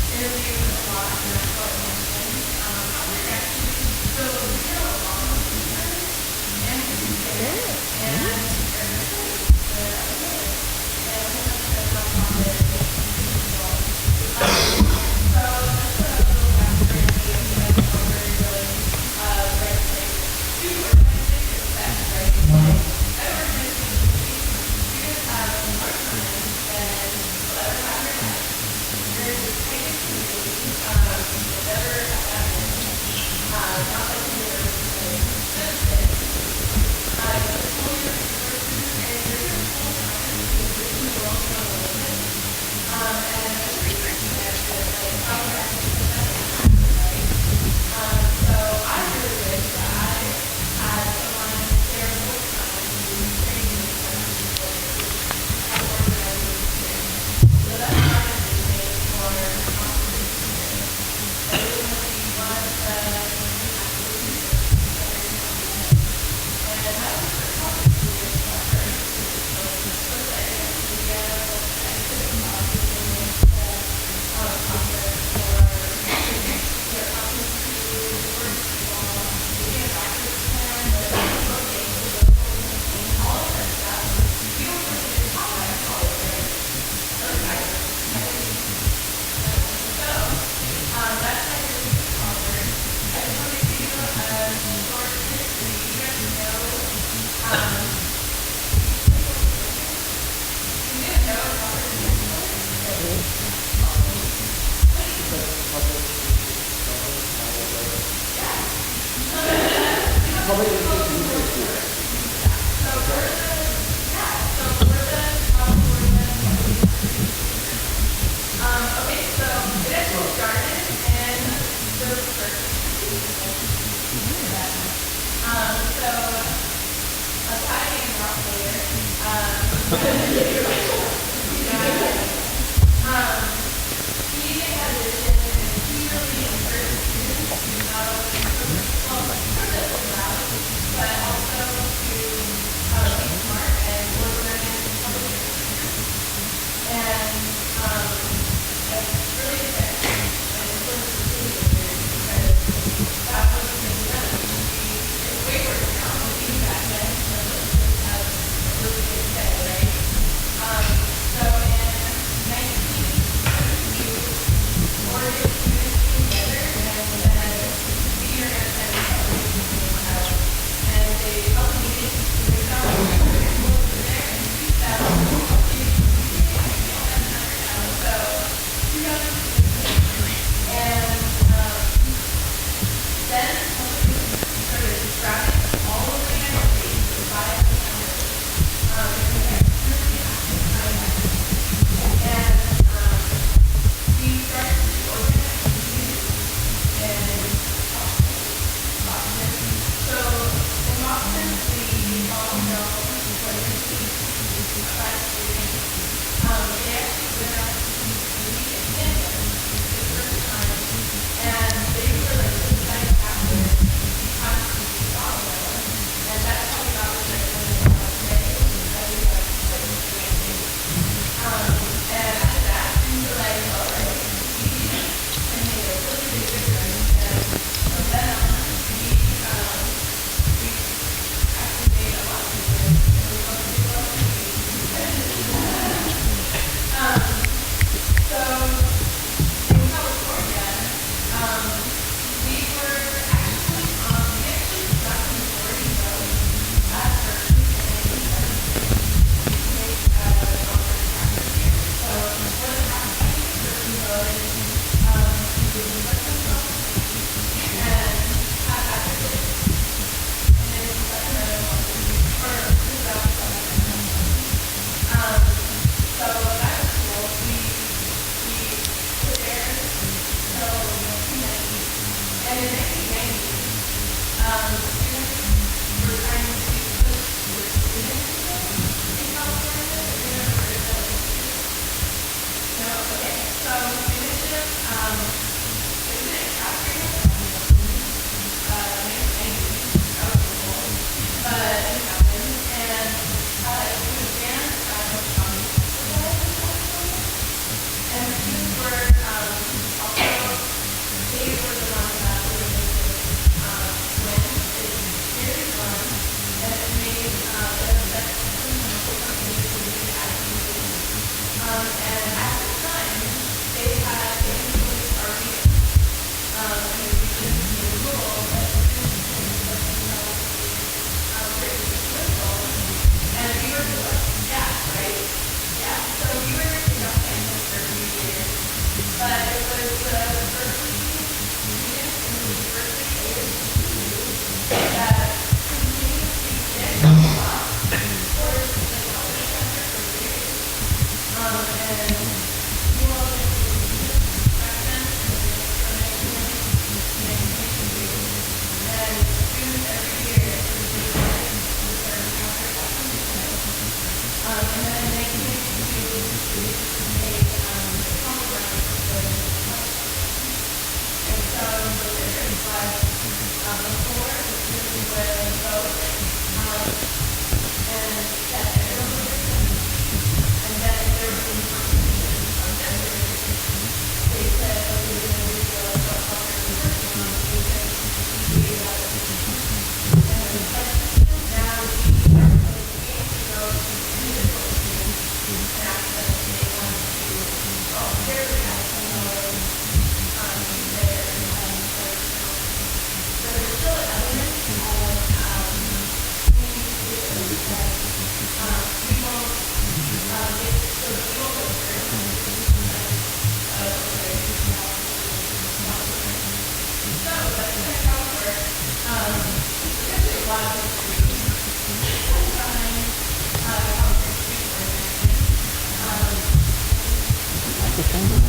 [SPEAKER 11] interviewed a lot, and that's what I mentioned, CalPIRG actually, so we did a lot of research and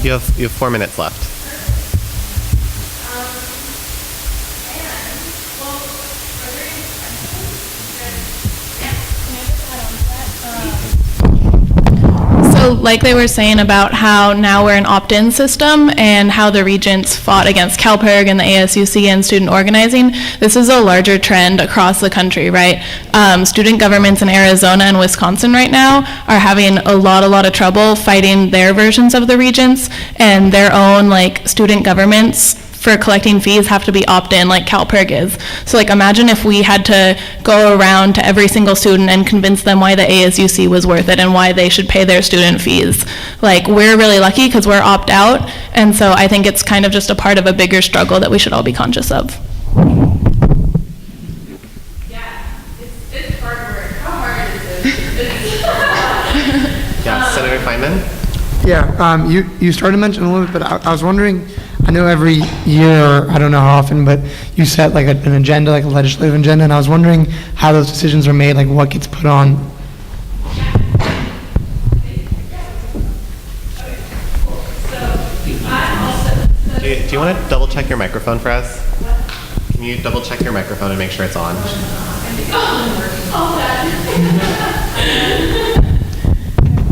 [SPEAKER 1] You have 4 minutes left.
[SPEAKER 7] So like they were saying about how now we're an opt-in system and how the regents fought against CalPIRG and the ASUC and student organizing, this is a larger trend across the country, right? Student governments in Arizona and Wisconsin right now are having a lot of trouble fighting their versions of the regents, and their own like student governments for collecting fees have to be opt-in like CalPIRG is. So like imagine if we had to go around to every single student and convince them why the ASUC was worth it and why they should pay their student fees. Like we're really lucky because we're opt-out, and so I think it's kind of just a part of a bigger struggle that we should all be conscious of.
[SPEAKER 11] It's hard work. How hard is this?
[SPEAKER 1] Yeah, Senator Feynman?
[SPEAKER 3] Yeah, you started to mention a little bit, but I was wondering, I know every year, I don't know how often, but you set like an agenda, like a legislative agenda, and I was wondering how those decisions are made, like what gets put on.
[SPEAKER 1] Do you want to double check your microphone for us? Can you double check your microphone and make sure it's on?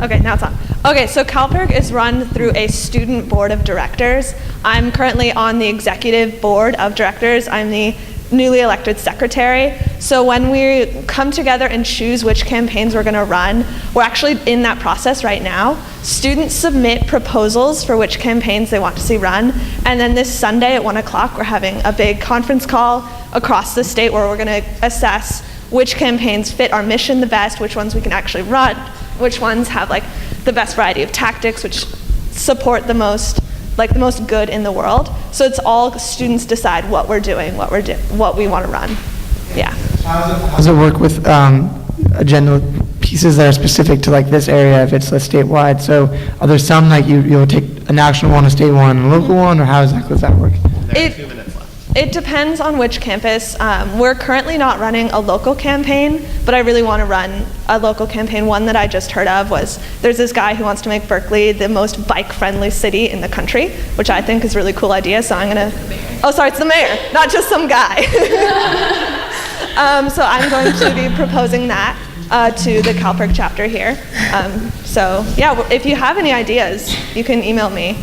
[SPEAKER 14] Okay, now it's on. Okay, so CalPIRG is run through a student board of directors. I'm currently on the executive board of directors. I'm the newly elected secretary. So when we come together and choose which campaigns we're going to run, we're actually in that process right now. Students submit proposals for which campaigns they want to see run, and then this Sunday at 1 o'clock we're having a big conference call across the state where we're going to assess which campaigns fit our mission the best, which ones we can actually run, which ones have like the best variety of tactics, which support the most good in the world. So it's all students decide what we're doing, what we want to run. Yeah.
[SPEAKER 3] How does it work with agenda pieces that are specific to like this area if it's a statewide? So are there some like you'll take a national one, a state one, and a local one, or how exactly does that work?
[SPEAKER 14] It depends on which campus. We're currently not running a local campaign, but I really want to run a local campaign. One that I just heard of was there's this guy who wants to make Berkeley the most bike-friendly city in the country, which I think is a really cool idea, so I'm going to... Oh, sorry, it's the mayor, not just some guy. So I'm going to be proposing that to the CalPIRG chapter here. So yeah, if you have any ideas, you can email me.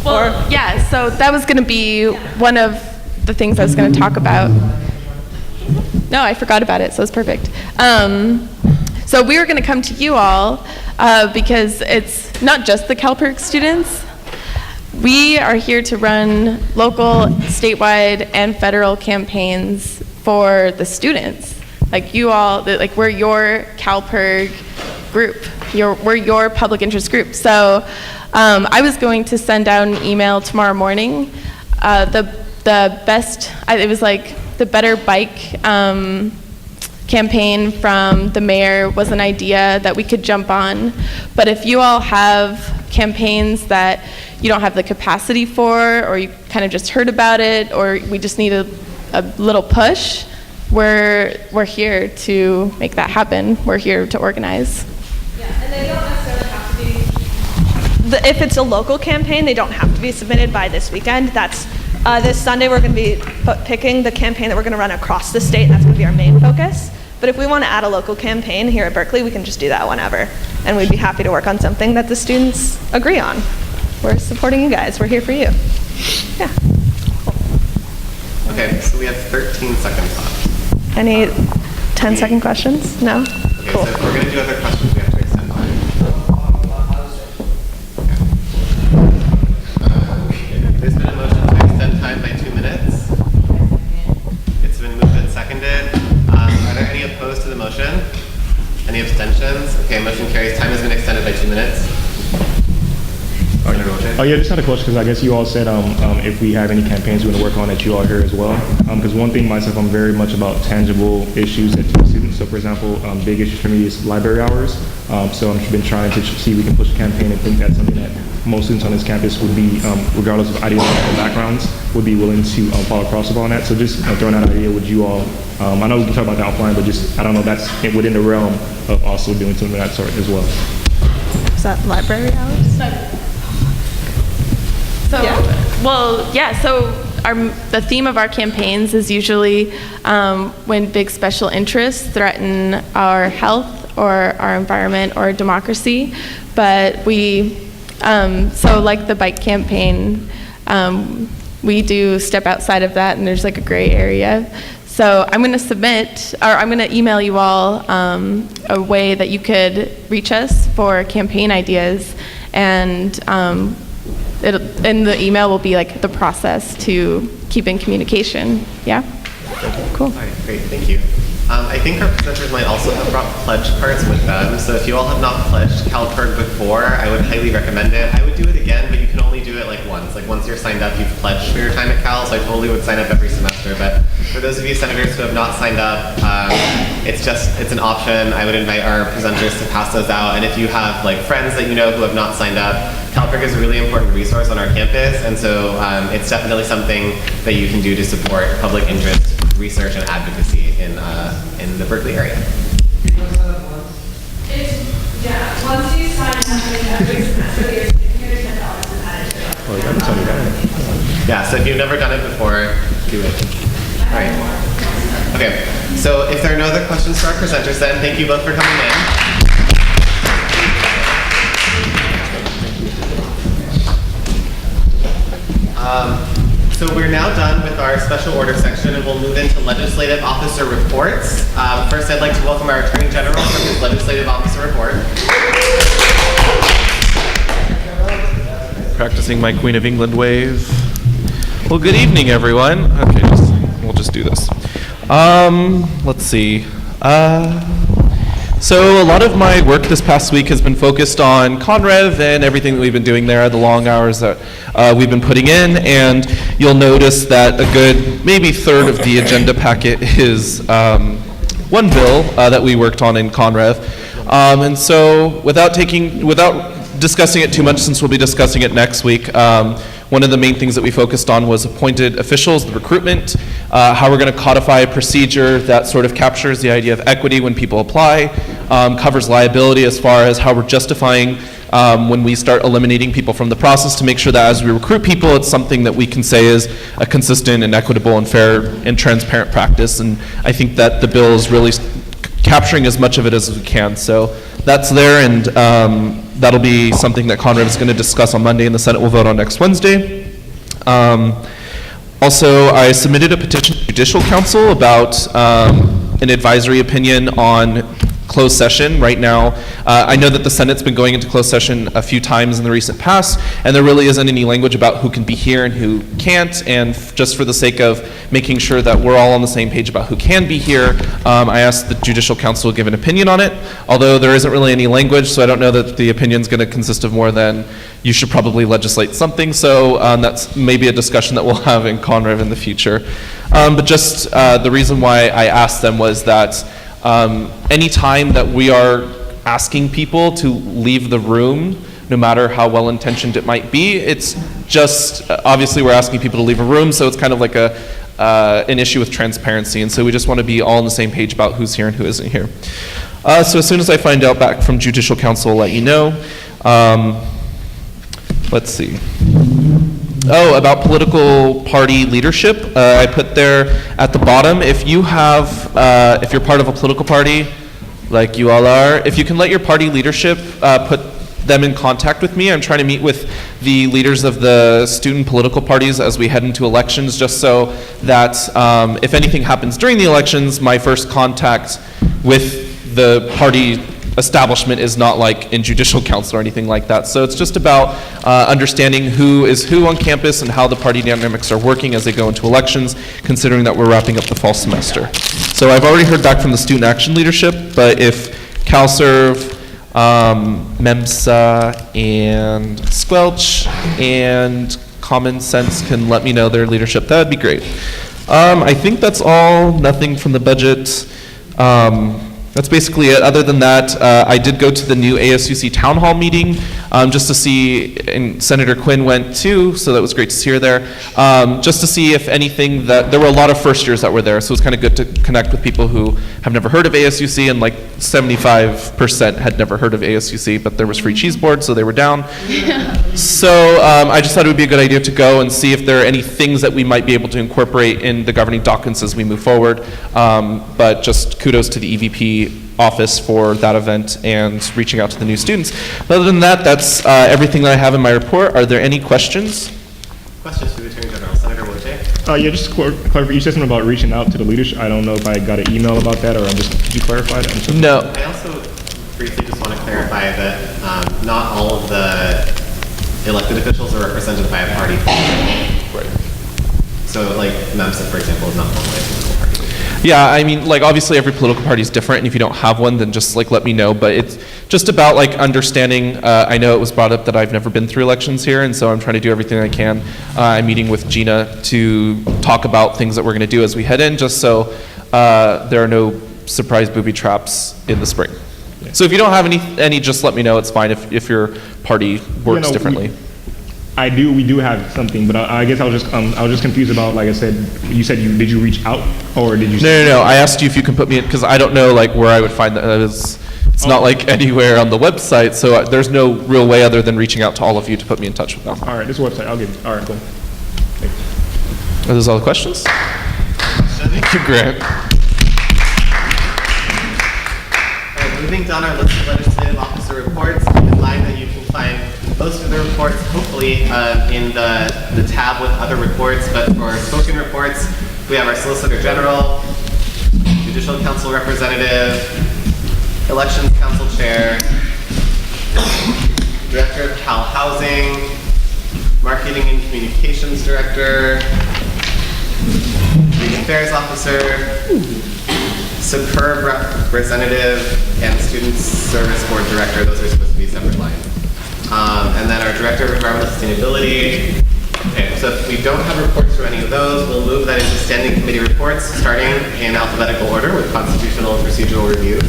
[SPEAKER 7] Well, yeah, so that was going to be one of the things I was going to talk about. No, I forgot about it, so it's perfect. So we were going to come to you all because it's not just the CalPIRG students. We are here to run local, statewide, and federal campaigns for the students. Like you all, like we're your CalPIRG group. We're your public interest group. So I was going to send out an email tomorrow morning. It was like the Better Bike campaign from the mayor was an idea that we could jump on. But if you all have campaigns that you don't have the capacity for, or you kind of just heard about it, or we just need a little push, we're here to make that happen. We're here to organize.
[SPEAKER 14] Yeah, and they don't necessarily have to be... If it's a local campaign, they don't have to be submitted by this weekend. That's this Sunday we're going to be picking the campaign that we're going to run across the state, and that's going to be our main focus. But if we want to add a local campaign here at Berkeley, we can just do that whenever. And we'd be happy to work on something that the students agree on. We're supporting you guys. We're here for you. Yeah.
[SPEAKER 1] Okay, so we have 13 seconds left.
[SPEAKER 14] Any 10-second questions? No?
[SPEAKER 1] Okay, cool. So if we're going to do other questions, we have to extend time. There's been a motion to extend time by 2 minutes. It's been moved and seconded. Are there any opposed to the motion? Any abstentions? Okay, motion carries. Time has been extended by 2 minutes.
[SPEAKER 17] Oh yeah, just had a question because I guess you all said if we have any campaigns we're going to work on that you all hear as well. Because one thing myself, I'm very much about tangible issues that teach students. So for example, big issues for me is library hours. So I've been trying to see if we can push a campaign and think that's something that most students on this campus would be, regardless of ideological backgrounds, would be willing to follow across upon that. So just throwing out an idea, would you all, I know we can talk about that offline, but just, I don't know, that's within the realm of also doing something of that sort as well.
[SPEAKER 14] Is that library hours?
[SPEAKER 18] So, the theme of our campaigns is usually when big special interests threaten our health or our environment or democracy. But we, so like the bike campaign, we do step outside of that and there's like a gray area. So I'm going to submit, or I'm going to email you all a way that you could reach us for campaign ideas, and in the email will be like the process to keep in communication. Yeah? Cool.
[SPEAKER 1] All right, great, thank you. I think our presenters might also have brought pledge cards with them, so if you all have not pledged CalPIRG before, I would highly recommend it. I would do it again, but you can only do it like once. Like once you're signed up, you've pledged for your time at Cal, so I totally would sign up every semester. But for those of you senators who have not signed up, it's an option. I would invite our presenters to pass those out, and if you have like friends that you know who have not signed up, CalPIRG is a really important resource on our campus, and so it's definitely something that you can do to support public interest research and advocacy in the Berkeley area.
[SPEAKER 11] Once you sign up every semester, there's $10 added to it.
[SPEAKER 1] Oh, you haven't told me that. Yeah, so if you've never done it before, do it. All right. Okay, so if there are no other questions for our presenters then, thank you both for coming in. So we're now done with our special order section, and we'll move into legislative officer reports. First, I'd like to welcome our Attorney General for his legislative officer report.
[SPEAKER 23] Practicing my Queen of England wave. Well, good evening, everyone. Okay, we'll just do this. Let's see. So a lot of my work this past week has been focused on Conrev and everything that we've been doing there, the long hours that we've been putting in, and you'll notice that a good maybe third of the agenda packet is one bill that we worked on in Conrev. And so without discussing it too much, since we'll be discussing it next week, one of the main things that we focused on was appointed officials, the recruitment, how we're going to codify a procedure that sort of captures the idea of equity when people apply, covers liability as far as how we're justifying when we start eliminating people from the process, to make sure that as we recruit people, it's something that we can say is a consistent and equitable and fair and transparent practice. And I think that the bill is really capturing as much of it as we can. So that's there, and that'll be something that Conrev is going to discuss on Monday and the Senate will vote on next Wednesday. Also, I submitted a petition to Judicial Council about an advisory opinion on closed session. Right now, I know that the Senate's been going into closed session a few times in the recent past, and there really isn't any language about who can be here and who can't, and just for the sake of making sure that we're all on the same page about who can be here, I asked the Judicial Council to give an opinion on it, although there isn't really any language, so I don't know that the opinion's going to consist of more than you should probably legislate something, so that's maybe a discussion that we'll have in Conrev in the future. But just the reason why I asked them was that any time that we are asking people to leave the room, no matter how well-intentioned it might be, it's just, obviously we're asking people to leave a room, so it's kind of like an issue with transparency, and so we just want to be all on the same page about who's here and who isn't here. So as soon as I find out back from Judicial Council, I'll let you know. Let's see. Oh, about political party leadership, I put there at the bottom, if you have, if you're part of a political party, like you all are, if you can let your party leadership put them in contact with me. I'm trying to meet with the leaders of the student political parties as we head into elections, just so that if anything happens during the elections, my first contact with the party establishment is not like in Judicial Council or anything like that. So it's just about understanding who is who on campus and how the party dynamics are working as they go into elections, considering that we're wrapping up the fall semester. So I've already heard back from the student action leadership, but if CalServe, MEMSA and Squelch and Common Sense can let me know their leadership, that would be great. I think that's all, nothing from the budget. That's basically it. Other than that, I did go to the new ASUC town hall meeting just to see, and Senator Quinn went too, so that was great to see her there, just to see if anything that, there were a lot of first years that were there, so it was kind of good to connect with people who have never heard of ASUC, and like 75% had never heard of ASUC, but there was free cheese board, so they were down. So I just thought it would be a good idea to go and see if there are any things that we might be able to incorporate in the governing documents as we move forward. But just kudos to the EVP office for that event and reaching out to the new students. Other than that, that's everything that I have in my report. Are there any questions?
[SPEAKER 1] Questions for the Attorney General. Senator Woche?
[SPEAKER 17] Yeah, just clarify. You said something about reaching out to the leadership. I don't know if I got an email about that, or could you clarify that?
[SPEAKER 23] No.
[SPEAKER 1] I also briefly just want to clarify that not all of the elected officials are represented by a party.
[SPEAKER 23] Right.
[SPEAKER 1] So, like, MEMSA, for example, is not formally a political party.
[SPEAKER 23] Yeah, I mean, like, obviously every political party is different, and if you don't have one, then just, like, let me know. But it's just about, like, understanding. I know it was brought up that I've never been through elections here, and so I'm trying to do everything I can. I'm meeting with Gina to talk about things that we're going to do as we head in, just so there are no surprise booby traps in the spring. Yeah. So if you don't have any, just let me know. It's fine if your party works differently.
[SPEAKER 17] We do have something, but I guess I was just confused about, like I said, you said did you reach out, or did you?
[SPEAKER 23] No. I asked you if you can put me in, because I don't know, like, where I would find that. It's not like anywhere on the website, so there's no real way other than reaching out to all of you to put me in touch with them.
[SPEAKER 17] All right, this website, I'll give you. All right, cool. Thanks.
[SPEAKER 23] Are those all the questions? Thank you, Grant.
[SPEAKER 1] All right, moving down our list of legislative officer reports, keep in mind that you can find most of the reports, hopefully, in the tab with other reports, but for spoken reports, we have our Solicitor General, Judicial Council Representative, Elections Council Chair, Director of Cal Housing, Marketing and Communications Director, Student Affairs Officer, Superb Representative, and Student Service Board Director. Those are supposed to be separate lines. And then our Director of Environmental Sustainability. Okay, so if we don't have reports for any of those, we'll move that into standing committee reports, starting in alphabetical order with constitutional and procedural review.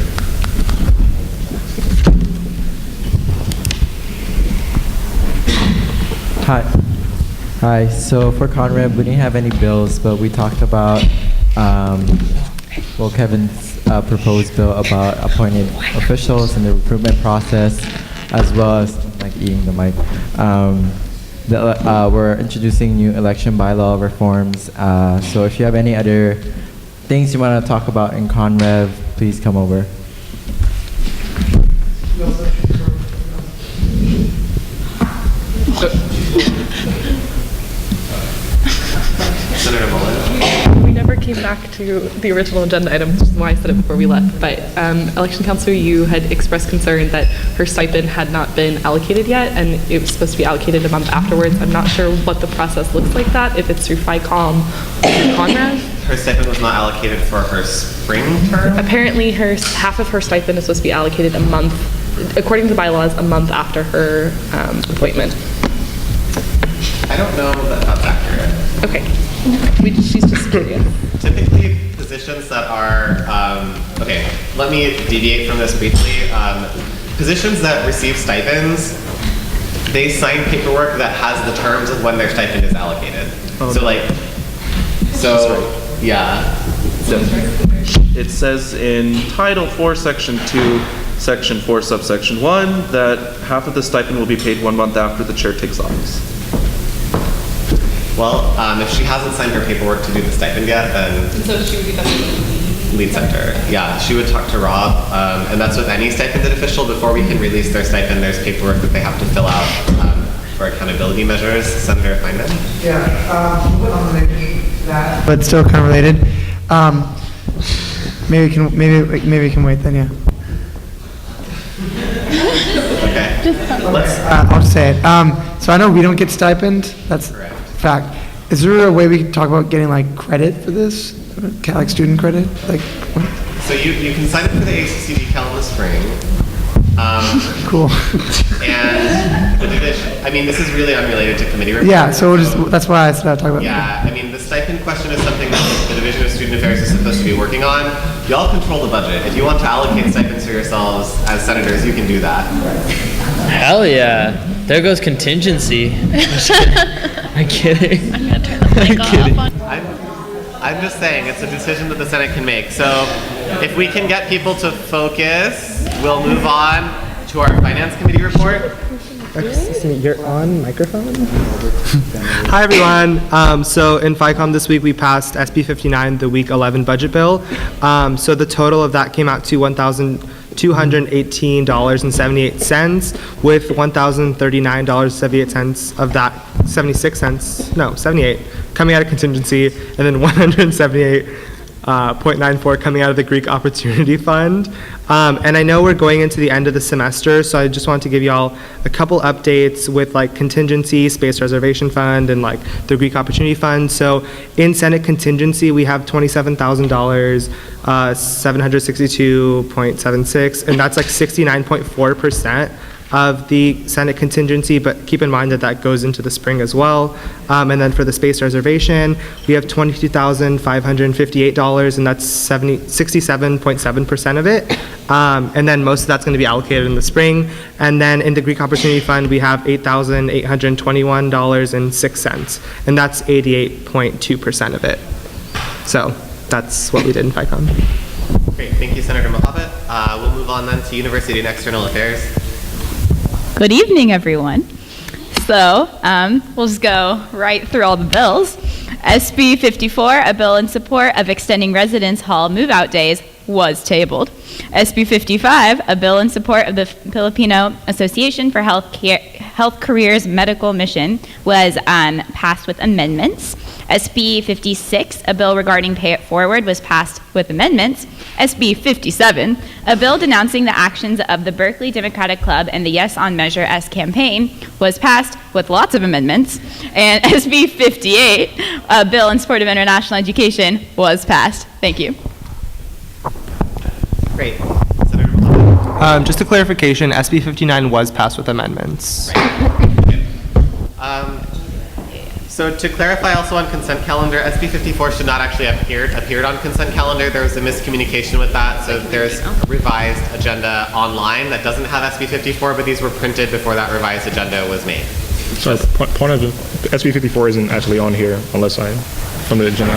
[SPEAKER 15] Hi. So for Conrad, we didn't have any bills, but we talked about, Kevin's proposed bill about appointed officials and the recruitment process, as well as, like, eating the mic. We're introducing new election bylaw reforms. So if you have any other things you want to talk about in Conrev, please come over.
[SPEAKER 1] Senator Mullen.
[SPEAKER 7] We never came back to the original agenda item, which is why I said it before we left. But Election Councilor, you had expressed concern that her stipend had not been allocated yet, and it was supposed to be allocated a month afterwards. I'm not sure what the process looks like that, if it's through FICOM or Conrad.
[SPEAKER 1] Her stipend was not allocated for her spring term?
[SPEAKER 7] Apparently, half of her stipend is supposed to be allocated a month, according to the bylaws, a month after her appointment.
[SPEAKER 1] I don't know that that's accurate.
[SPEAKER 7] Okay. She's just curious.
[SPEAKER 1] Typically, positions that are, okay, let me deviate from this briefly. Positions that receive stipends, they sign paperwork that has the terms of when their stipend is allocated.
[SPEAKER 23] Oh,
[SPEAKER 1] so, like, yeah. So,
[SPEAKER 23] it says in Title 4, Section 2, Section 4, Subsection 1, that half of the stipend will be paid 1 month after the chair takes office.
[SPEAKER 1] Well, if she hasn't signed her paperwork to do the stipend yet, then
[SPEAKER 7] So she would be the
[SPEAKER 1] lead center. Yeah, she would talk to Rob, and that's with any stipended official. Before we can release their stipend, there's paperwork that they have to fill out for accountability measures. Senator Feynman?
[SPEAKER 3] Yeah, maybe that, but still kind of related. Maybe we can wait then. Yeah.
[SPEAKER 1] Okay.
[SPEAKER 3] I'll just say it. So I know we don't get stipend. That's correct. Fact. Is there a way we can talk about getting, like, credit for this, like student credit? Like, what?
[SPEAKER 1] So you can sign up for the ACCD Cal in the spring.
[SPEAKER 3] Cool.
[SPEAKER 1] And the division, I mean, this is really unrelated to committee reports.
[SPEAKER 3] Yeah, so that's why I started talking about
[SPEAKER 1] Yeah, I mean, the stipend question is something that the Division of Student Affairs is supposed to be working on. Y'all control the budget. If you want to allocate stipends for yourselves as senators, you can do that.
[SPEAKER 16] Hell yeah. There goes contingency. I'm kidding. I'm kidding.
[SPEAKER 1] I'm just saying, it's a decision that the Senate can make. So if we can get people to focus, we'll move on to our Finance Committee report.
[SPEAKER 4] Excuse me, you're on microphone? Hi, everyone. So in FICOM this week, we passed SB 59, the Week 11 budget bill. So the total of that came out to $1,218.78, with $1,039.78 of that, 78 coming out of contingency, and then 178.94 coming out of the Greek Opportunity Fund. And I know we're going into the end of the semester, so I just want to give y'all a couple updates with like contingency, space reservation fund, and like the Greek Opportunity Fund. So in Senate contingency, we have $27,000, 762.76, and that's like 69.4% of the Senate contingency, but keep in mind that that goes into the spring as well. And then for the space reservation, we have $22,558, and that's 67.7% of it. And then most of that's going to be allocated in the spring. And then in the Greek Opportunity Fund, we have $8,821.06, and that's 88.2% of it. So that's what we did in FICOM.
[SPEAKER 1] Great, thank you, Senator Mohabit. We'll move on then to University and External Affairs.
[SPEAKER 12] Good evening, everyone. So we'll just go right through all the bills. SB 54, a bill in support of extending residence hall move-out days, was tabled. SB 55, a bill in support of the Filipino Association for Health Careers Medical Mission, was passed with amendments. SB 56, a bill regarding pay it forward, was passed with amendments. SB 57, a bill denouncing the actions of the Berkeley Democratic Club and the Yes on Measure S campaign, was passed with lots of amendments. And SB 58, a bill in support of international education, was passed. Thank you.
[SPEAKER 1] Great.
[SPEAKER 4] Just a clarification, SB 59 was passed with amendments.
[SPEAKER 1] So to clarify also on consent calendar, SB 54 should not actually have appeared on consent calendar. There was a miscommunication with that. So there's a revised agenda online that doesn't have SB 54, but these were printed before that revised agenda was made.
[SPEAKER 17] Sorry, point of SB 54 isn't actually on here unless from the agenda.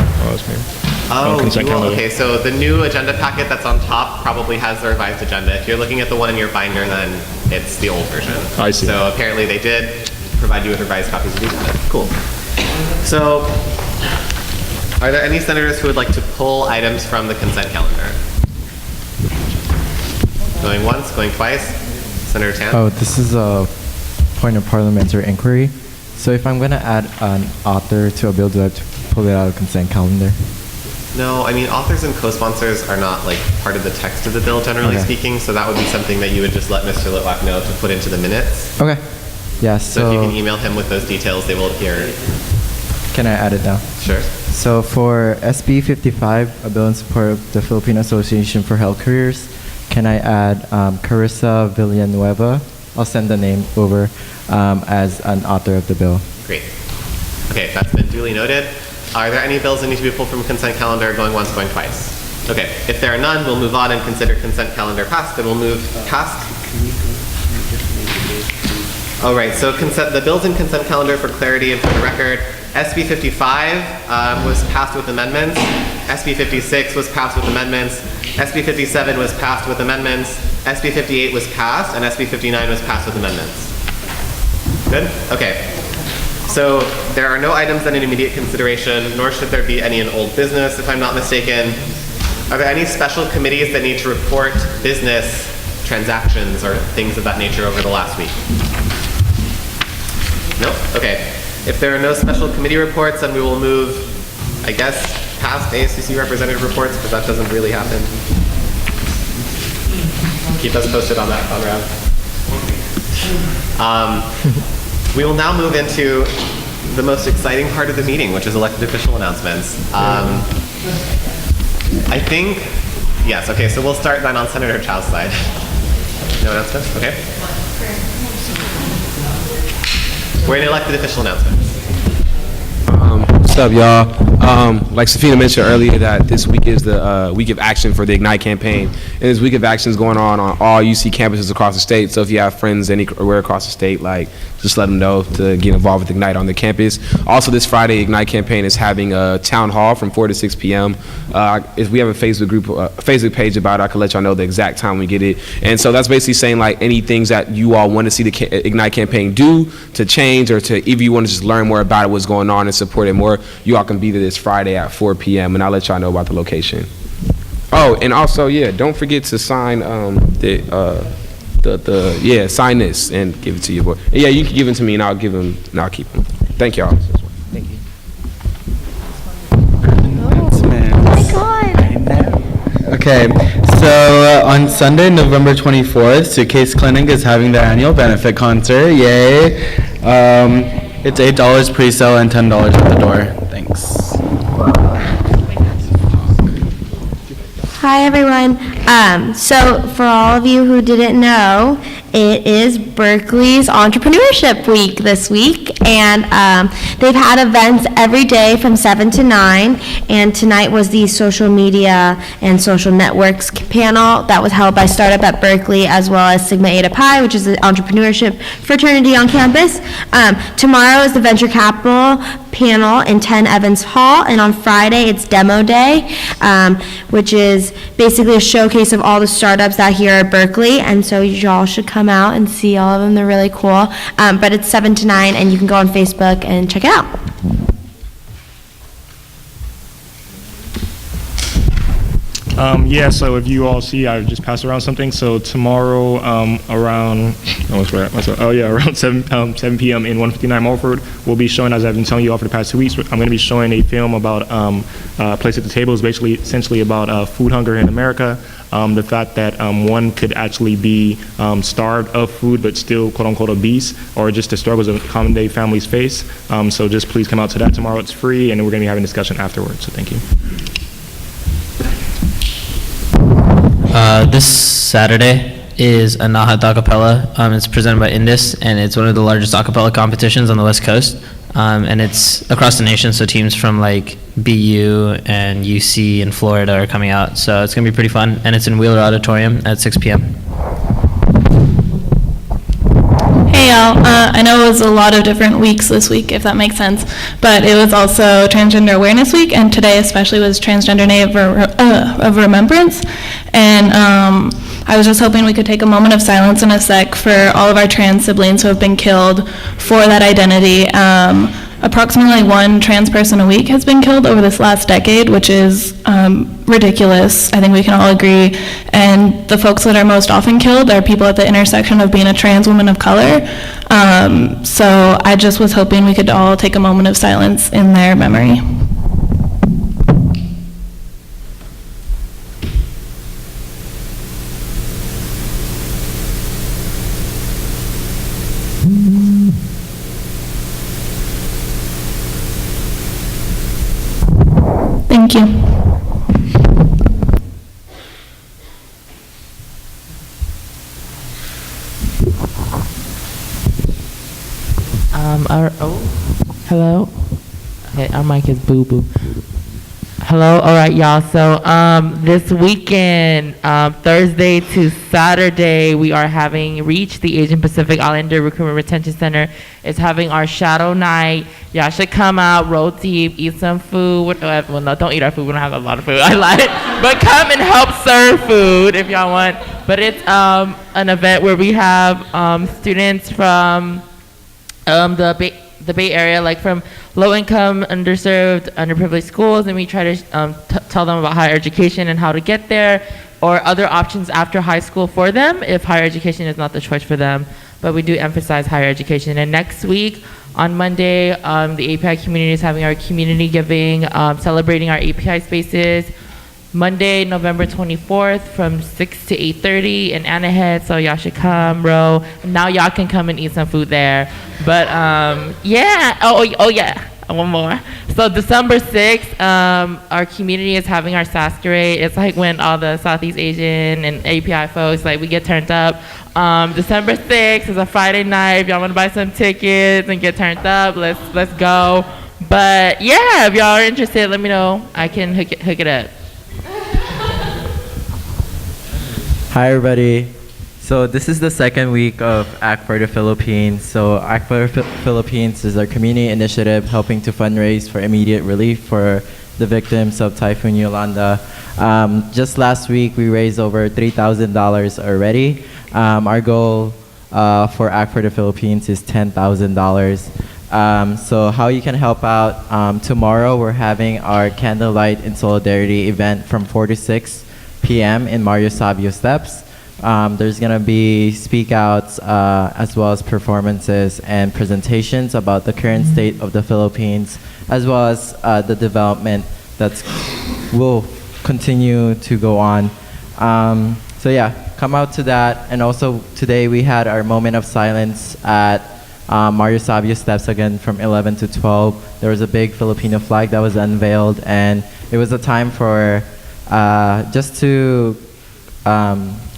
[SPEAKER 1] Okay, so the new agenda packet that's on top probably has the revised agenda. If you're looking at the one in your binder, then it's the old version.
[SPEAKER 17] I see.
[SPEAKER 1] So apparently they did provide you with revised copies of the agenda. Cool. So, are there any senators who would like to pull items from the consent calendar? Going once, going twice? Senator Tan?
[SPEAKER 15] Oh, this is a point of parliamentary inquiry. So if I'm going to add an author to a bill, do I have to pull it out of consent calendar?
[SPEAKER 1] No, I mean, authors and co-sponsors are not like part of the text of the bill, generally speaking, so that would be something that you would just let Mr. Litwack know to put into the minutes.
[SPEAKER 15] Okay. Yeah,
[SPEAKER 1] So if you can email him with those details, they will appear.
[SPEAKER 15] Can I add it now?
[SPEAKER 1] Sure.
[SPEAKER 15] So for SB 55, a bill in support of the Filipino Association for Health Careers, can I add Carissa Villanueva? I'll send the name over as an author of the bill.
[SPEAKER 1] Great. Okay, that's been duly noted. Are there any bills that need to be pulled from consent calendar going once, going twice? Okay, if there are none, we'll move on and consider consent calendar passed, and we'll move past. All right, so the bills in consent calendar for clarity and for the record, SB 55 was passed with amendments, SB 56 was passed with amendments, SB 57 was passed with amendments, SB 58 was passed, and SB 59 was passed with amendments. Good? Okay. So there are no items that need immediate consideration, nor should there be any in old business, if I'm not mistaken. Are there any special committees that need to report business transactions or things of that nature over the last week? Nope? Okay. If there are no special committee reports, then we will move, I guess, past ASUC representative reports, because that doesn't really happen. Keep us posted on that, Conrad. We will now move into the most exciting part of the meeting, which is elected official announcements. I think, yes, okay, so we'll start then on Senator Chow's side. No announcements? Okay. We're in elected official announcements.
[SPEAKER 19] What's up, y'all? Like Safina mentioned earlier, that this week is the week of action for the Ignite campaign. And this week of action is going on all UC campuses across the state. So if you have friends anywhere across the state, like, just let them know to get involved with Ignite on the campus. Also, this Friday, Ignite campaign is having a town hall from 4 to 6 p.m. If we have a Facebook group, Facebook page about it, I can let y'all know the exact time we get it. And so that's basically saying, like, any things that you all want to see the Ignite campaign do to change, or to, if you want to just learn more about it, what's going on, and support it more, you all can be there this Friday at 4 p.m. and I'll let y'all know about the location. Oh, and also, yeah, don't forget to sign sign this and give it to your boy. And yeah, you can give it to me and I'll give him and I'll keep him. Thank y'all. Thank you.
[SPEAKER 15] Okay, so on Sunday, November 24th, Suitcase Clinic is having their annual benefit concert. Yay! It's $8 pre-sale and $10 at the door. Thanks.
[SPEAKER 2] Hi, everyone. So for all of you who didn't know, it is Berkeley's Entrepreneurship Week this week, and they've had events every day from 7 to 9, and tonight was the social media and social networks panel that was held by Startup at Berkeley, as well as Sigma Eta Pi, which is the entrepreneurship fraternity on campus. Tomorrow is the Venture Capital panel in 10 Evans Hall, and on Friday it's Demo Day, which is basically a showcase of all the startups out here at Berkeley, and so y'all should come out and see all of them. They're really cool. But it's 7 to 9, and you can go on Facebook and check it out.
[SPEAKER 17] Yeah, so if you all see, I just passed around something. So tomorrow around 7 p.m. in 159 Mulford, we'll be showing, as I've been telling you all for the past 2 weeks, I'm going to be showing a film about Place at the Table. Is basically essentially about food hunger in America. The fact that one could actually be starved of food but still quote unquote obese, or just the struggles of common day families face. So just please come out to that tomorrow. It's free, and we're going to be having a discussion afterwards. So thank you.
[SPEAKER 16] This Saturday is a Nahat acapella. It's presented by Indus, and it's one of the largest acapella competitions on the West Coast. And it's across the nation, so teams from like BU and UC and Florida are coming out. So it's going to be pretty fun, and it's in Wheeler Auditorium at 6 p.m.
[SPEAKER 18] Hey y'all, I know it was a lot of different weeks this week, if that makes sense, but it was also Transgender Awareness Week, and today especially was Transgender Day of Remembrance, and I was just hoping we could take a moment of silence in a sec for all of our trans siblings who have been killed for that identity. Approximately one trans person a week has been killed over this last decade, which is ridiculous. I think we can all agree. And the folks that are most often killed are people at the intersection of being a trans woman of color. So I just was hoping we could all take a moment of silence in their memory. Thank you.
[SPEAKER 9] Hello? Okay, our mic is boo-boo. Hello, all right, y'all. So this weekend, Thursday to Saturday, we are having REACH, the Asian Pacific Islander Recruitment Retention Center, is having our shadow night. Y'all should come out, roll deep, eat some food. Well, no, don't eat our food. We don't have a lot of food. I lied. But come and help serve food if y'all want. But it's an event where we have students from the Bay Area, like from low-income, underserved, underprivileged schools, and we try to tell them about higher education and how to get there, or other options after high school for them if higher education is not the choice for them. But we do emphasize higher education. And next week, on Monday, the API community is having our community giving, celebrating our API spaces. Monday, November 24th from 6 to 8:30 in Anahead, so y'all should come, bro. Now y'all can come and eat some food there. But yeah, oh yeah, one more. So December 6th, our community is having our Sasquerade. It's like when all the Southeast Asian and API folks, like we get turned up. December 6th is a Friday night. If y'all want to buy some tickets and get turned up, let's go. But yeah, if y'all are interested, let me know. I can hook it up.
[SPEAKER 15] Hi, everybody. So this is the second week of Act for the Philippines. So Act for the Philippines is our community initiative helping to fundraise for immediate relief for the victims of Typhoon Yolanda. Just last week, we raised over $3,000 already. Our goal for Act for the Philippines is $10,000. So how you can help out, tomorrow we're having our Candlelight in Solidarity event from 4 to 6 p.m. in Mario Savio Steps. There's going to be speak outs as well as performances and presentations about the current state of the Philippines, as well as the development that will continue to go on. So yeah, come out to that. And also today we had our moment of silence at Mario Savio Steps again from 11 to 12. There was a big Filipino flag that was unveiled, and it was a time for just to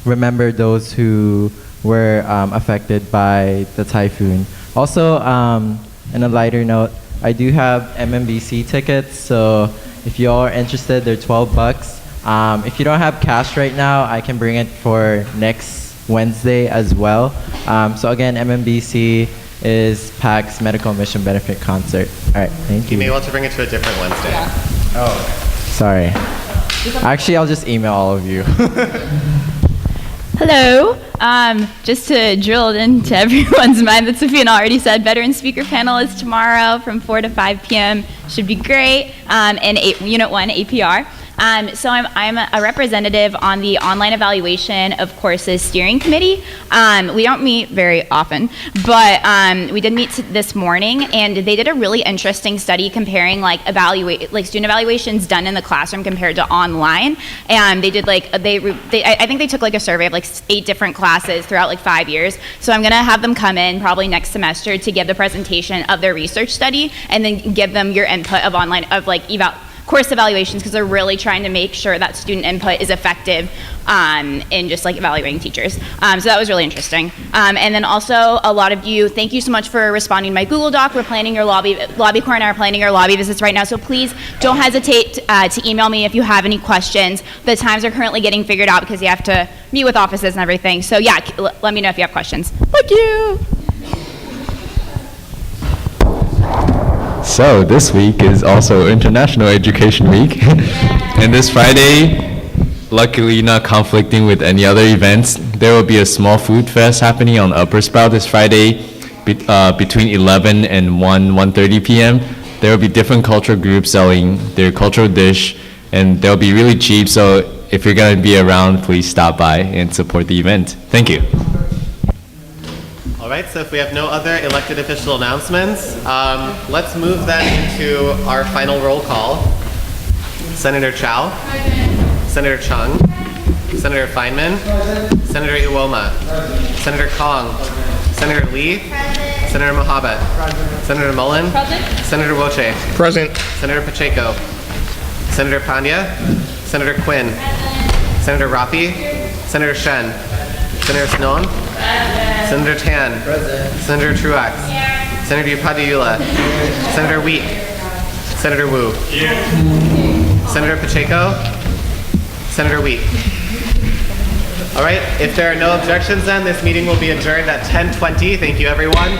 [SPEAKER 15] remember those who were affected by the typhoon. Also, on a lighter note, I do have MMBC tickets, so if you all are interested, they're $12. If you don't have cash right now, I can bring it for next Wednesday as well. So again, MMBC is PAC's Medical Mission Benefit Concert. All right, thank you.
[SPEAKER 1] You may want to bring it to a different Wednesday.
[SPEAKER 15] Oh, sorry. Actually, I'll just email all of you.
[SPEAKER 12] Hello. Just to drill it into everyone's mind that Sophia already said, Veteran Speaker Panel is tomorrow from 4 to 5 p.m. Should be great. And Unit 1, APR. So I'm a representative on the online evaluation of courses steering committee. We don't meet very often, but we did meet this morning, and they did a really interesting study comparing student evaluations done in the classroom compared to online. And they did I think they took a survey of 8 different classes throughout 5 years. So I'm gonna have them come in probably next semester to give the presentation of their research study, and then give them your input of online course evaluations, because they're really trying to make sure that student input is effective in just evaluating teachers. So that was really interesting. And then also a lot of you, thank you so much for responding to my Google Doc. We're planning your lobby corps and I are planning your lobby visits right now. So please don't hesitate to email me if you have any questions. The times are currently getting figured out because you have to meet with offices and everything. So yeah, let me know if you have questions. Thank you.
[SPEAKER 13] So this week is also International Education Week, and this Friday, luckily not conflicting with any other events, there will be a small food fest happening on Upper Sprout this Friday between 11 and 1:30 p.m. There will be different cultural groups selling their cultural dish, and they'll be really cheap, so if you're going to be around, please stop by and support the event. Thank you.
[SPEAKER 1] All right, so if we have no other elected official announcements, let's move then into our final roll call. Senator Chow, Senator Chung, Senator Feynman, Senator Iwoma, Senator Kong, Senator Lee, Senator Mohabbat, Senator Mullen, Senator Woche,
[SPEAKER 4] Present.
[SPEAKER 1] Senator Pacheco, Senator Pandya, Senator Quinn, Senator Rafi, Senator Shen, Senator Snon, Senator Tan, Senator Truax, Senator Upadhyayula, Senator Week, Senator Wu, Senator Pacheco, Senator Week. All right, if there are no objections then, this meeting will be adjourned at 10:20. Thank you, everyone.